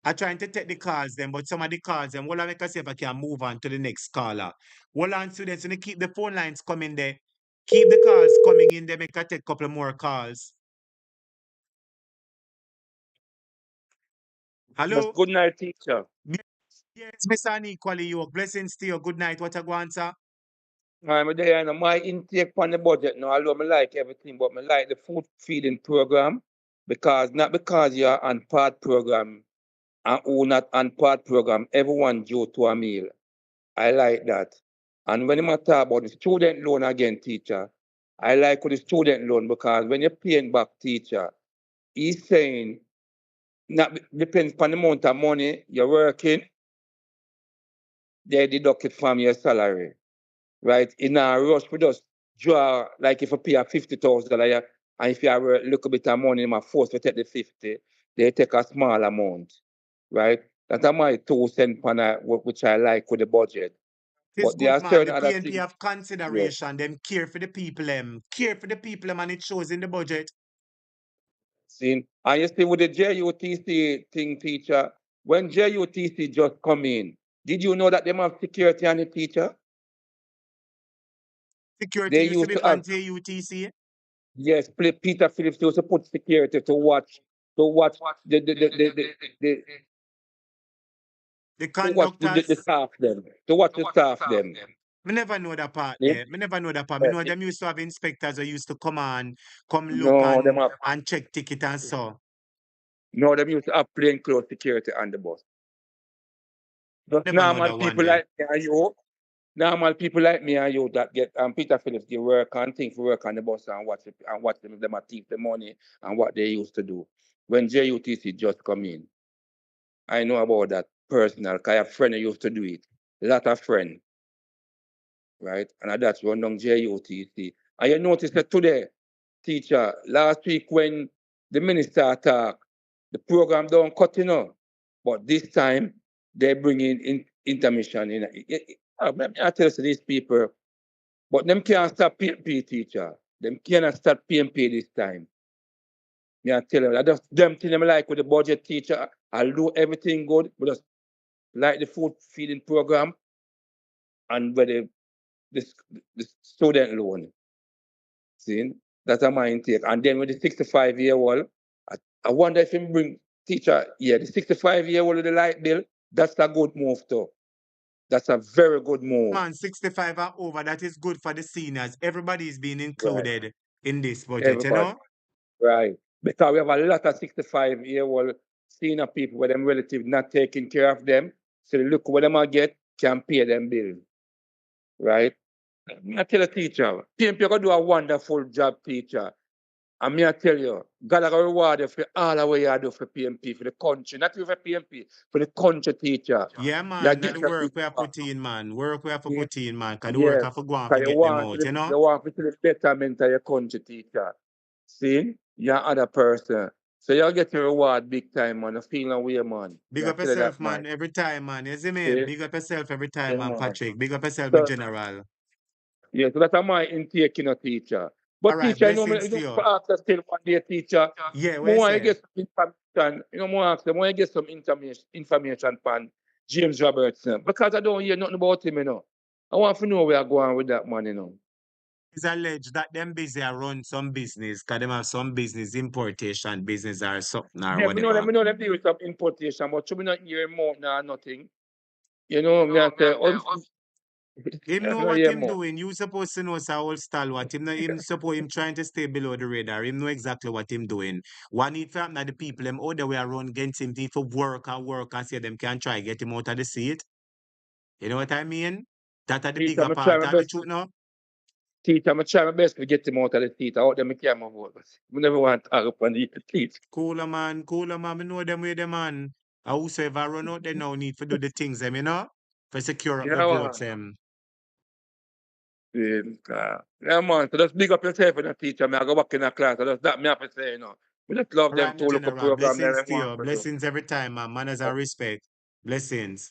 I'm trying to take the calls, them, but some of the calls, them, hold on, make us see if I can move on to the next caller. Hold on, students, and keep the phone lines coming there. Keep the calls coming in there, make I take a couple more calls. Hello? Good night, teacher. Yes, Mr. Unequally Yoke. Blessings to you. Good night. What a go answer? I'm there, and my intake on the budget now, although I like everything, but I like the food feeding program not because you're on part program and who not on part program, everyone due to a meal. I like that. And when you talk about the student loan again, teacher, I like the student loan because when you're paying back teacher, he's saying, not depends on the amount of money you're working, they deduct it from your salary. Right? In a rush, we just draw, like if you pay a $50,000, and if you have a little bit of money, I'm forced to take the 50, they take a small amount, right? That's my 2 cents pan which I like with the budget. It's But there good, are man. The certain other PNP things. have Yeah. consideration. Them care for the people, care for the people, and it shows in the budget. Seen. And you see with the JUTC thing, teacher, when JUTC just come in, did you know that they have security on the teacher? Security They used to used be to on have, JUTC. yes, Peter Phillips used to put security to watch the the the the, the, the The to watch the conductors. staff them, to watch the staff them. Me never know that part Yeah? there. Me never know that part. Me know them used to have inspectors who used to come on, come look No, them have and check ticket and so. no, them used to have plain clothes security on the bus. Just Never know normal that one people there. like me and you, normal people like me and you that get Peter Phillips give work and things for work on the bus and watch them if them a thief the money and what they used to do. When JUTC just come in, I know about that personal, because I have friend who used to do it. Lot of friend, right? And that's run down JUTC. And you notice that today, teacher, last week when the minister attacked, the program don't cut, But this time they bring in intermission in. I tell you these people, but them can't stop PMP, teacher. Them cannot stop PMP this time. Me I tell them, I just them thing them like with the budget, teacher. I'll do everything good, but just like the food feeding program and where the, the student loan. See, that's a my intake. And then with the 65-year-old, I wonder if him bring teacher, yeah, the 65-year-old with the light bill, that's a good move too. That's a very good move. Man, 65 and over, that is good for the seniors. Everybody is being Right. included in this budget, Everybody. Right. Because we have a lot of 65-year-old senior people where them relatives not taking care of them. So they look what them I get, can pay them bill. Right? I tell a teacher, PMP gonna do a wonderful job, teacher. And me I tell you, God gonna reward you for all the way you do for PMP, for the country, not even for PMP, for the country, teacher. Yeah, You man, that get the a work big we have part. put in, man. Work we have to Yeah. put in, man. Because the work Yes. have to go on Because to get them out, you want to see the betterment of your country, teacher. See? You're other person. So you'll get your reward big time, man. You feel no way, man. Big I up tell you yourself, that, man. man, every time, man. You see me? See? Big up yourself every time, Yeah, man, man. Patrick. Big up yourself, my So, general. yeah, so that's my intake, teacher. All But right, teacher, you blessings to don't you. ask us still one day, teacher. Yeah, what you More I say? get some information, more ask them, more I get some information from James Robertson. Because I don't hear nothing about him, I want to know where I go on with that man. It's alleged that them busy are run some business, because them have some business, importation business or something or Yeah, whatever. me know them deal with some importation, but you me not hear more now, nothing. Me I say, Him me know not what hear him more. doing. You supposed to know sa whole stalwart. Him suppose him trying to stay below the radar. Him know exactly what him doing. One need to happen that the people them all the way around against him to work and say them can try get him out of the seat. You know what I mean? That are the Teacher, bigger me try part my of the best. truth now. Teacher, me try my best to get him out of the seat. Out there, me can't vote. Me never want to talk up on the seat. Cooler man. We know them way the man. And whosoever run out they now need to do the things them, for secure up the Yeah, votes man. them. Yeah, man. So just big up yourself in a teacher. Me I go back in a class. So just that me have to say. We just love All them right, my two local general. program that Blessings they to want you. to do. Blessings every time, man. Manners and respect. Blessings.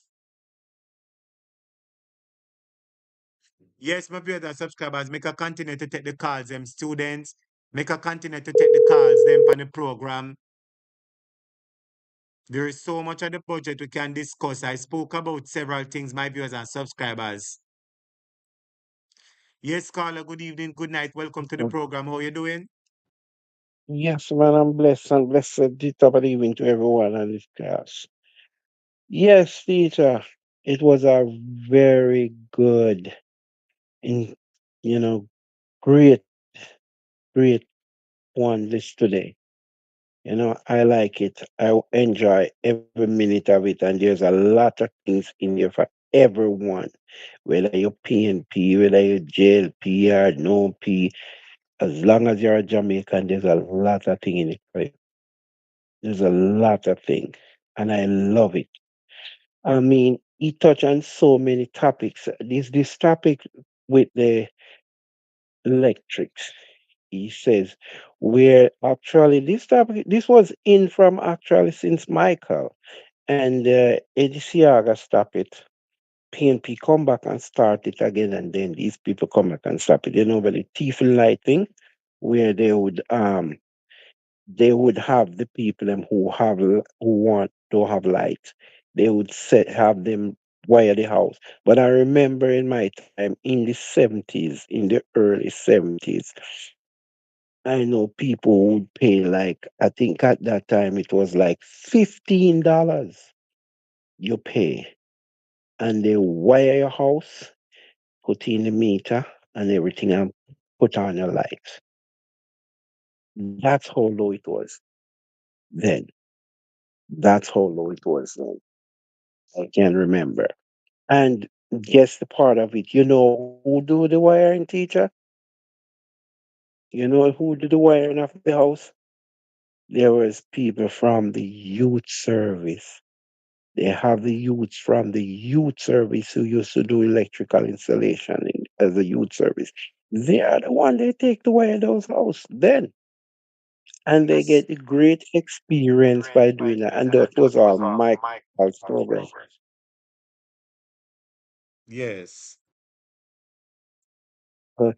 Yes, my viewers and subscribers, make a continue to take the calls, them students. Make a continue to take the calls, them on the program. There is so much of the budget we can discuss. I spoke about several things, my viewers and subscribers. Yes, caller, good evening, good night. Welcome to the program. How you doing? Yes, man, I'm blessed and blessed this top of the evening to everyone in this class. Yes, teacher, it was a very good, in, you know, great, great one this today. I like it. I enjoy every minute of it, and there's a lot of things in there for everyone, whether you're PNP, whether you're JLP or no P. As long as you're a Jamaican, there's a lot of thing in it for you. There's a lot of things, and I love it. I mean, he touched on so many topics. This topic with the electrics, he says, where actually this topic, this was in from actually since Michael. And ADCR stop it. PNP come back and start it again, and then these people come back and stop it. You know, but the thief and lighting, where they would have the people them who want to have lights. They would have them wire the house. But I remember in my time in the 70s, in the early 70s, I know people would pay like, I think at that time it was like $15 you pay, and they wire your house, put in the meter and everything, and put on your lights. That's how low it was then. That's how low it was then. I can remember. And guess the part of it, you know who do the wiring, teacher? You know who did the wiring of the house? There was people from the youth service. They have the youths from the youth service who used to do electrical installation as a youth service. They are the one they take to wire those house then. And they get a great experience by doing that. And that was all Michael's program. Yes. Uh,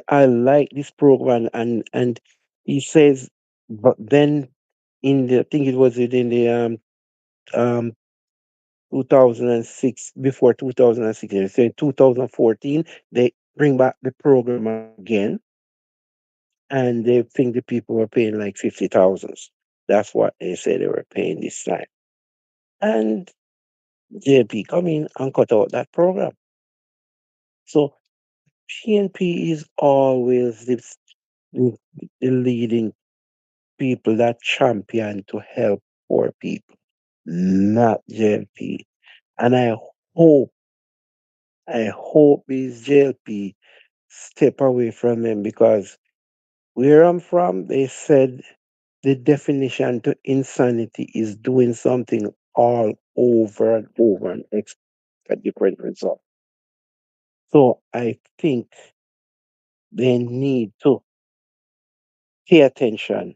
I like this program, and he says, but then in the I think it was in the um 2006, before 2006, so in 2014 they bring back the program again, and they think the people were paying like 50,000. That's what they said they were paying this time. And JP come in and cut out that program. So PNP is always the leading people that champion to help poor people, not JLP. And hope, I hope these JLP step away from them, because where I'm from, they said the definition to insanity is doing something all over and over and expect a different result. So I think they need to pay attention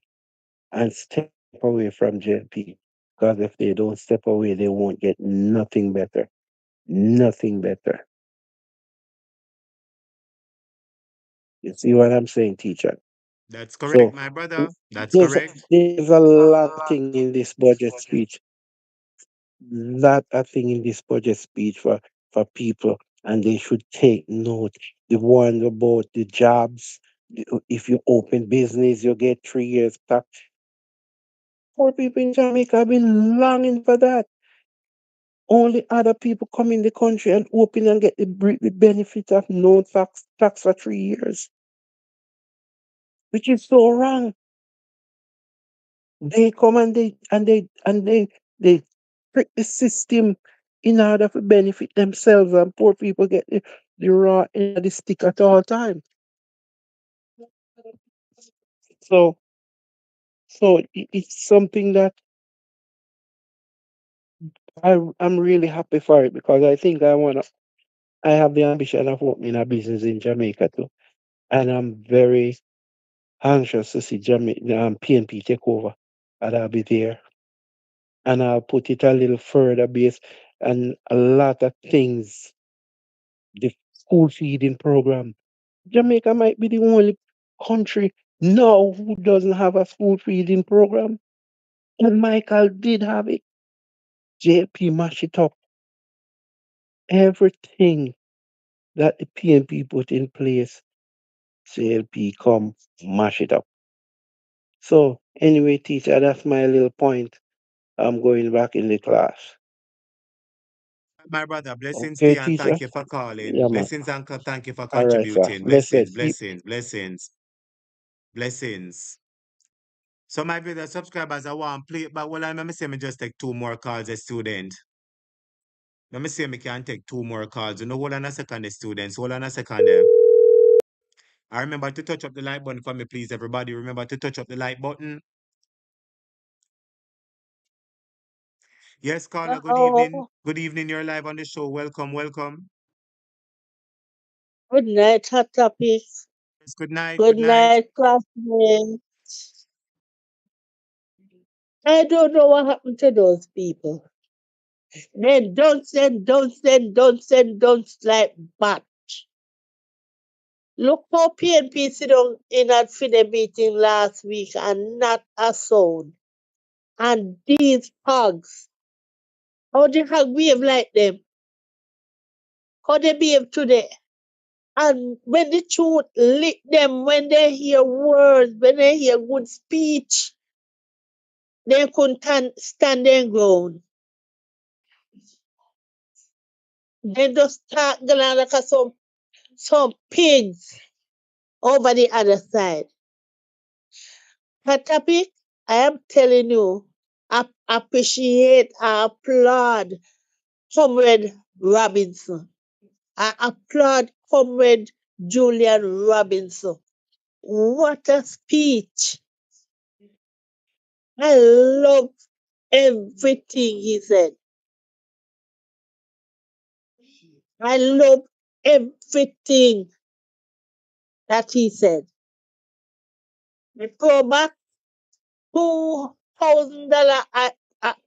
and step away from JLP. Because if they don't step away, they won't get nothing better. Nothing better. You see what I'm saying, teacher? That's correct, So my brother. That's there's correct. there's a lot of thing in this budget speech. Lot of thing in this budget speech for people, and they should take note. The one about the jobs. If you open business, you get 3 years back. Poor people in Jamaica have been longing for that. Only other people come in the country and open and get the benefit of no tax for 3 years, which is so wrong. They come and they trick the system in order to benefit themselves, and poor people get the raw end of the stick at all time. So it's something that I'm really happy for it, because I think I have the ambition of opening a business in Jamaica too. And I'm very anxious to see PNP take over. And I'll be there. And I'll put it a little further base, and a lot of things. The school feeding program. Jamaica might be the only country now who doesn't have a school feeding program. And Michael did have it. JP mash it up. Everything that the PNP put in place, JLP come mash it up. So anyway, teacher, that's my little point. I'm going back in the class. My brother, blessings to Okay, you and teacher? thank you for calling. Yeah, man. Blessings, uncle. Thank you for All right, sir. contributing. Blessed. Blessings, blessings, blessings, blessings. So my brother subscribers, I want play, but well, let me say me just take two more calls, a student. Let me say me can take two more calls. You know, hold on a second, the students. Hold on a second there. I remember to touch up the like button for me, please, everybody. Remember to touch up the like button. Yes, caller, good evening. Hello. Good evening, you're live on the show. Welcome, welcome. Good night, hot topic. Yes, good night, Good good night. night, classmate. I don't know what happened to those people. They don't send like bat. Look how PNP sit down in a FIDE meeting last week and not a sound. And these hogs, how the hog behave like them? How they behave today? And when the truth lick them, when they hear words, when they hear good speech, they couldn't stand their ground. They just start going like some pigs over the other side. That topic, I am telling you, I appreciate, I applaud Comrade Robinson. I applaud Comrade Julian Robinson. What a speech. I love everything he said. I love everything that he said. The throwback, $2,000, I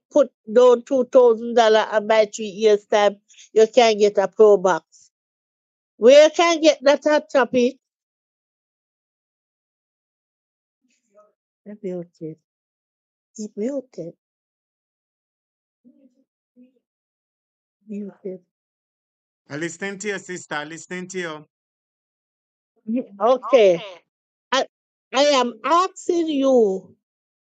put down $2,000 and by 3 years' time, you can get a pro box. Where can I get that at topic? Muted. He muted. Muted. I listening to you, sister. Listening to you. Okay. I, I am asking you,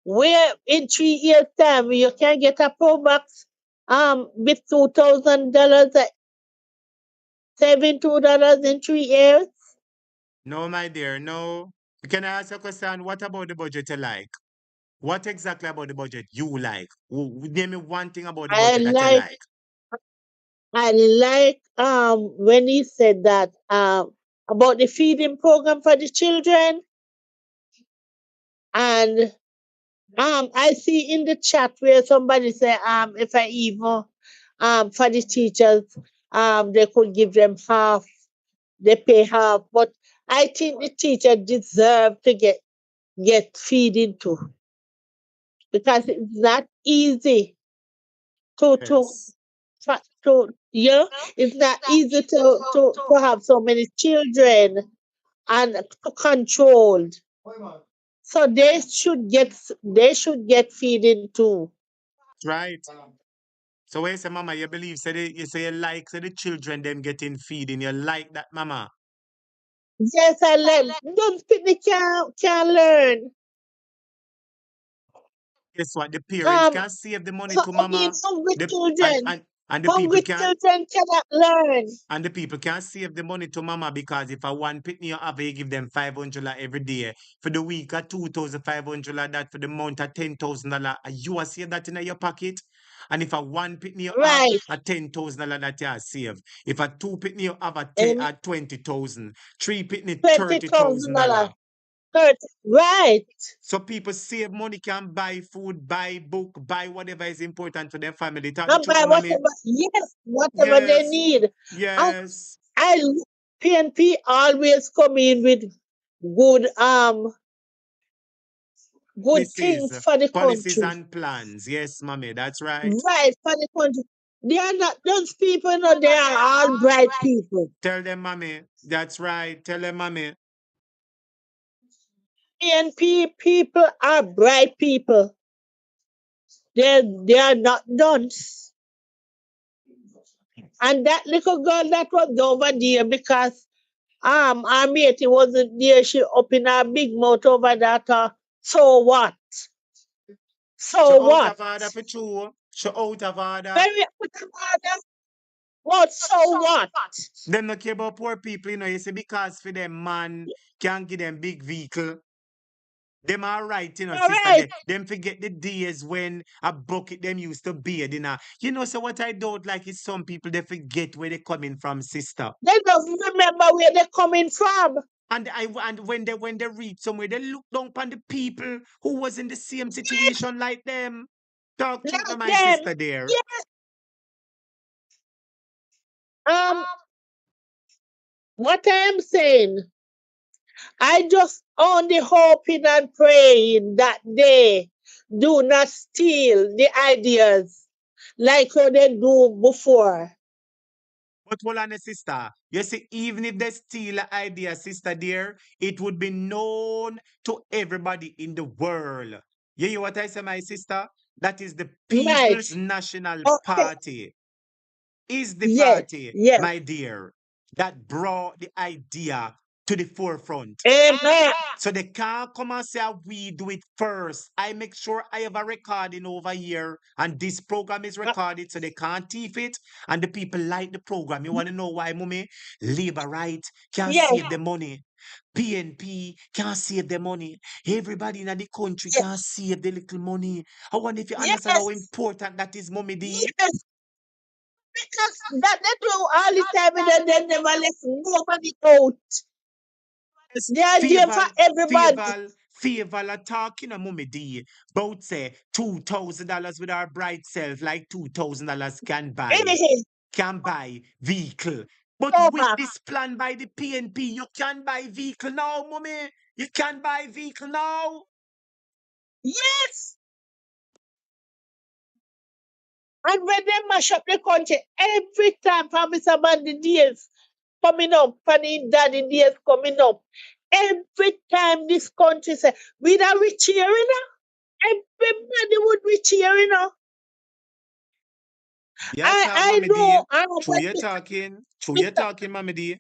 where in 3 years' time you can get a Pro Max with $2,000, $72 in 3 years? No, my dear, no. Can I ask a question? What about the budget you like? What exactly about the budget you like? Name me one thing about the I budget that you like like. I like when he said that about the feeding program for the children, and I see in the chat where somebody say if I even for the teachers they could give them half, they pay half, but I think the teacher deserve to get feeding too, because it's not easy to Yes. you know, it's not easy to have so many children and to control. So they should get feeding too. Right. So when you say, Mama, you believe, you say you like say the children them getting feeding. You like that, Mama. Yes, I learn. Don't people can learn. Guess what? The parents Um, can save the money so to I mean, Mama. hungry The children, and the people hungry can children cannot learn. and the people can save the money to Mama because if I one pitney you have, you give them $500 every day. For the week at $2,500, that for the month at $10,000. You are save that in your pocket. And if a one pitney you have Right. a $10,000 that you are save. If a two pitney you have Um, a 20,000. Three pitney $20,000. $30,000. 30. Right. So people save money, can buy food, buy book, buy whatever is important to their family. Tell the And truth, buy no, mommy. whatever, yes, whatever they Yes, need. And yes. I PNP always come in with good good Policies, things for the policies country. and plans. Yes, mommy, that's right. Right, for the country. They are not those people, no, they are all bright people. Tell them, mommy. That's right. Tell them, mommy. PNP people are bright people. They are not dunce. And that little girl that was over there because our matey wasn't there, she up in her big mouth over that. So what? She So out what? of order for true. She out of order. Very what? So what? Them not care about poor people, you see, because for them, man can give them big vehicle. Them all right, All sister. right. Them forget the days when a bucket them used to bathe in a. So what I don't like is some people they forget where they coming from, sister. They don't remember where they're coming from. And when they reach somewhere, they look down upon the people who was in the same situation like them. Talk truth to Like my them. sister there. Yes. What I am saying, I just only hoping and praying that day Do not steal the ideas like how they do before. But hold on, sister. You see, even if they steal an idea, sister dear, it would be known to everybody in the world. You hear what I say, my sister? That is the Right. People's National Okay. Party. Is the Yes. party, Yes. my dear, that brought the idea to the forefront. Amen. So they can't come and say we do it first. I make sure I have a recording over here, and this program is recorded, so they can't thief it. And the people like the program. You want to know why, mommy? Labor right can Yes. save the money. PNP can save the money. Everybody in the country Yes. can save the little money. I wonder if you understand how Yes. important that is, mommy D. Yes. Because that they do all the time and then they never let nobody out. Yes, They are there for everybody. Favor talking a mommy D. Both say $2,000 with our bright self, like $2,000 can buy vehicle. But with Over. this plan by the PNP, you can buy vehicle now, mommy. You can buy vehicle now. Yes. And when they mash up the country, every time for Mr. Bandy days coming up, Fanny Daddy days coming up, every time this country say, we are rich here, you know? Everybody would reach here, you know? Yeah, talk, I mommy D. know, I know, True but you talking. True you Mr. talking, mommy D.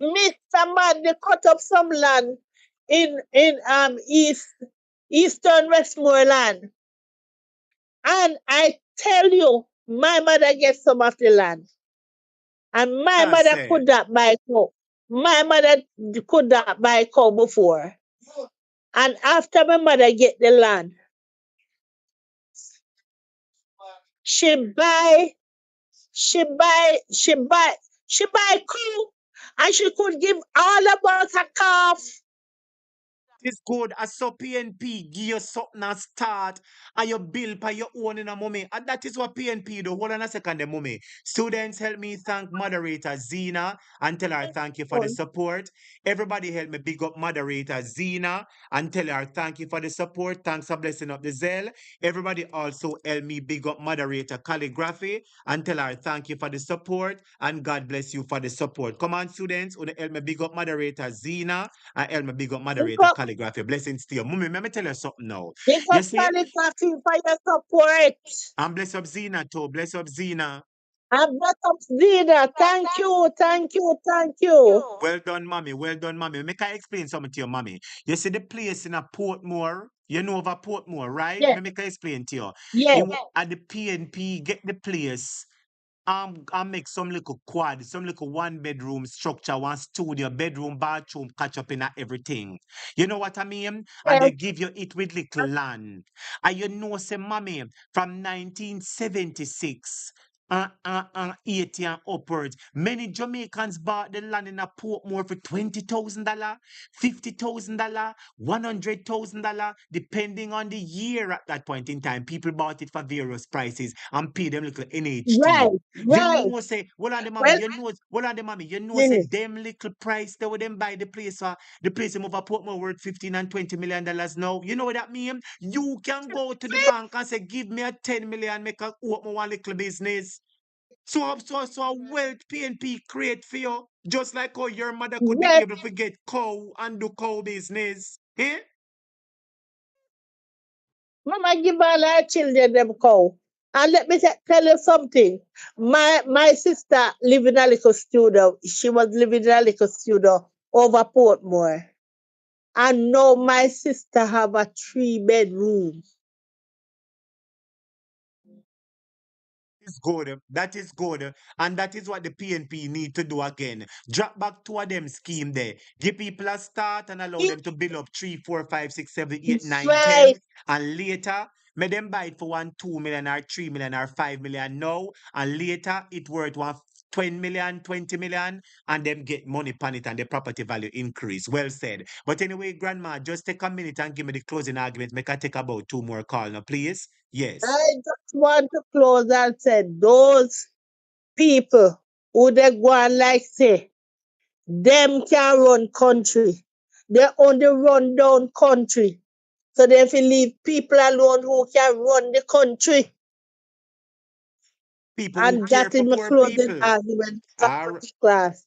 Mr. Man, they cut up some land in Eastern Westmoreland. And I tell you, my mother gets some of the land. And my I mother say, could not buy cow. My mother could not buy cow before. And after my mother get the land, she buy, she buy, she buy, she buy cow. And she could give all about a calf. it's good as so PNP give you something and start and you build by your own in a moment. And that is what PNP do. Hold on a second, the mommy. Students, help me thank moderator Zena and tell her thank you for the support. Everybody help me big up moderator Zena and tell her thank you for the support. Thanks for blessing up the zeal. Everybody also help me big up moderator calligraphy and tell her thank you for the support and God bless you for the support. Come on, students, help me big up moderator Zena and help me big up moderator calligraphy. Blessings to you. Mommy, let me tell you something now. Big You up see, calligraphy for your support. and bless up Zena too. Bless up Zena. And bless up Zena. Thank you, thank you, thank you. Well done, mommy. Well done, mommy. Make I explain something to you, mommy. You see the place in a Portmore. You know of a Portmore, right? Yes, Me make I explain to you. yes. At the PNP, get the place. I make some little quad, some little one bedroom structure, one studio, bedroom, bathroom, catch up in everything. You know what I mean? And Yes. they give you it with little land. And you know, say, mommy, from 1976. 80 and upwards. Many Jamaicans bought the land in a Portmore for $20,000, $50,000, $100,000, depending on the year at that point in time. People bought it for various prices and paid them little NHT. Right, You right. know, say, well on the mommy, Well, you know, say yes, them little price they would them buy the place them over Portmore worth 15 and $20 million now. You know what that mean? You can go to the bank and say, give me a 10 million, make a open one little business. So a wealth PNP create for you, just like how your mother could be yes, able to get cow and do cow business. Eh? Mama give all our children them cow. And let me tell you something. My sister live in a little studio. She was living in a little studio over Portmore. And now my sister have a 3 bedroom. Is good. That is good. And that is what the PNP need to do again. Drop back two of them scheme there. Give people a start and allow them to build up 3, 4, 5, 6, 7, 8, 9, Right, 10, And later, may them buy it for 1, 2 million or 3 million or 5 million now. And later, it worth 20 million, 20 million, and them get money on it and the property value increase. Well said. But anyway, Grandma, just take a minute and give me the closing argument. Make I take about 2 more calls now, please. Yes. I just want to close and say those people who they go and like say them can run country. They only run down country. So they have to leave people alone who can run the country. People who And care that is for my poor closing people. argument for Are this class.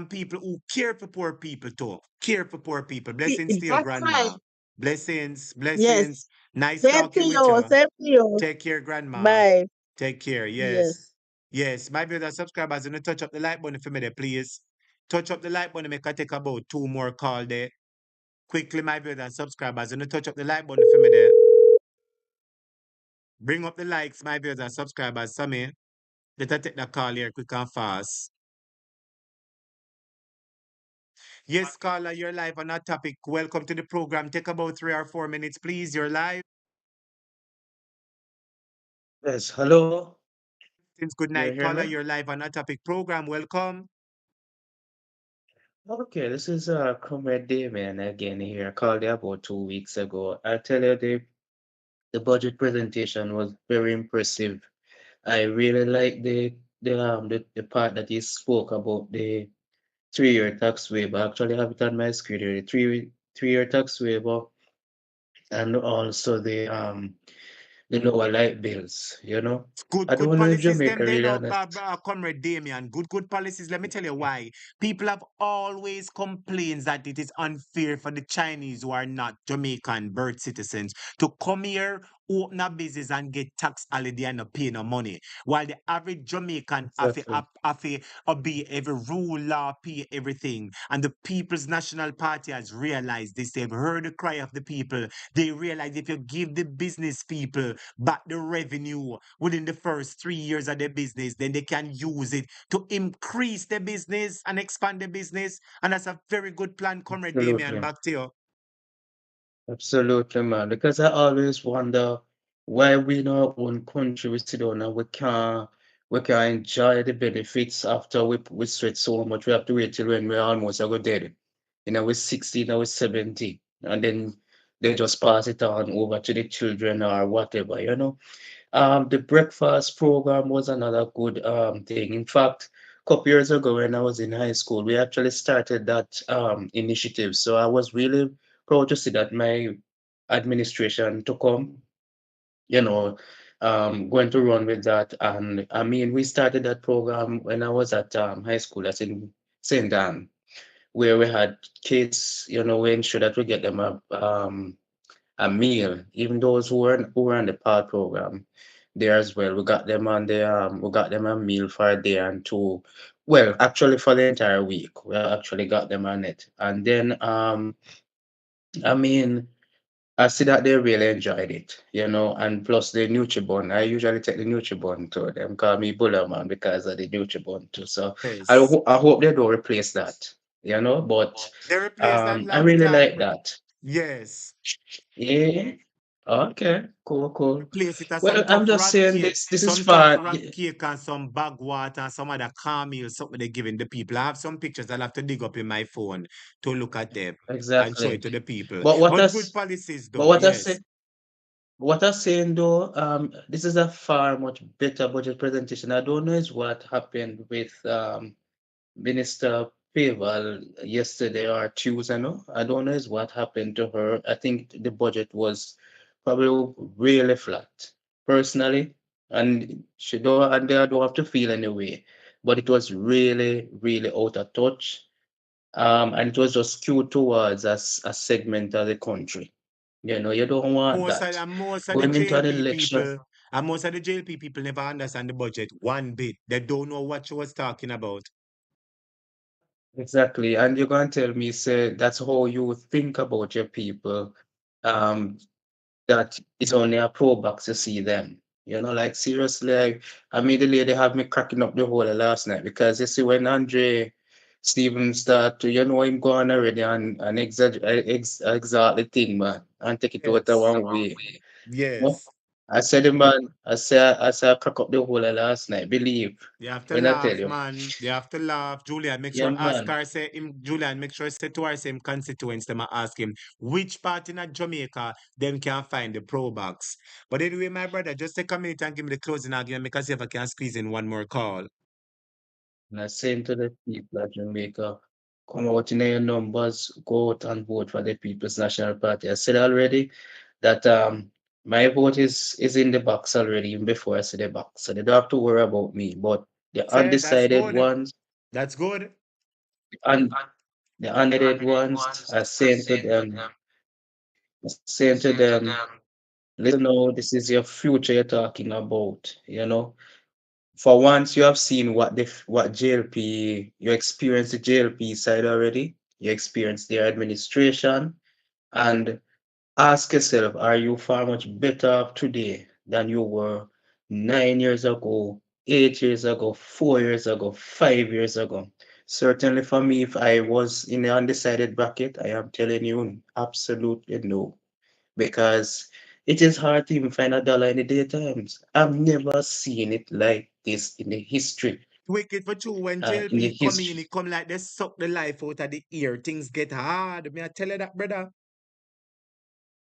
people who care for poor people too. Care for poor people. Blessings to your That's grandma. fine. Blessings, Yes. blessings. Nice Same to talking with you. you. Same to you. Take care, grandma. Bye. Take care. Yes. Yes. Yes. My viewers and subscribers, you know, touch up the like button for me there, please. Touch up the like button, make I take about 2 more call there. Quickly, my viewers and subscribers, you know, touch up the like button for me there. Bring up the likes, my viewers and subscribers. Sammy, let I take the call here quick and fast. Yes, caller, you're live on that topic. Welcome to the program. Take about 3 or 4 minutes, please. You're live. Yes, hello. Since good You night, hear caller, me? you're live on that topic program. Welcome. Okay, this is Comrade Damien again here. I called you about 2 weeks ago. I tell you the budget presentation was very impressive. I really like the part that you spoke about the 3-year tax waiver. I actually have it on my screen here. The three-year tax waiver and also the lower light bills, you know. Good, I good don't know if policies, them Jamaica they really know, understands. Comrade Damien. Good policies. Let me tell you why. People have always complained that it is unfair for the Chinese who are not Jamaican birth citizens to come here, open a business, and get tax holiday and not pay no money. While the average Jamaican Exactly. have to obey every rule, law, pay everything. And the People's National Party has realized this. They've heard the cry of the people. They realize if you give the business people back the revenue within the first 3 years of their business, then they can use it to increase their business and expand their business. And that's a very good plan, Comrade Damien. Absolutely. Back to you. Absolutely, man. Because I always wonder why we in our own country we sit down and we can't enjoy the benefits after we sweat so much. We have to wait till when we're almost a go dead. You know, we're 16 or we're 70, and then they just pass it on over to the children or whatever, you know. The breakfast program was another good thing. In fact, a couple years ago when I was in high school, we actually started that initiative. So I was really proud to see that my administration to come, you know, going to run with that. And I mean, we started that program when I was at high school, that's in St. Dan, where we had kids, you know, we ensured that we get them a meal, even those who were on the PAD program there as well. We got them a meal for a day and two. Well, actually for the entire week. We actually got them on it. And then I mean I see that they really enjoyed it, you know, and plus the Nutribun. I usually take the Nutribun to them, call me Buller Man because of the Nutribun too. So Yes. I hope they don't replace that, you know, but They replaced that I long really time. like that. Yes. Yeah. Okay. Cool. Cool. Replace it as some Well, I'm tough just rat saying cake. this. This is Some tough fun. rat cake and some bag water and some other calm meal, something they're giving the people. I have some pictures I'll have to dig up in my phone to look at them and show it Exactly. to the people. But what I But good s- policies but though, what I yes. say what I'm saying though, this is a far much better budget presentation. I don't know is what happened with Minister Pavel yesterday or Tuesday, no? I don't know is what happened to her. I think the budget was probably really flat, personally, and I don't have to feel any way, but it was really, really out of touch. And it was just skewed towards a segment of the country. You know, you don't want that. Most of the Going into an JLP election, people and most of the JLP people never understand the budget one bit. They don't know what she was talking about. exactly. And you're going to tell me, say, that's how you think about your people. Um, that it's only a pro box to see them. You know, like seriously, I made the lady have me cracking up the whole of last night because you see when Andre Stevens start to, you know, him going already and exalt the thing, man, and take it out the Yes. one way. No? Yes. I said I crack up the whole of last night. Believe You have to when I tell laugh, you. man. You have to laugh. Julian, make Yeah, sure ask man. her, say him, Julian, make sure say to her same constituents, them a ask him which part in a Jamaica them can find the pro box. But anyway, my brother, just take a minute and give me the closing argument because see if I can squeeze in one more call. And I saying to the people of Jamaica. come out in your numbers, go out and vote for the People's National Party. I said already that my vote is in the box already, even before I see the box. So they don't have to worry about me. But the Said that's undecided good. ones, That's good. and the undecided ones are saying to them, listen now, this is your future you're talking about, you know. For once you have seen what JLP, you experienced the JLP side already, you experienced their administration, and ask yourself, are you far much better off today than you were 9 years ago, 8 years ago, 4 years ago, 5 years ago? Certainly for me, if I was in the undecided bracket, I am telling you absolutely no, because it is hard to even find a dollar in the daytimes. I've never seen it like this in the history. Wicked for true when In the JLP come in, history. it come like they suck the life out of the ear. Things get hard. Me I tell you that, brother.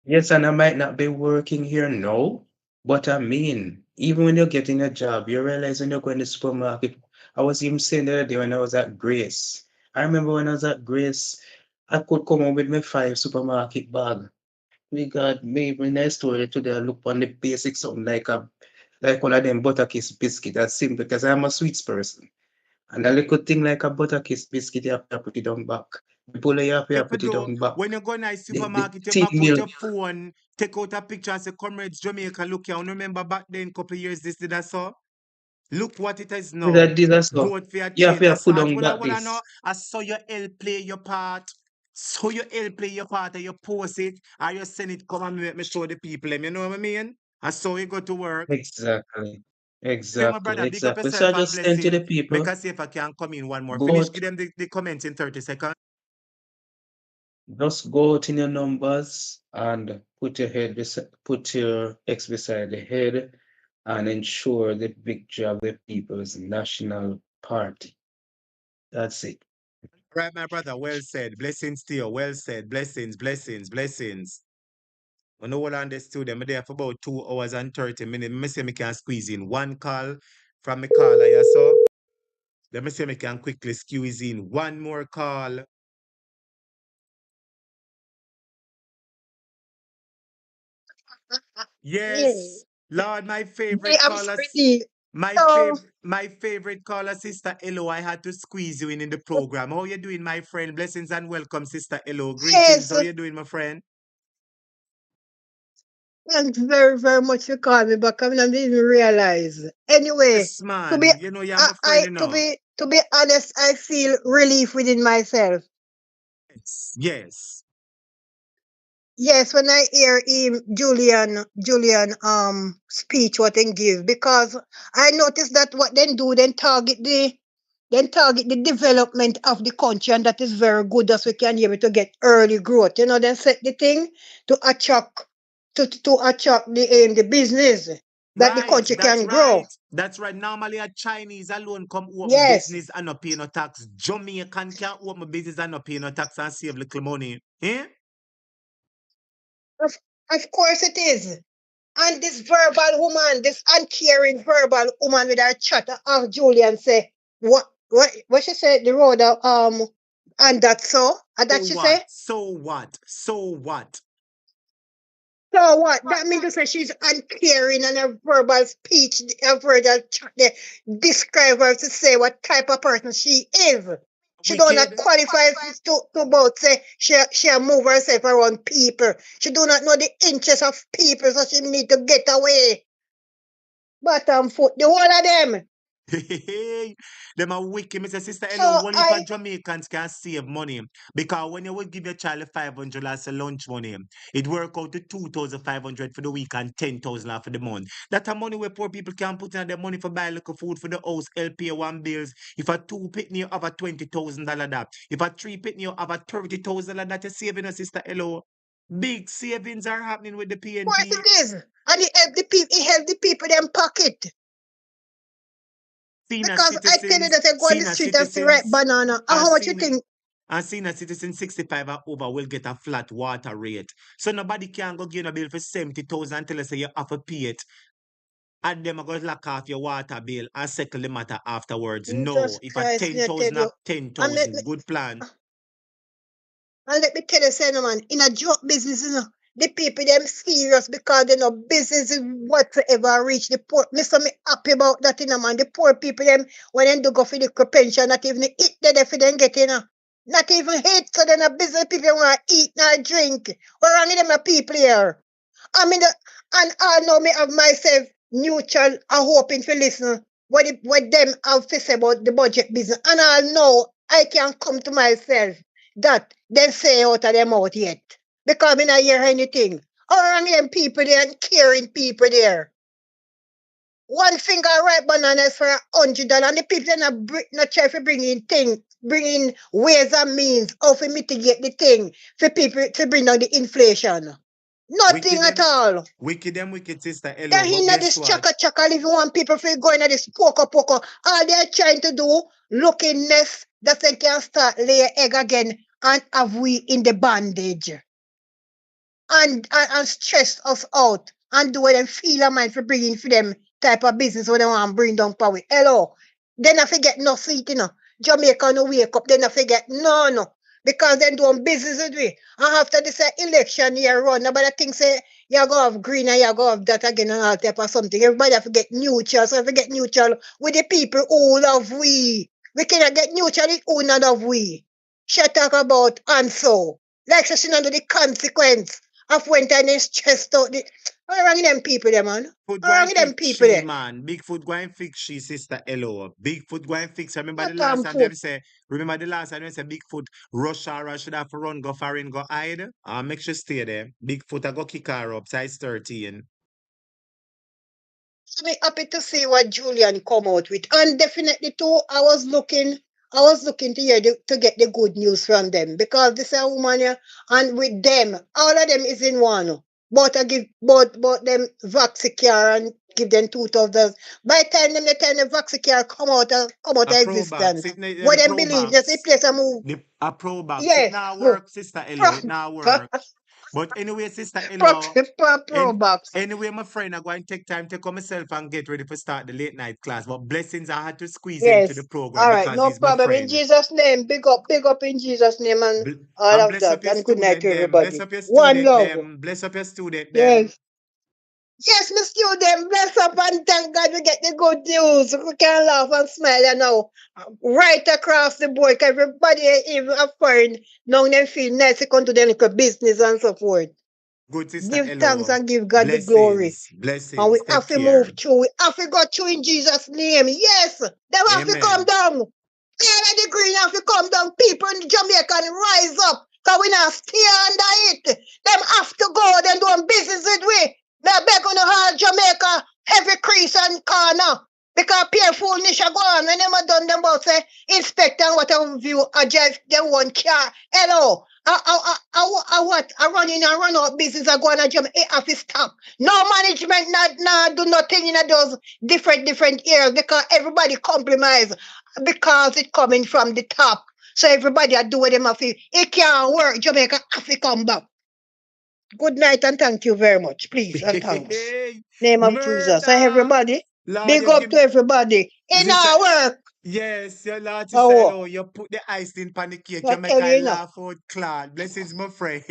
Yes, and I might not be working here now, but I mean, even when you're getting a job, you realize when you're going to the supermarket. I was even saying the other day when I was at Grace. I remember when I was at Grace, I could come home with my 5 supermarket bag. We got me when I store it today, I look on the basics, something like one of them butter kiss biscuit. That's simple because I'm a sweets person. And a little thing like a butter kiss biscuit, you have to put it on back. The puller you You have to for put it do on back. when you go in a The supermarket, you thin back out milk. your phone, take out a picture and say, Comrades Jamaica, look here. Remember back then, couple years this did I saw? Look what it is now. These are so. Vote for your You have change. to That's put hard. on back What I know. this. I saw your L play your part. So you L play your part and you post it or you send it come and make me show the people them. You know what I mean? I saw you go to work. Exactly. Yeah, my brother, Exactly. big up Exactly. So yourself I and just saying to blessing. the Make people, us see if I can come in one more. go Finish, out, give them the comments in 30 seconds. just go out in your numbers and put your X beside the head and ensure the victory of the People's National Party. That's it. Right, my brother, well said. Blessings to you. Well said. Blessings, blessings, blessings. I know what I understood. I'm there for about 2 hours and 30 minutes. Let me see if I can squeeze in one call from my caller, yeah, so. Let me see if I can quickly squeeze in one more call. Yeah, Yes, Lord, my yeah, favorite I'm caller, pretty. So, my favorite caller, Sister Elo. I had to squeeze you in the program. How you doing, my friend? Blessings and welcome, Sister Elo. Greetings. yes, How you doing, my friend? thanks very, very much for calling me back. I mean, I didn't even realize. Anyway, Yes, to be, man. You know, you're my friend, you know. to be honest, I feel relief within myself. Yes. Yes. Yes, when I hear him, Julian, speech what they give, because I noticed that what they do, then target the development of the country, and that is very good. That we can able to get early growth. You know, then set the thing to attract to attract the business that the Right. country That's can grow. right. That's right. Normally, a Chinese alone come open Yes, business and not pay no tax. Jamaican can't open business and not pay no tax and save little money. Eh? of, of course it is. And this verbal woman, this uncaring verbal woman with her chat of Julian say, what she said, the road and that so? And So that she say? what? So what? So what? So what? That means to say she's uncaring and her verbal speech, her verbal chat there, describe her to say what type of person she is. She do not Wicked. qualify to both say she move herself around people. She do not know the interest of people, so she need to get away. Bottom foot, the whole of them. Hey, them are wicked. Mr. Sister Hello, So only for I Jamaicans can save money. Because when you would give your child $500 as a lunch money, it work out to 2,500 for the week and 10,000 for the month. That's a money where poor people can put in their money for buy little food for the house, LPA one bills. If a two pitney you have a $20,000 that. If a three pitney you have a $30,000 that you're saving, Sister Hello. Big savings are happening with the of course PNP. it is. And it help the people them pocket. Because I tell you that I go on the Senior street and see ripe citizens, banana. And and how much you senior think? and senior citizen 65 and over will get a flat water rate. So nobody can go give a bill for 70,000 until they say you have to pay it. And them are going to lock off your water bill and settle the matter afterwards. No. Jesus If a Christ, me I tell 10,000 you. of And 10,000, good plan. And let me tell you, say, no, man, in a job business, you know, the people them serious because they know business is whatsoever reach the poor. Me so me happy about that, you know, man. The poor people them when they do go for the pension, not even eat there for them get, you know. Not even eat, so then a business people want to eat nor drink. What wrong with them a people here? I mean, and I know me of myself neutral. I hoping to listen what them have to say about the budget business, and I know I can come to myself that they say out of them out yet because I not hear anything. How them people there and caring people there? One finger ripe bananas for $100, and the people not try to bring in ways and means how to mitigate the thing for people to bring down the inflation. Nothing Wicked at them, all. wicked sister They're Hello. in But guess this what? chaka leave one people for going at this poker. All they're trying to do, looking nest that they can start lay egg again and have we in the bandage and stress us out and do what them feel a mind for bringing for them type of business when they want to bring down power. Hello. Then I forget no seat, you know. Jamaica no wake up, then I forget no. Because then doing business with we. And after this election year run, nobody think say you're going to have green and you're going to have that again and all type of something. Everybody have to get neutral. So if we get neutral with the people who love we. We cannot get neutral with who not love we. She talk about and so. Like she should under the consequence of when time is stressed out. What wrong with them people there, man? Food What wrong going with them fix people she, there? man. Big food going fix she, sister Hello. Big food going fix. Remember the What last time food? them say, remember the last time them say Big foot rush her and should have to run, go foreign, go hide. Make sure stay there. Big foot I go kick her up, size 13. So me happy to see what Julian come out with. And definitely too, I was looking to hear to get the good news from them because this is a woman here, and with them, all of them is in one. But I give both them Vaxicare and give them 2,000. By the time the Vaxicare come out A of pro box, existence, it them what them pro believe, just box. replace a move. A pro box. It Yes. now work, sister Hello. It now work. But anyway, sister Hello. Pro box. Anyway, my friend, I'm going to take time to come myself and get ready for start the late night class. But blessings, I had to squeeze him to the Yes. program All right, because no he's my problem. In friend. Jesus' name, big up in Jesus' name and all And of bless up that. your And good night student to them. Bless everybody. up your One student love. them. Bless up your student them. Yes. Yes, Miss Student, bless up and thank God we get the good news. We can laugh and smile you know. Right across the board. 'Cause everybody even a foreign now they feel nice to come to their little business and so forth. Good sister Give thanks Hello. and give God the glory. Blessings. And we Blessings. have Take to move care. through. We have to go through in Jesus' name. Yes. They have to come Amen. down. All the green have to come down. People in Jamaica and rise up. Because we not stay under it. Them have to go. Them doing business with we. They beg on the whole Jamaica. Every crease and corner. Because peer foolish go on. When them are done, them about say, inspect and what I view a drive them one car. Hello. I run in and run out business. I go on a Jamaica. It have to stop. No management not do nothing in those different areas because everybody compromise because it coming from the top. So everybody are doing them have to. It can't work. Jamaica have to come back. Good night and thank you very much. Please and thanks. Name of Jesus. And Murder. everybody, Lord, big you up give to me. everybody. In Sister, our work. yes, your Lord, sister Oh, Hello. You put the icing on the cake. I You make tell I you, you know. laugh out, Claude. Blessings, my friend.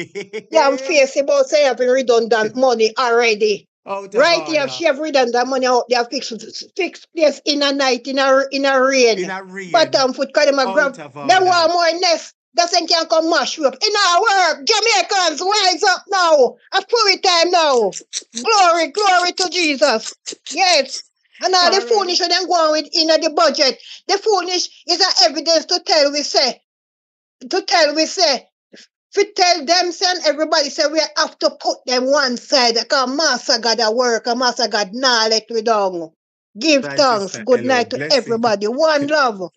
Yeah, I'm face about say having redundant money already. Out of Right here, order. she have redundant money out there fixed place in a night in a rain. In a rain. Bottom foot cause them a grab. Out of They order. want more nest. That thing can come mash you up. In our work, Jamaicans, rise up now. A full time now. Glory to Jesus. Yes. And all the All right. foolish them going with in the budget. The foolish is a evidence to tell them, send everybody say we have to put them one side. Because Master God at work, and Master God nah let we down. Give Right, thanks. sister Good Hello. night to Blessings. everybody. One love.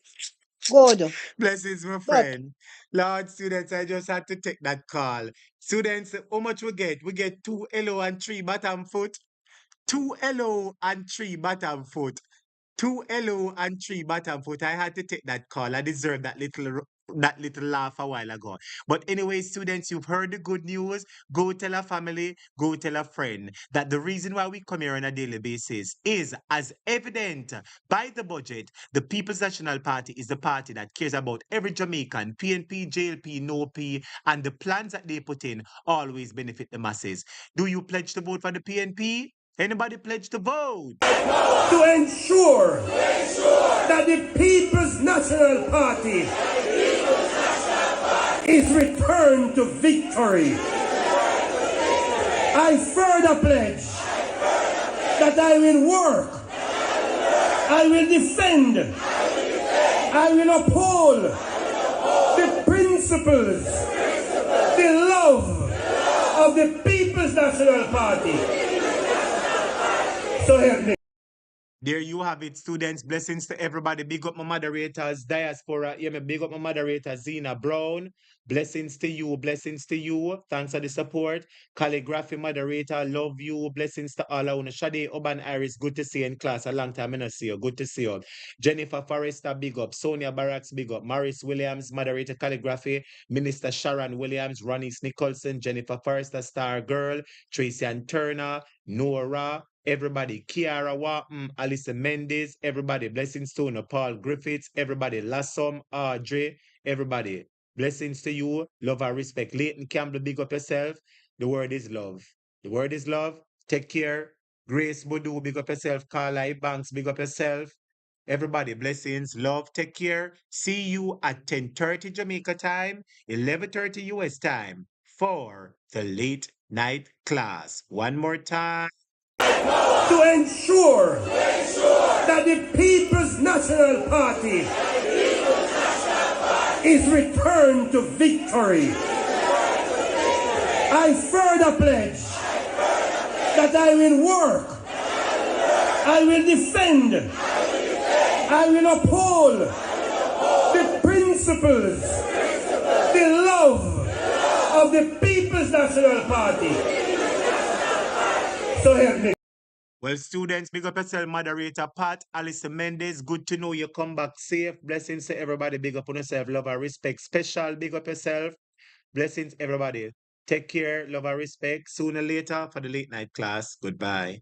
Good. Blessings, my But friend. Lord, students, I just had to take that call. Students, how much we get? We get 2 hello and 3 bottom foot. 2 hello and 3 bottom foot. 2 hello and 3 bottom foot. I had to take that call. I deserve that little that little laugh a while ago. But anyway, students, you've heard the good news. Go tell a family, go tell a friend that the reason why we come here on a daily basis is as evident by the budget. The People's National Party is the party that cares about every Jamaican. PNP, JLP, no P, and the plans that they put in always benefit the masses. Do you pledge to vote for the PNP? Anybody pledge to vote? To ensure that the People's National Party is returned to victory. I further pledge that I will work, I will defend, I will uphold the principles, the love of the People's National Party. So help me. There you have it, students. Blessings to everybody. Big up my moderators, Diaspora. Yeah, me big up my moderator, Zena Brown. Blessings to you. Blessings to you. Thanks for the support. Calligraphy moderator, love you. Blessings to all of you. Shade Oban Iris, good to see you in class. A long time I not see you. Good to see you. Jennifer Forrester, big up. Sonia Barracks, big up. Maurice Williams, moderator calligraphy. Minister Sharon Williams, Ronnie Nicholson, Jennifer Forrester, Star Girl, Tracy Ann Turner, Nora. Everybody, Kiara Watton, Alyssa Mendes, everybody, blessings to you, Paul Griffiths, everybody, Lassom, Audrey, everybody, blessings to you, love and respect. Leighton Campbell, big up yourself. The word is love. The word is love. Take care. Grace Bodu, big up yourself. Carla Banks, big up yourself. Everybody, blessings, love, take care. See you at 10:30 Jamaica time, 11:30 US time for the late night class. One more time. To ensure that the People's National Party is returned to victory. I further pledge that I will work, I will defend, I will uphold the principles, the love of the People's National Party. So help me. Well, students, big up yourself, moderator Pat, Alice Mendes. Good to know you come back safe. Blessings to everybody. Big up on yourself. Love and respect. Special big up yourself. Blessings, everybody. Take care. Love and respect. Sooner or later for the late night class. Goodbye.